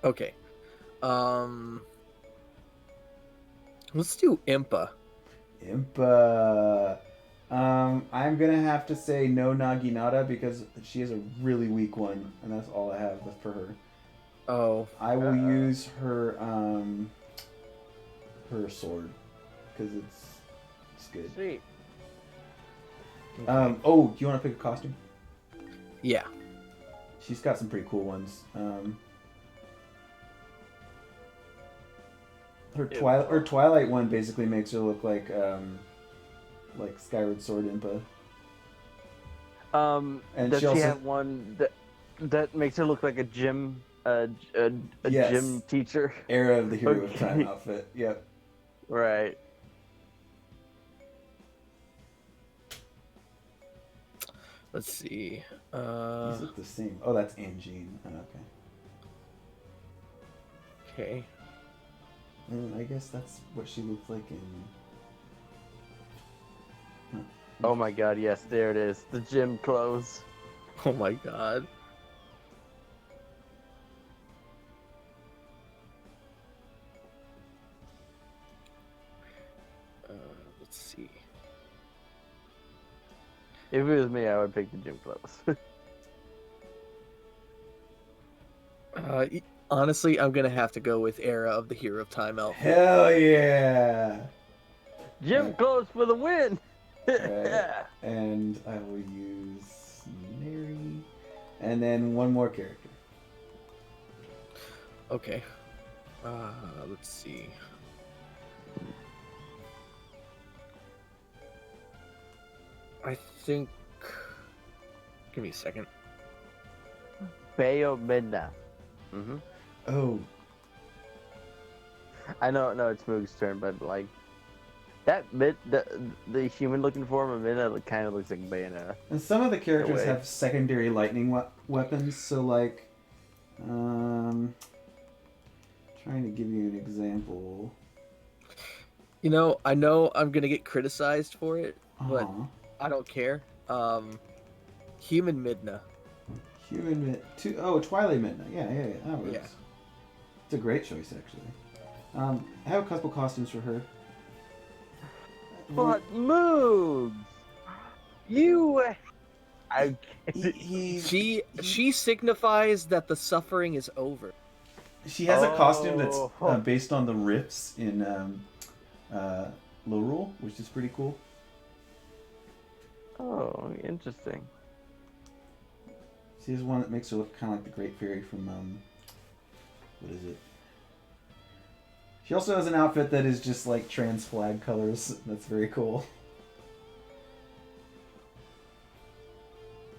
Okay. Let's do Impa. Impa. I'm gonna have to say no Naginata because she has a really weak one, and that's all I have for her. Oh. I will use her her sword because it's good. Sweet. Oh, do you want to pick a costume? Yeah. She's got some pretty cool ones. Her Twilight one basically makes her look like Skyward Sword Impa. And does she she also have one that makes her look like a gym Yes. gym teacher? Era of the Hero of Okay. Time outfit. Yep. Right. Let's see. These look the same. Oh, that's Angine. Oh, okay. Okay. I guess that's what she looks like in. Oh my God! Yes, there it is. The gym clothes. Oh my god. Let's see. If it was me, I would pick the gym clothes. Honestly, I'm gonna have to go with Era of the Hero of Time outfit. Hell yeah! Gym clothes for the win. Right. And I will use Mary, and then one more character. Okay. Let's see. I think. Give me a second. Bayo Midna. Mm-hmm. Oh, I know, no, it's Moog's turn, but like that the human looking form of Midna kind of looks like Bayonetta. and some of the characters way. have secondary lightning weapons. So like, trying to give you an example. You know I'm gonna get criticized for it, but Aw. I don't care. Human Midna. Twilight Midnight. Yeah. That works. Yeah. It's a great choice, actually. I have a couple costumes for her. But Moog, you, I She signifies that the suffering is over. She has a costume that's Oh. based on the riffs in Hyrule, which is pretty cool. Oh, interesting. See, there's one that makes her look kind of like the Great Fairy from, what is it? She also has an outfit that is just like trans flag colors. That's very cool.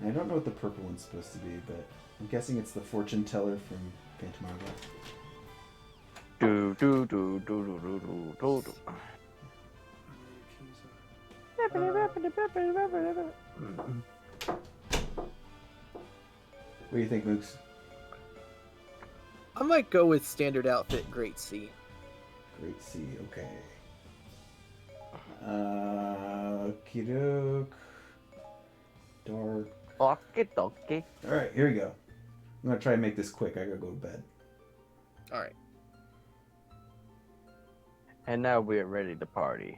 I don't know what the purple one's supposed to be, but I'm guessing it's the fortune teller from Phantom Hourglass. Do do do do do do do do. What do you think, Mooks? I might go with standard outfit, Great Sea. Great C, okay. Kidok. Dark. Okay, okay. Alright, here we go. I'm gonna try and make this quick. I gotta go to bed. Alright. And now we are ready to party.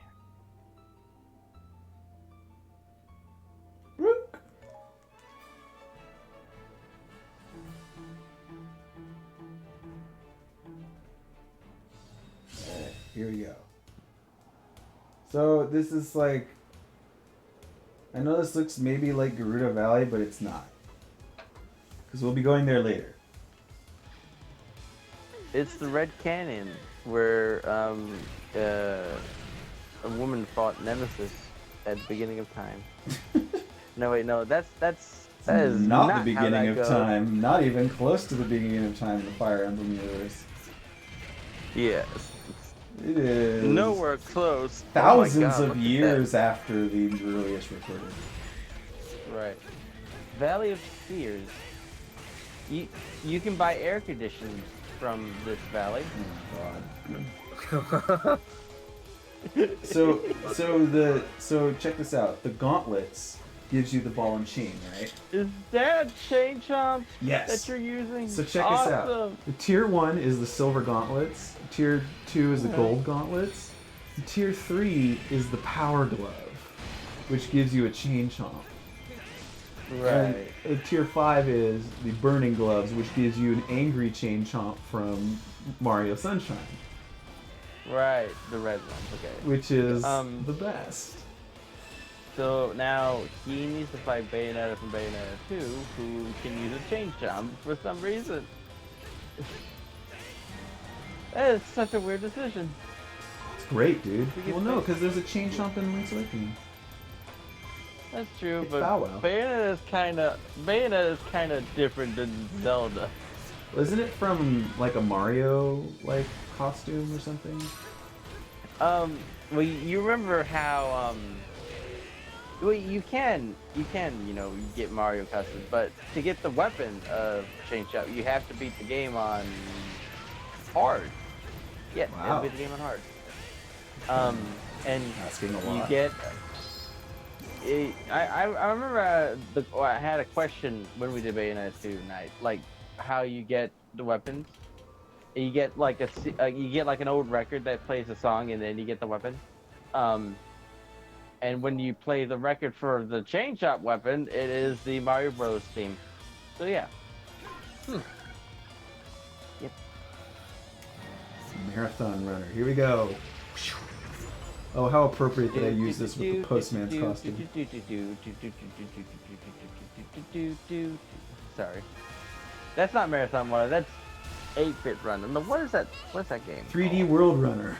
Rook. Alright, here we go. So this is like, I know this looks maybe like Gerudo Valley, but it's not. Because we'll be going there later. It's the Red Canyon where a woman fought Nemesis at the beginning of time. No, wait, no, that is not not the how beginning that of goes. time. Not even close to the beginning of time in the Fire Emblem universe. Yes. It is Nowhere close. thousands Oh my God, of look at years after the earliest recorded. that. Right. Valley of Spheres. You can buy air conditioners from this valley. Oh God. So check this out. The gauntlets gives you the ball and chain, right? Is that chain chomp Yes. that you're using? So check this out. Awesome. The tier 1 is the silver gauntlets. Tier 2 is the gold gauntlets. Tier 3 is the power glove, which gives you a chain chomp. Right. And tier 5 is the burning gloves, which gives you an angry chain chomp from Mario Sunshine, Right. The red ones. Okay. which is Um, the best. So now he needs to fight Bayonetta from Bayonetta 2, who can use a chain chomp for some reason. That is such a weird decision. It's great, dude. We can Well, no, play- because there's a chain chomp in Link's Awakening. That's true, It's but Bow Wow. Bayonetta is kind of different than Zelda. Isn't it from like a Mario like costume or something? Well, you remember how well, you can you get Mario customs, but to get the weapon of Chain Chomp, you have to beat the game on hard. Yeah, you have Wow. to beat the game on hard. And Asking a you lot. get. I remember I had a question when we did Bayonetta 2 night, like how you get the weapons. You get like you get like an old record that plays a song, and then you get the weapon. And when you play the record for the Chain Chomp weapon, it is the Mario Bros. Theme. So yeah. Yep. Marathon runner. Here we go. Oh, how appropriate that I use this with the postman's costume. Sorry. That's not Marathon Runner, that's 8-Bit Runner. No, what is that? What's that game? 3D World Runner.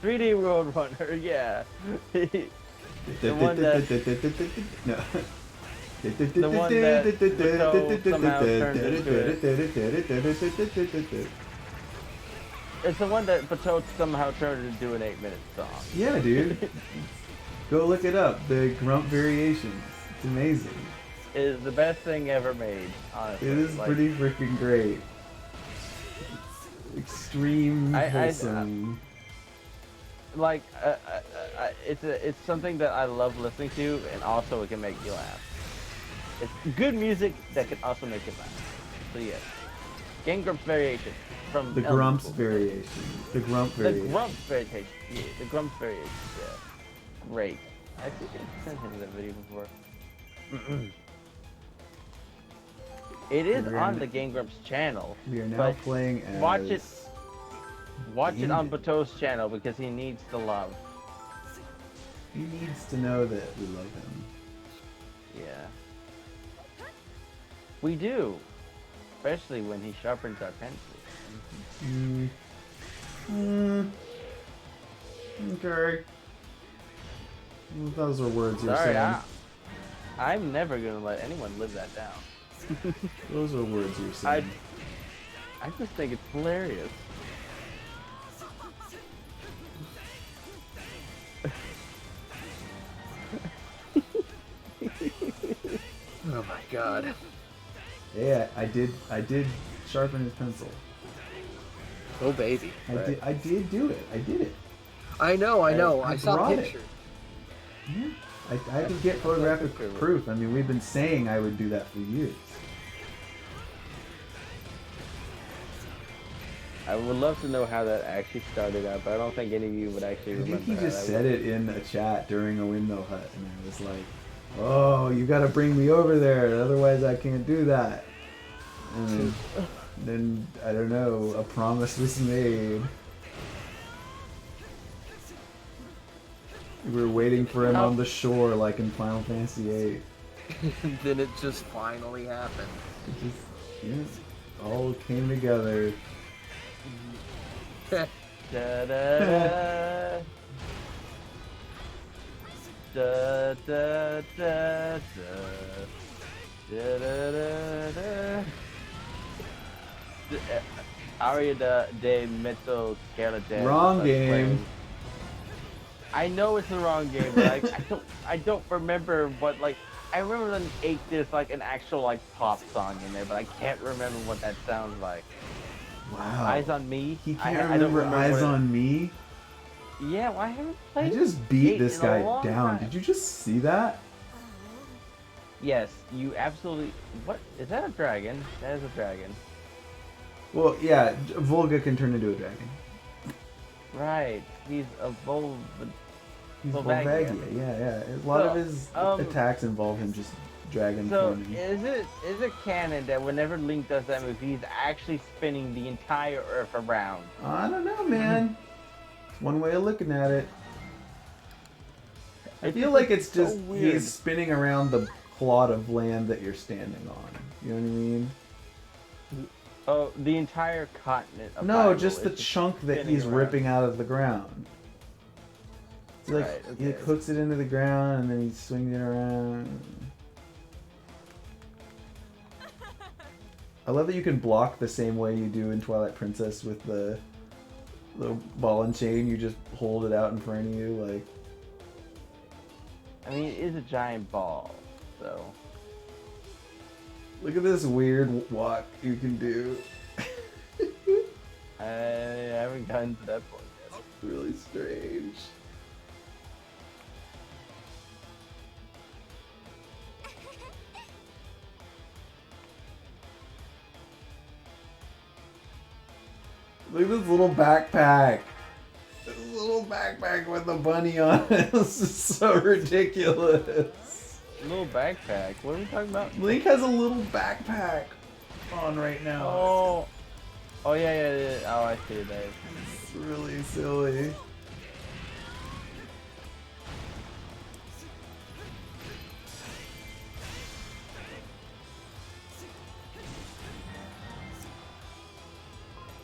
3D World Runner, yeah. The one that- No. The one that Bateau somehow turned into It's the one that Bateau somehow turned into an 8-minute song. Yeah, dude. Go look it up. The Grump variations. It's amazing. It is the best thing ever made, honestly. It is Like, pretty freaking great. Extreme I- wholesome. Like it's something that I love listening to, and also it can make you laugh. It's good music that can also make you laugh. So yes, Game Grumps variation from The Elemental. Grumps variation. The Grump The variation. Grumps variation. Yeah, the Grumps variation. Yeah, great. I think I sent him that video before. It is We're on in- the Game Grumps channel. We are now but playing as... watch it. Watch it on David. Bateau's channel because he needs the love. He needs to know that we love him. Yeah. We do. Especially when he sharpens our pencils. Okay. Those are words you're Sorry, saying. I'm never gonna let anyone live that down. Those are words you're saying. I just think it's hilarious. Oh my god. Yeah, I did sharpen his pencil. Oh baby. I did do it. I did it. I know. I saw brought it. pictures. Yeah. I could get photographic proof. I mean, we've been saying I would do that for years. I would love to know how that actually started out, but I don't think any of you would actually remember. I think he how just that said it in a chat during a windmill hut, and I was like, "Oh, you got to bring me over there, otherwise I can't do that." And then I don't know, a promise was made. We were waiting for him on the shore, like in Final Fantasy VIII. Then it just finally happened. It just, yeah, all came together. Da da da da da da da da. Aria de Metal Skeleton. Wrong game. I know it's the wrong game, but I don't remember what, like, I remember them ate this like an actual like pop song in there, but I can't remember what that sounds like. Wow. Eyes on Me. He can't I don't remember Eyes on Me. Yeah, well, I haven't I played. just beat this in a guy long down. time. Did you just see that? Yes, you absolutely. What is that? A dragon? That is a dragon. Well, yeah, Volga can turn into a dragon. Right. He's a He's Volvagia. Volvagia. Yeah. A lot of his attacks involve him just dragon So forming. is it canon that whenever Link does that move, he's actually spinning the entire Earth around? I don't know, man. It's one way of looking at it. I feel like it's just so weird. he's spinning around the plot of land that you're standing on. You know what I mean? Oh, the entire continent. Of No, Hyrule just the is chunk that spinning he's around. ripping out of the ground. It's like Right, he okay. hooks it into the ground and then he swings it around. I love that you can block the same way you do in Twilight Princess with the ball and chain. You just hold it out in front of you, like. I mean, it is a giant ball, so. Look at this weird walk you can do. I haven't gotten to that point yet. It's really strange. Look at this little backpack. This little backpack with a bunny on it. This is so ridiculous. Little backpack. What are we talking about? Link has a little backpack on right now. Oh yeah. Oh, I see it. It's really silly.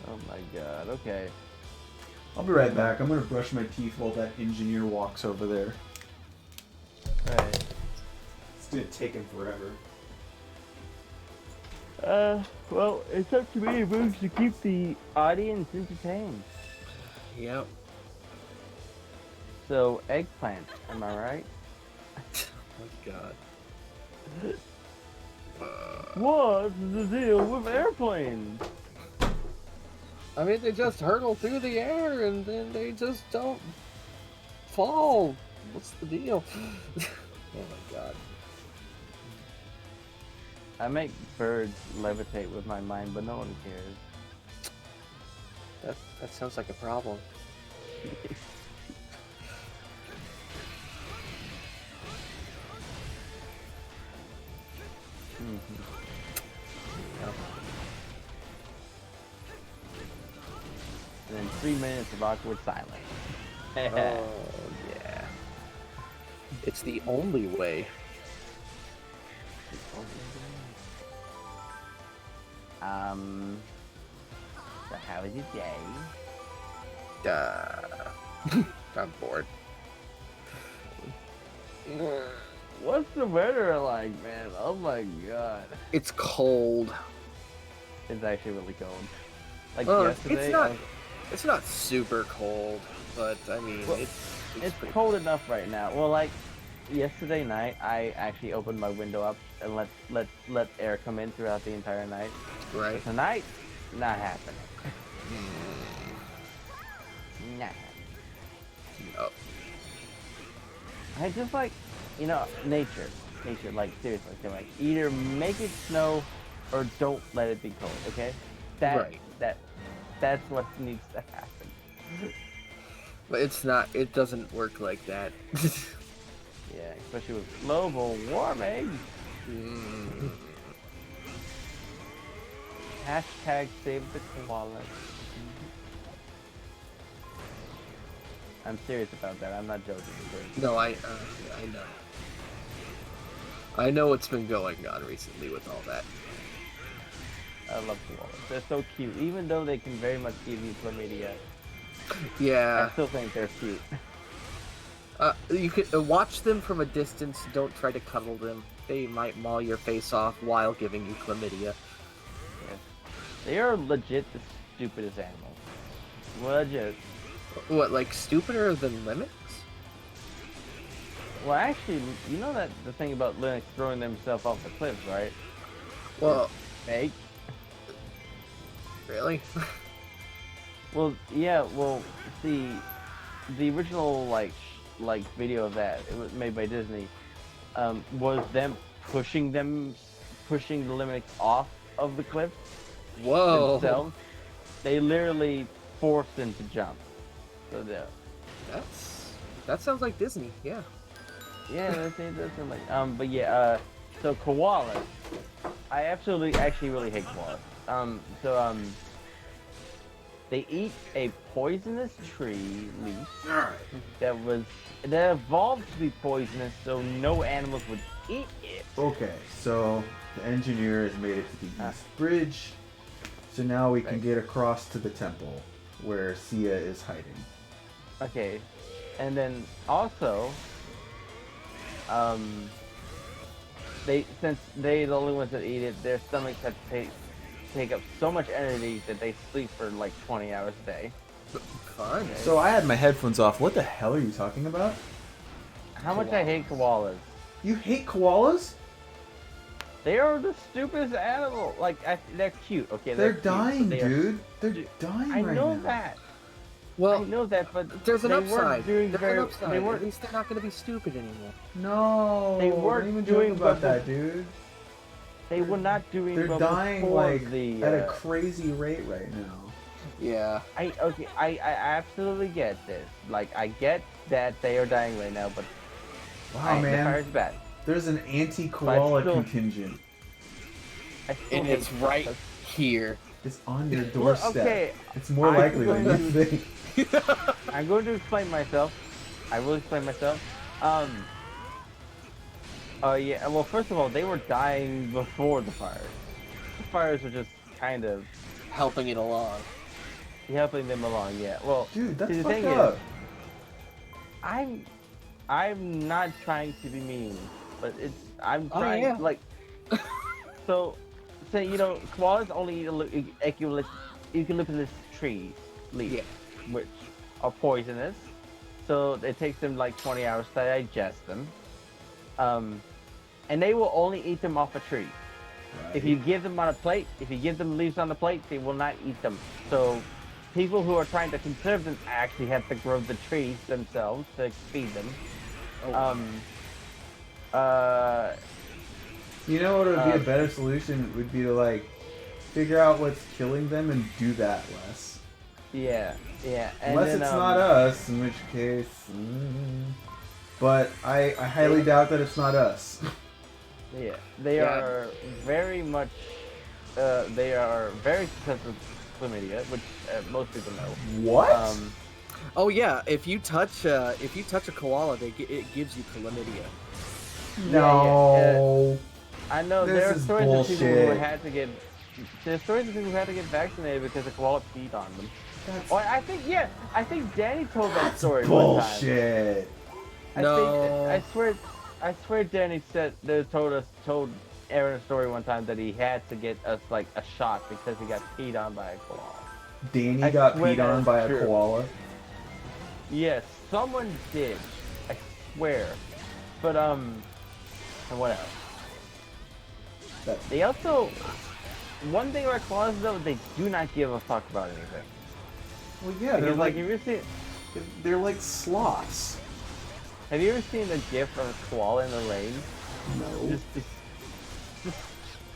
Oh my god. Okay. I'll be right back. I'm gonna brush my teeth while that engineer walks over there. Right. It's gonna take him forever. Well, it's up to me to keep the audience entertained. Yep. So, eggplant, am I right? Oh my god. What's the deal with airplanes? I mean, they just hurtle through the air and then they just don't fall. What's the deal? Oh my god. I make birds levitate with my mind, but no one cares. That sounds like a problem. Yep. And then 3 minutes of awkward silence. Oh yeah. It's the only way. So how was your day? I'm bored. What's the weather like, man? Oh my god. It's cold. It's actually really cold. Like Well, yesterday, it's not super cold, but I mean, Well, it's pretty cold enough right now. Well, like yesterday night, I actually opened my window up and let air come in throughout the entire night. right. But tonight, not happening. Not happening. No. I just like, nature, like seriously, like either make it snow or don't let it be cold, okay? That's what needs to happen. But it's not. It doesn't work like that. Yeah, especially with global warming. Hashtag save the koalas. I'm serious about that. I'm not joking. No, I know. I know what's been going on recently with all that. I love koalas. They're so cute. Even though they can very much give you chlamydia, Yeah. I still think they're cute. You could watch them from a distance. Don't try to cuddle them. They might maul your face off while giving you chlamydia. Yeah. They are legit the stupidest animals. Legit. What, like stupider than Linux? Well, actually, you know that the thing about Linux throwing themselves off the cliff, right? Well, Fake. really? Well, yeah. Well, see, the original like video of that, it was made by Disney, was them pushing the Linux off of the cliff Whoa. themselves. They literally forced them to jump. So yeah. That sounds like Disney. Yeah. Yeah, that's like but yeah, so koalas. I actually really hate koalas. They eat a poisonous tree leaf that evolved to be poisonous, so no animals would eat it. Okay, so the engineer has made it to the East Bridge, so now we can get across to the temple where Sia is hiding. Okay, and then also, since they're the only ones that eat it, their stomachs have to take up so much energy that they sleep for like 20 hours a day. Fine. Okay. So I had my headphones off. What the hell are you talking about? How much I hate koalas. You hate koalas? They are the stupidest animal. Like, they're cute, okay? They're cute, dying, but dude. They're dying I right know now. that. Well, I know that, but there's an they upside. weren't doing There's very. an upside. They At weren't. least they're not going to be stupid anymore. No, They don't weren't even doing joke about what that, dude. They were not doing. They're what dying before like the, at a crazy rate right now. Yeah. I absolutely get this. Like, I get that they are dying right now, but Wow, the man. fire's bad. There's an anti-koala still- contingent. I still And hate it's right koalas. here. It's on your doorstep. okay, It's more I'm likely than going you to- think. I'm going to explain myself. I will explain myself. Yeah. Well, first of all, they were dying before the fires. The fires were just kind of Helping it along. helping them along. Yeah. Well, Dude, that's see, the fucked thing up. is, I'm not trying to be mean, but I'm Oh, trying yeah. like. So, say koalas only eat eucalyptus tree leaves, Yeah. which are poisonous. So it takes them like 20 hours to digest them. And they will only eat them off a tree. Right. If you give them on a plate, if you give them leaves on the plate, they will not eat them. So people who are trying to conserve them actually have to grow the trees themselves to feed them. You know what would be a better solution would be to like figure out what's killing them and do that less. Yeah. And Unless then, it's not us, in which case. But I highly doubt that it's not us. Yeah, they are very much. They are very susceptible to chlamydia, which most people know. What? Oh yeah, if you touch a koala, it gives you chlamydia. No. I know This there are is stories of people who bullshit. had to get there's stories of people who had to get vaccinated because the koala peed on them. That's Oh, I think Danny told that story one time. bullshit. No. I swear Danny told Aaron a story one time that he had to get us like a shot because he got peed on by a koala. Danny I got swear peed on that's by a true. koala. Yes, someone did. I swear. But and what else? That's They also one thing about koalas though, they do not give a fuck about anything. well, yeah, they're Because, like have you ever seen sloths. Have you ever seen the GIF of a koala in the rain? No. Just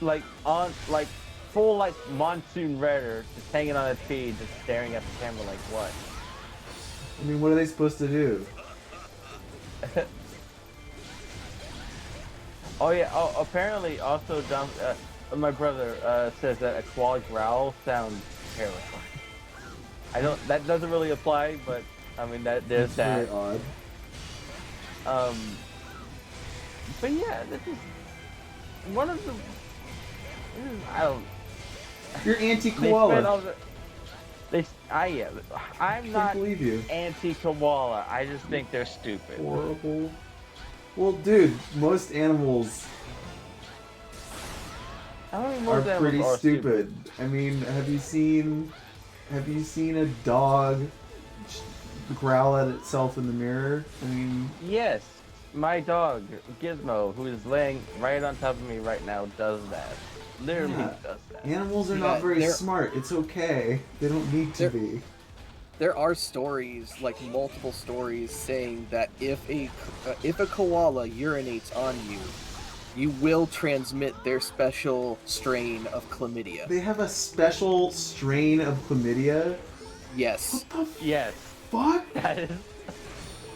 like on like full like monsoon redder, just hanging on its feet, just staring at the camera like what? I mean, what are they supposed to do? Oh yeah. Oh, apparently also my brother says that a koala growl sounds terrifying. I don't. That doesn't really apply, but I mean there's It's that. very odd. But yeah, this is one of the. I don't. You're They spent anti-koala. all the. I'm Can't not believe you. anti-koala. I just think they're stupid. Horrible. Well, dude, most animals I don't even are know if pretty are stupid. I mean, have you seen a dog growl at itself in the mirror? I mean, Yes, my dog Gizmo, who is laying right on top of me right now, does that. Literally Yeah. does that. animals are Yeah, not very they're- smart. It's okay. They don't need to They're- be. There are stories, like multiple stories, saying that if a koala urinates on you, you will transmit their special strain of chlamydia. They have a special strain of chlamydia. Yes. What the Yes, fuck? that is.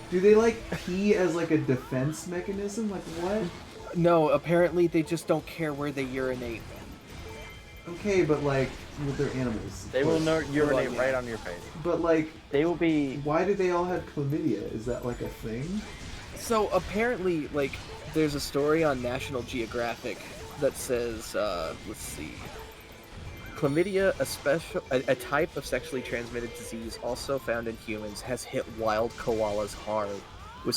Do they like pee as like a defense mechanism? Like what? No, apparently they just don't care where they urinate. Okay, but like, well, they're animals. of They will course. urinate yeah. right on your face. But like, They will be. why do they all have chlamydia? Is that like a thing? So apparently, like, there's a story on National Geographic that says, let's see, chlamydia, a type of sexually transmitted disease also found in humans, has hit wild koalas hard, with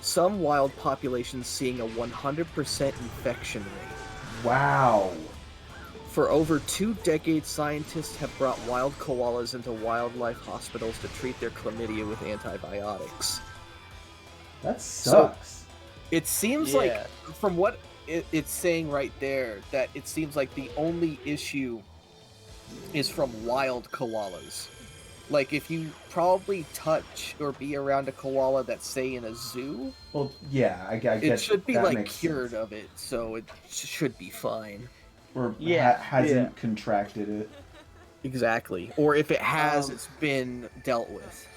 some wild populations seeing a 100% infection rate. Wow. For over 2 decades, scientists have brought wild koalas into wildlife hospitals to treat their chlamydia with antibiotics. That sucks. It seems Yeah. like, from what it's saying right there, that it seems like the only issue is from wild koalas. Like, if you probably touch or be around a koala that's, say, in a zoo, Well, yeah, I get it should be, that like, makes cured sense. of it, so it should be fine. Or Yeah, hasn't contracted it. Exactly. Or if it has, it's been dealt with.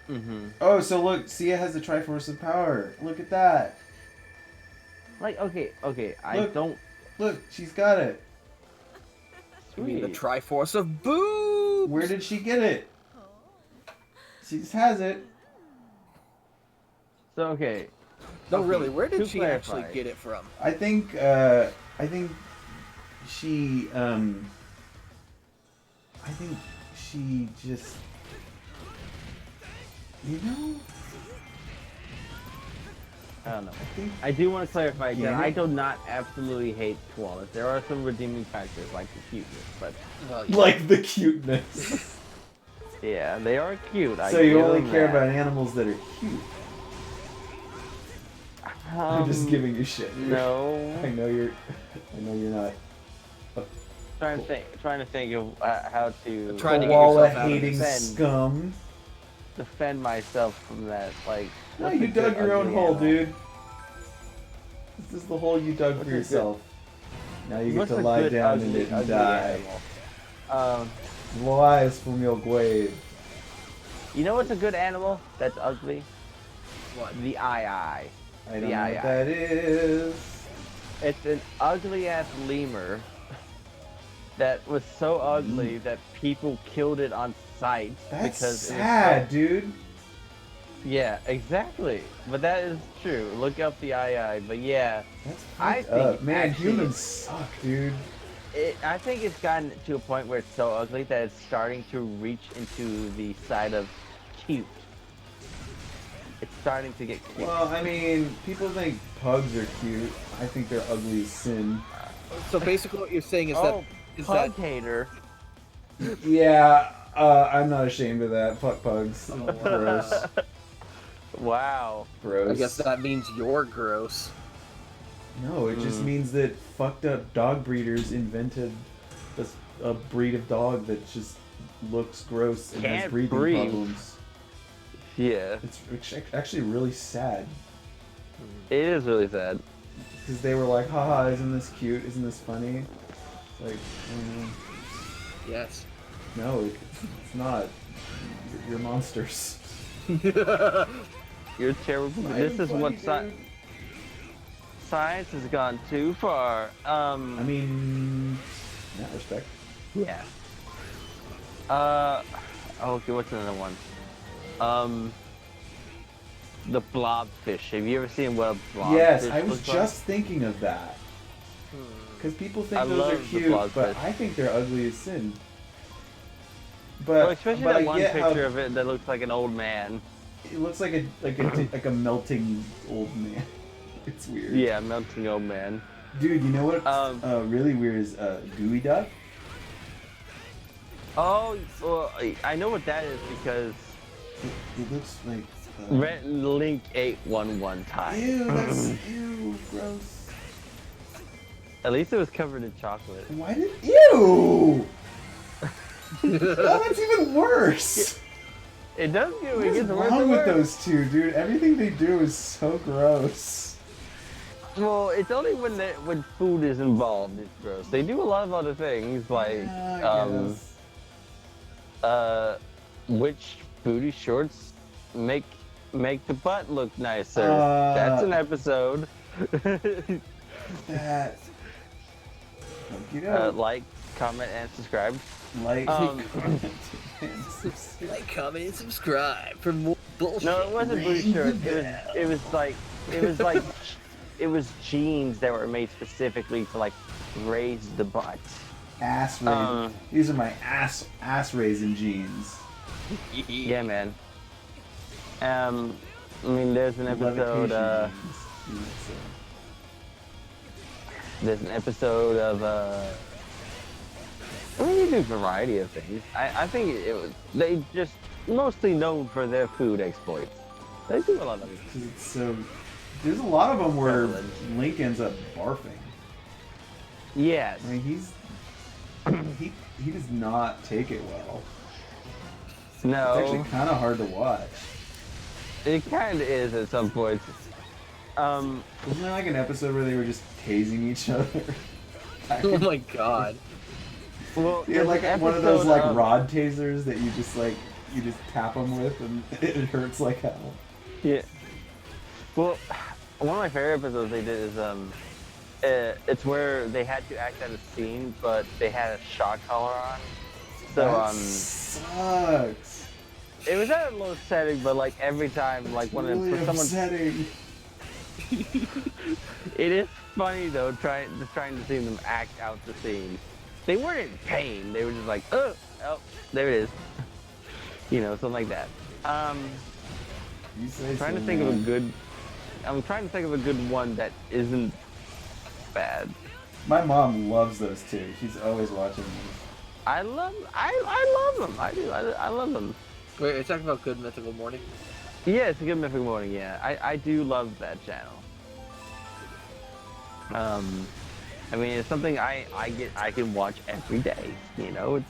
Mm-hmm. Oh, so look, Sia has the Triforce of Power. Look at that. Like okay, I Look. don't. Look, she's got it. I mean, the Sweet. Triforce of Boobs! Where did she get it? She just has it. So okay. No, Okay, really, where did to she clarify. actually get it from? I think she just, you know, I don't know. I think I do want to clarify again. Yeah. I do not absolutely hate koalas. There are some redeeming factors like the cuteness, but Well, like the cuteness. yeah, they are cute. I So you give only them care that. about animals that are cute. I'm just giving you shit. No. I know you're not. Trying to think of how to Trying to get Koala yourself out of hating defend- scum. defend myself from that. Like, No, what's you a good dug your own ugly hole, animal? dude. This is the hole you dug What's for a good- yourself. Now you get What's to a lie good, down ugly, in it and ugly die. animal? Lies from your grave. You know what's a good animal that's ugly? What? The eye. I don't know Yeah, what yeah. that is. It's an ugly ass lemur that was so ugly that people killed it on sight That's because sad, dude. Yeah, exactly. But that is true. Look up the eye. But yeah, That's I fucked think up. Man, actually humans suck, dude. I think it's gotten to a point where it's so ugly that it's starting to reach into the side of cute. It's starting to get cute. Well, I mean, people think pugs are cute. I think they're ugly as sin. So basically, what you're saying is Oh, that pug hater. Yeah, I'm not ashamed of that. Fuck pugs. Oh, wow. Gross. Wow. Gross. I guess that means you're gross. No, it just means that fucked up dog breeders invented a breed of dog that just looks gross and has Can't breathing breathe. problems. Yeah. It's actually really sad. It is really sad. Because they were like, haha, isn't this cute? Isn't this funny? It's like, Yes. no, it's not. You're monsters. You're terrible. Not This even is what funny, dude. science has gone too far. I mean, in that respect. Yeah. Okay, what's another one? The blobfish. Have you ever seen what a blobfish Yes, I was looks just thinking of that. Because people think I those are love the cute, but blobfish. I think they're ugly as sin. like? But, Well, especially but that I one get picture how of it that looks like an old man. it looks like a melting old man. It's weird. Yeah, melting old man. Dude, you know what? Really weird is gooey duck. Oh, well, I know what that is because It looks like. Red Link ate one time. Ew, that's ew, gross. At least it was covered in chocolate. Why did ew? Oh, that's even worse. It does get What it is gets worse wrong and with worse. those two, dude? Everything they do is so gross. Well, it's only when food is involved it's gross. They do a lot of other things like Yeah, I guess. which booty shorts make the butt look nicer. That's an episode. That. Okie doke. Like, comment, and subscribe. Like, um, comment, and subscribe. Like, comment, and subscribe for more bullshit. No, it wasn't booty shorts. It was jeans that were made specifically to like raise the butt. Ass raisin. These are my ass raisin jeans. Yeah, man. I mean, there's an episode. Levitation jeans. There's an episode of. I mean, they do a variety of things. I think they just mostly known for their food exploits. They do a lot of it. It's so. There's a lot of them where Prevalent. Link ends up barfing. Yes. I mean, he does not take it well. It's No. actually kind of hard to watch. It kind of is at some points. Wasn't there like an episode where they were just tasing each other? Oh my god. Well, Yeah, like there's an one of those episode like of- rod tasers that you just tap them with and it hurts like hell. Yeah. Well, one of my favorite episodes they did is it's where they had to act out a scene, but they had a shock collar on. So That sucks. it was at a low setting, but like every time, like when Really for someone, upsetting. it is funny though, trying to see them act out the scene. They weren't in pain. They were just like, oh, there it is. You know, something like that. You say Trying to so, think of a man. good. I'm trying to think of a good one that isn't bad. My mom loves those two. She's always watching these. I love them. I do. I love them. Wait, are you talking about Good Mythical Morning? Yeah, it's a good mythic morning. Yeah, I do love that channel. I mean, it's something I can watch every day. You know, it's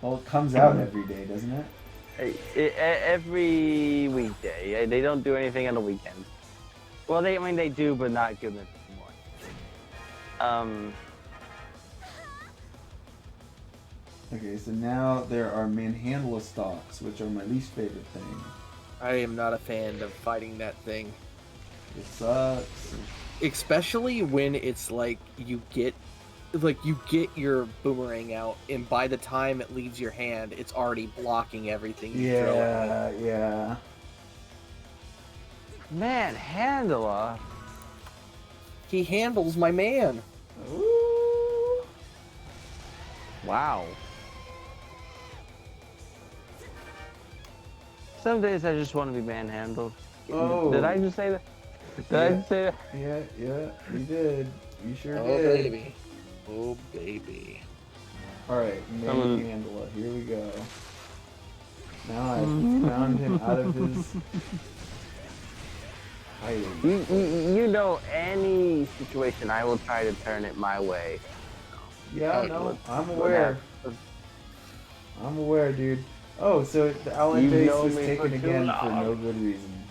Well, it comes out every day, doesn't it? every weekday. They don't do anything on the weekend. Well, they do, but not good mythic morning. Okay, so now there are manhandla stalks, which are my least favorite thing. I am not a fan of fighting that thing. It sucks. Especially when it's like you get your boomerang out, and by the time it leaves your hand, it's already blocking everything you throw at it. Yeah. Man, Handler. He handles my man. Ooh. Wow. Some days I just want to be manhandled. Oh. Did I just say that? Did I just say that? Yeah, you did. You sure Oh did. baby. Oh baby. Alright, Someone- Manhandla, here we go. Now I've found him out of his hiding. You know, any situation, I will try to turn it my way. Yeah, no, What- I'm what aware. happened? I'm aware, dude. Oh, so the Allied You base know was me taken for too again for long. no good reason.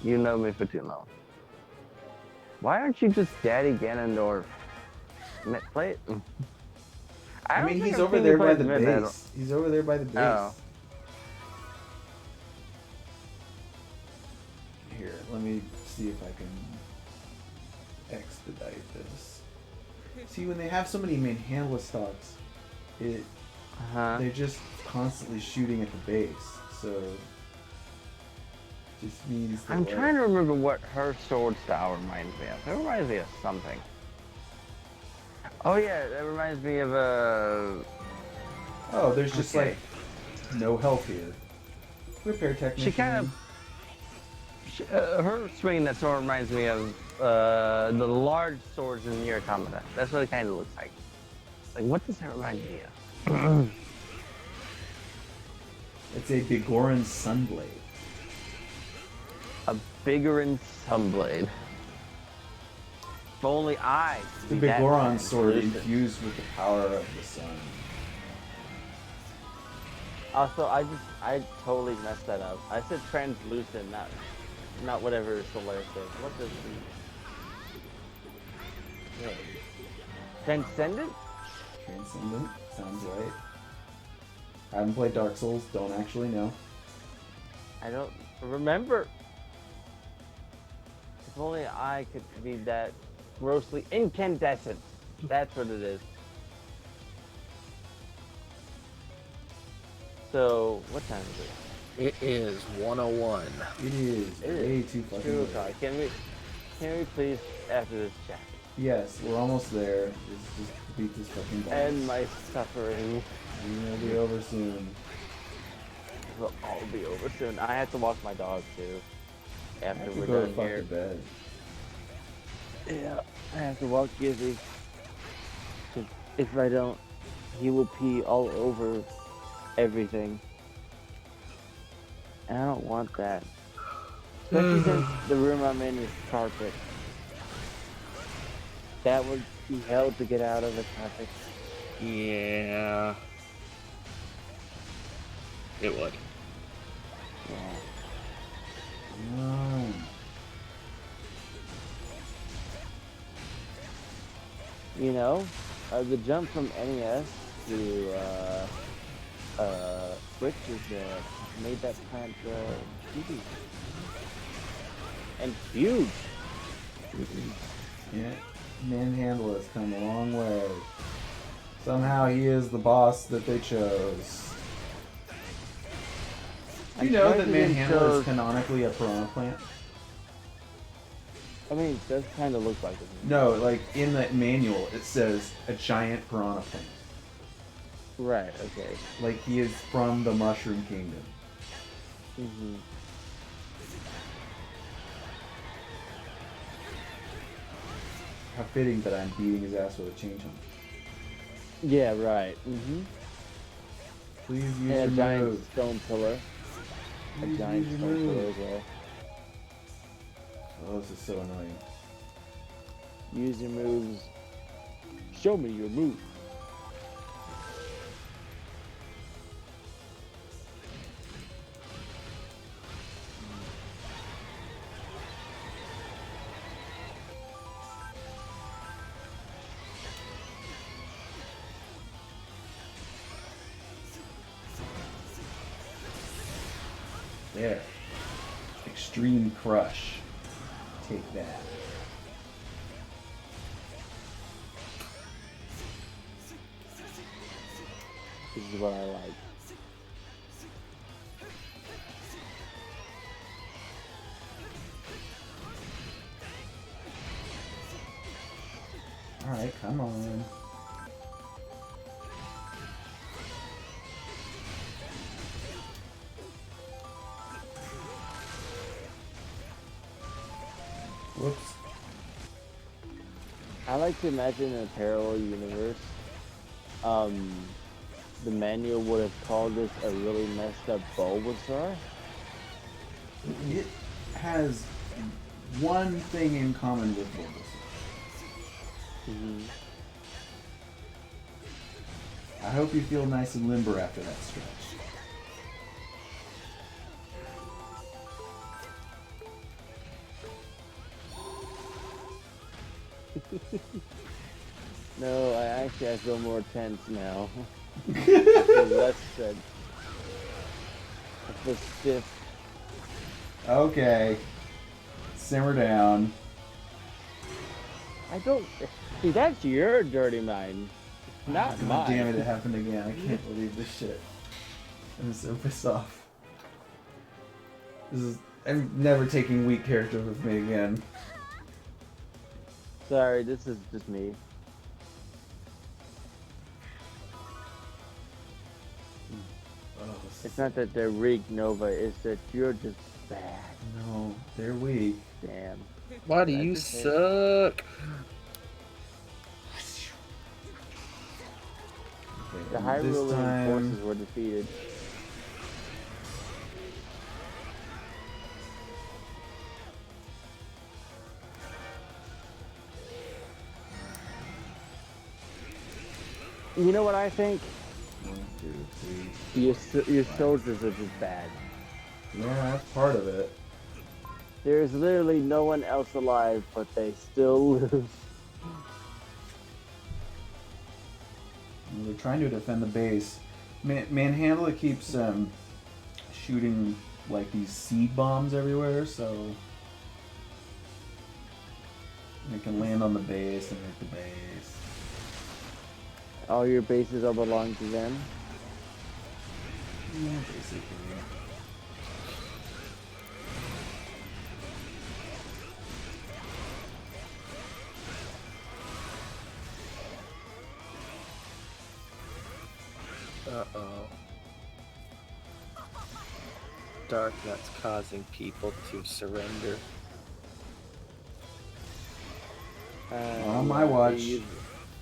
You know me for too long. Why aren't you just Daddy Ganondorf? Play it. I don't mean, think he's I've over seen you there play by the mid battle. base. He's over there by the base. Oh. Here, let me see if I can expedite this. See, when they have so many Manhandla stocks, they're just constantly shooting at the base. So, it just means that, I'm like, trying to remember what her sword style reminds me of. It reminds me of something. Oh yeah, that reminds me of oh, there's just Okay. like no health here. Repair technician. She kind of her swinging that sword reminds me of the large swords in Nier Automata. That's what it kind of looks like. Like, what does that remind me of? It's a Bigoran Sunblade. A Bigoran Sunblade. If only I could The be that Bigoran sword translucent. infused with the power of the sun. Also, I totally messed that up. I said translucent, not whatever Solaris says. What does the transcendent? Transcendent, sounds right. Haven't played Dark Souls, don't actually know. I don't remember. If only I could be that grossly incandescent. That's what it is. So, what time is it? It is 101. It is way too fucking 2 late. o'clock. Can we please, after this chat, Yes, we're almost there. Just beat this fucking boss. end my suffering? It'll be over soon. It'll all be over soon. I have to walk my dog too. I After have to we're go to done fuck here. to bed. Yeah, I have to walk Gizzy. 'Cause if I don't, he will pee all over everything. And I don't want that. Especially since the room I'm in is carpet. That would be hell to get out of the carpet. Yeah. It would. Yeah. No. You know, the jump from NES to Switch is made that plant huge. And huge. Yeah, Manhandle has come a long way. Somehow he is the boss that they chose. Do you know that Manhandle is canonically a piranha plant? I mean, it does kind of look like it. No, like in the manual it says a giant piranha plant. Right, okay. Like he is from the Mushroom Kingdom. Mm-hmm. How fitting that I'm beating his ass with a chain chomp. Yeah, right. Mm-hmm. Please use And a your giant move. stone pillar. Please A giant use your stone pillar move. as well. Oh, this is so annoying. Use your moves. Show me your move. There. Extreme Crush. Take that. This is what I like. Whoops. I like to imagine in a parallel universe, the manual would have called this a really messed up Bulbasaur. It has one thing in common with Bulbasaur. I hope you feel nice and limber after that stretch. No, I feel more tense now. I feel less tense. I feel stiff. Okay. Simmer down. I don't. See, that's your dirty mind, not God mine. damn it, it happened again. I can't believe this shit. I'm so pissed off. I'm never taking weak characters with me again. Sorry, this is just me. Oh, It's not that they're weak, Nova. It's that you're just bad. No, they're weak. Damn. Why do you suck? Okay, The and this Hyrulean time... forces were defeated. You know what I think? 1, 2, 3. Your soldiers are just bad. Yeah, that's part of it. There's literally no one else alive, but they still live. They're trying to defend the base. Manhandle keeps shooting like these seed bombs everywhere, so they can land on the base and hit the base. All your bases all belong to them. Yeah, basically. Uh-oh. Darknut's causing people to surrender. On my watch,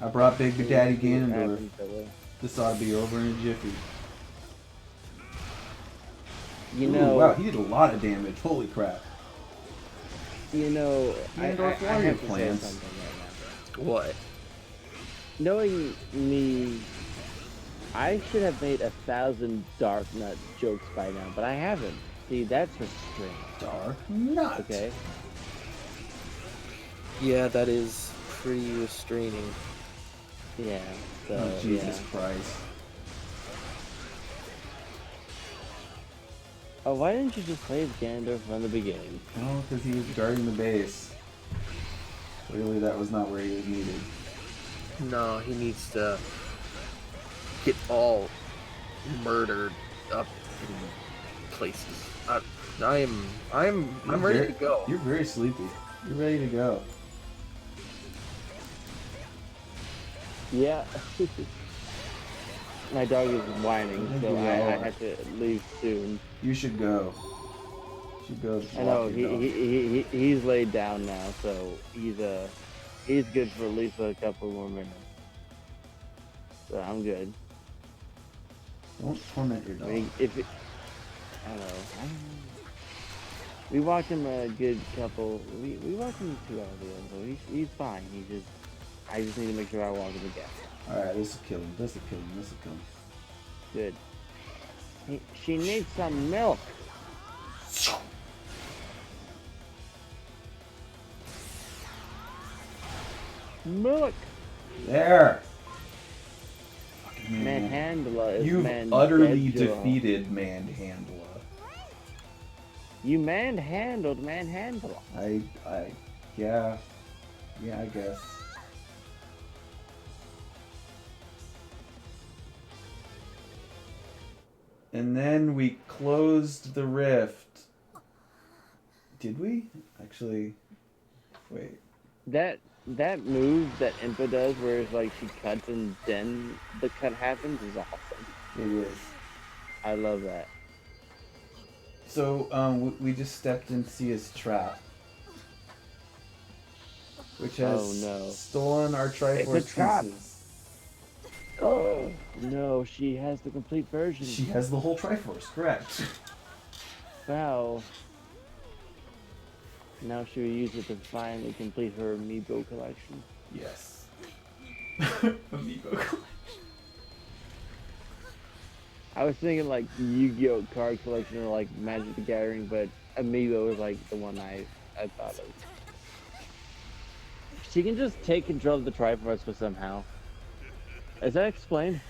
I brought Big Daddy Ganondorf. This ought to be over in a jiffy. You Ooh, know, wow, he did a lot of damage. Holy crap. you know, Ganondorf, I what are your have to say plans? something right now. What? Knowing me, I should have made 1,000 Darknut jokes by now, but I haven't. See, that's restraint. Dark Nut. Okay. Yeah, that is pretty restraining. Yeah. So Oh, Jesus yeah. Christ. Oh, why didn't you just play as Ganondorf from the beginning? Oh, because he was guarding the base. Clearly that was not where he was needed. No, he needs to get all murdered up in places. I'm ready to go. You're very sleepy. You're ready to go. Yeah. My dog is whining, so I have to leave soon. You should go. You should go. I know walk your dog. he's laid down now, so he's good for at least a couple more minutes. So I'm good. Don't torment your I dog. mean, I don't know. We walked him a good couple. We walked him 2 hours ago, so he's fine. I just need to make sure I walk him again. Alright, this will kill him. This will kill him. This will kill him. Good. She needs some milk. Milk. There! Fucking Manhandla is You've Mandedula. utterly defeated Manhandla. You manhandled Manhandla. Yeah, I guess. And then we closed the rift. Did we? Actually, wait. That move that Impa does, where it's like she cuts and then the cut happens, is awesome. It is. I love that. So, we just stepped into his trap. which has Oh, no. stolen our Triforce It's a trap. pieces. Oh no, she has the complete version. She has the whole Triforce, correct? Wow. Now she will use it to finally complete her amiibo collection. Yes. Amiibo collection. I was thinking like Yu-Gi-Oh card collection or like Magic the Gathering, but amiibo was like the one I thought of. She can just take control of the Triforce for somehow. Is that explained?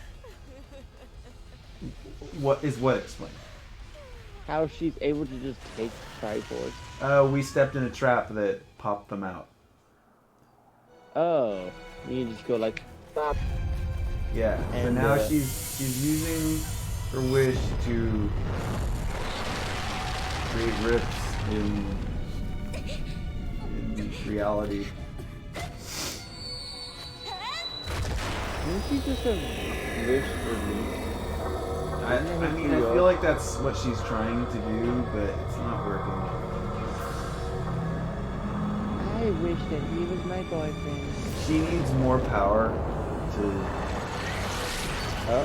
What explained? How she's able to just take the Triforce? We stepped in a trap that popped them out. Oh, you just go like, stop. Yeah. And, so now she's using her wish to create rifts in reality. Didn't she just have wish for me? I mean, I feel like that's what she's trying to do, but it's not working. I wish that he was my boyfriend. She needs more power to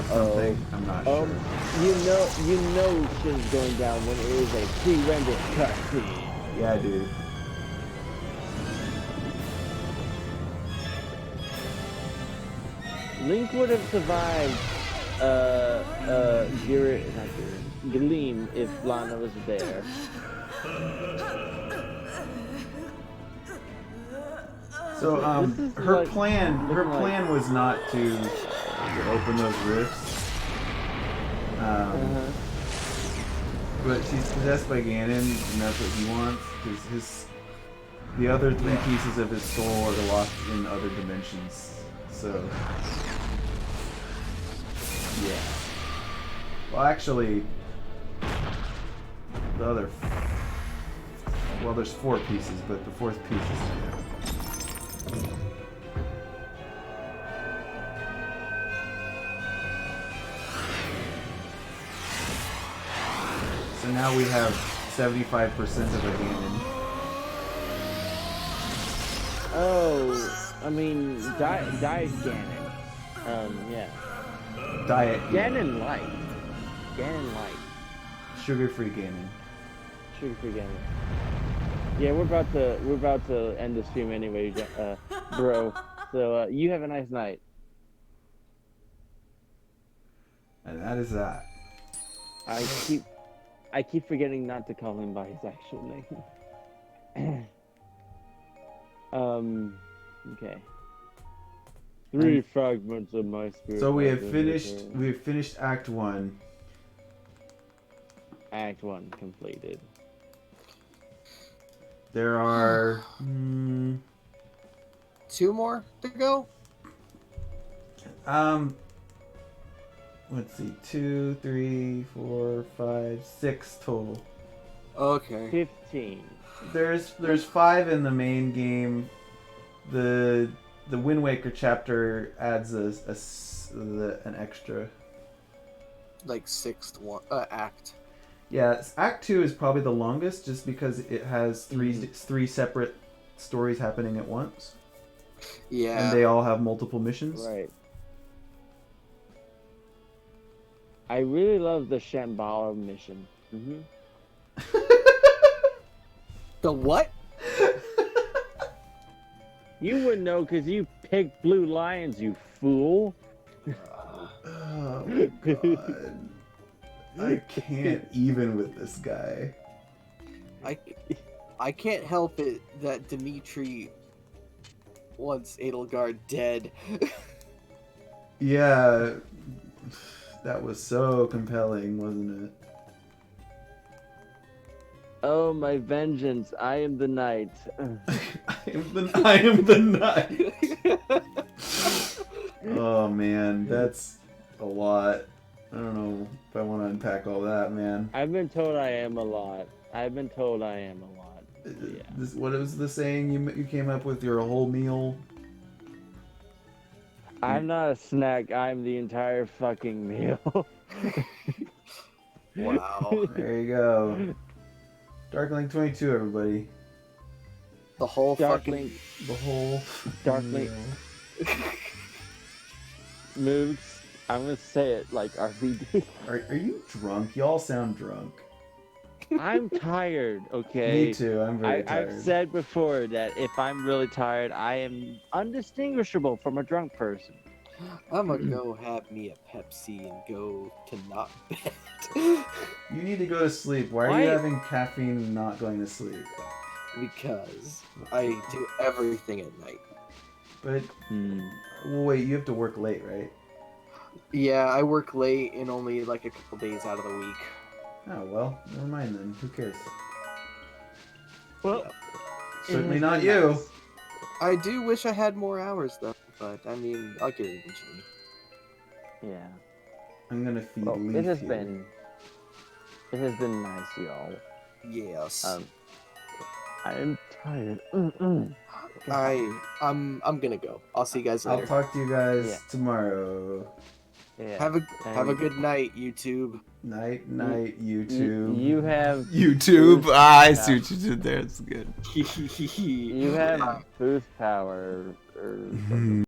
something. I'm not sure. You know shit's going down when it is a pre-rendered cutscene. Yeah, dude. Link would have survived Gleam if Lana was there. So her like- plan was not to open those rifts. But she's possessed by Ganon, and that's what he wants, because the other three pieces of his soul are locked in other dimensions. So yeah. Well, actually, there's 4 pieces, but the 4th piece is in there. So now we have 75% of a Ganon. Oh, I mean, Diet Ganon. Yeah. Diet Ganon Light. Ganon Light. Sugar-free Ganon. Sugar-free Ganon. Yeah, we're about to end the stream anyway, bro. So you have a nice night. And that is that. I keep forgetting not to call him by his actual name. Okay. 3 fragments of my spirit. So we have finished Act 1. Act 1 completed. There are 2 more to go. Let's see, 2, 3, 4, 5, 6 total. Okay. 15. There's 5 in the main game. The Wind Waker chapter adds an extra. Like 6th one act. Yeah, Act 2 is probably the longest, just because it has three separate stories happening at once. Yeah. And they all have multiple missions. Right. I really love the Shambhala mission. The what? You wouldn't know because you picked Blue Lions, you fool. Oh my god. I can't even with this guy. I can't help it that Dimitri wants Edelgard dead. Yeah, that was so compelling, wasn't it? Oh, my vengeance! I am the knight. I am the knight. Oh man, that's a lot. I don't know if I want to unpack all that, man. I've been told I am a lot. Yeah. What was the saying you came up with? Your whole meal? I'm not a snack. I'm the entire fucking meal. Wow. There you go. Darkling 22, everybody. The whole Dark fucking Link The whole Dark Link moves. I'm gonna say it like RVD. Are you drunk? Y'all sound drunk. I'm tired, okay? Me too. I'm very tired. I've said before that if I'm really tired, I am undistinguishable from a drunk person. I'm gonna go have me a Pepsi and go to not bed. You need to go to sleep. Why are Why- you having caffeine and not going to sleep? Because I do everything at night. But well, wait, you have to work late, right? Yeah, I work late and only like a couple days out of the week. Oh well, never mind then. Who cares? Well, Yeah. Certainly it not has you. been nice. I do wish I had more hours though, but I mean, I'll get it eventually. Yeah. I'm gonna feed Well, Leaf it has here. been nice, y'all. Yes. I'm tired. I'm gonna go. I'll see you guys I'll later. talk to you guys Yeah. tomorrow. Yeah. Have a good night, YouTube. Night, YouTube. You have YouTube. boost I see power. what you did there. It's good. You have boost power or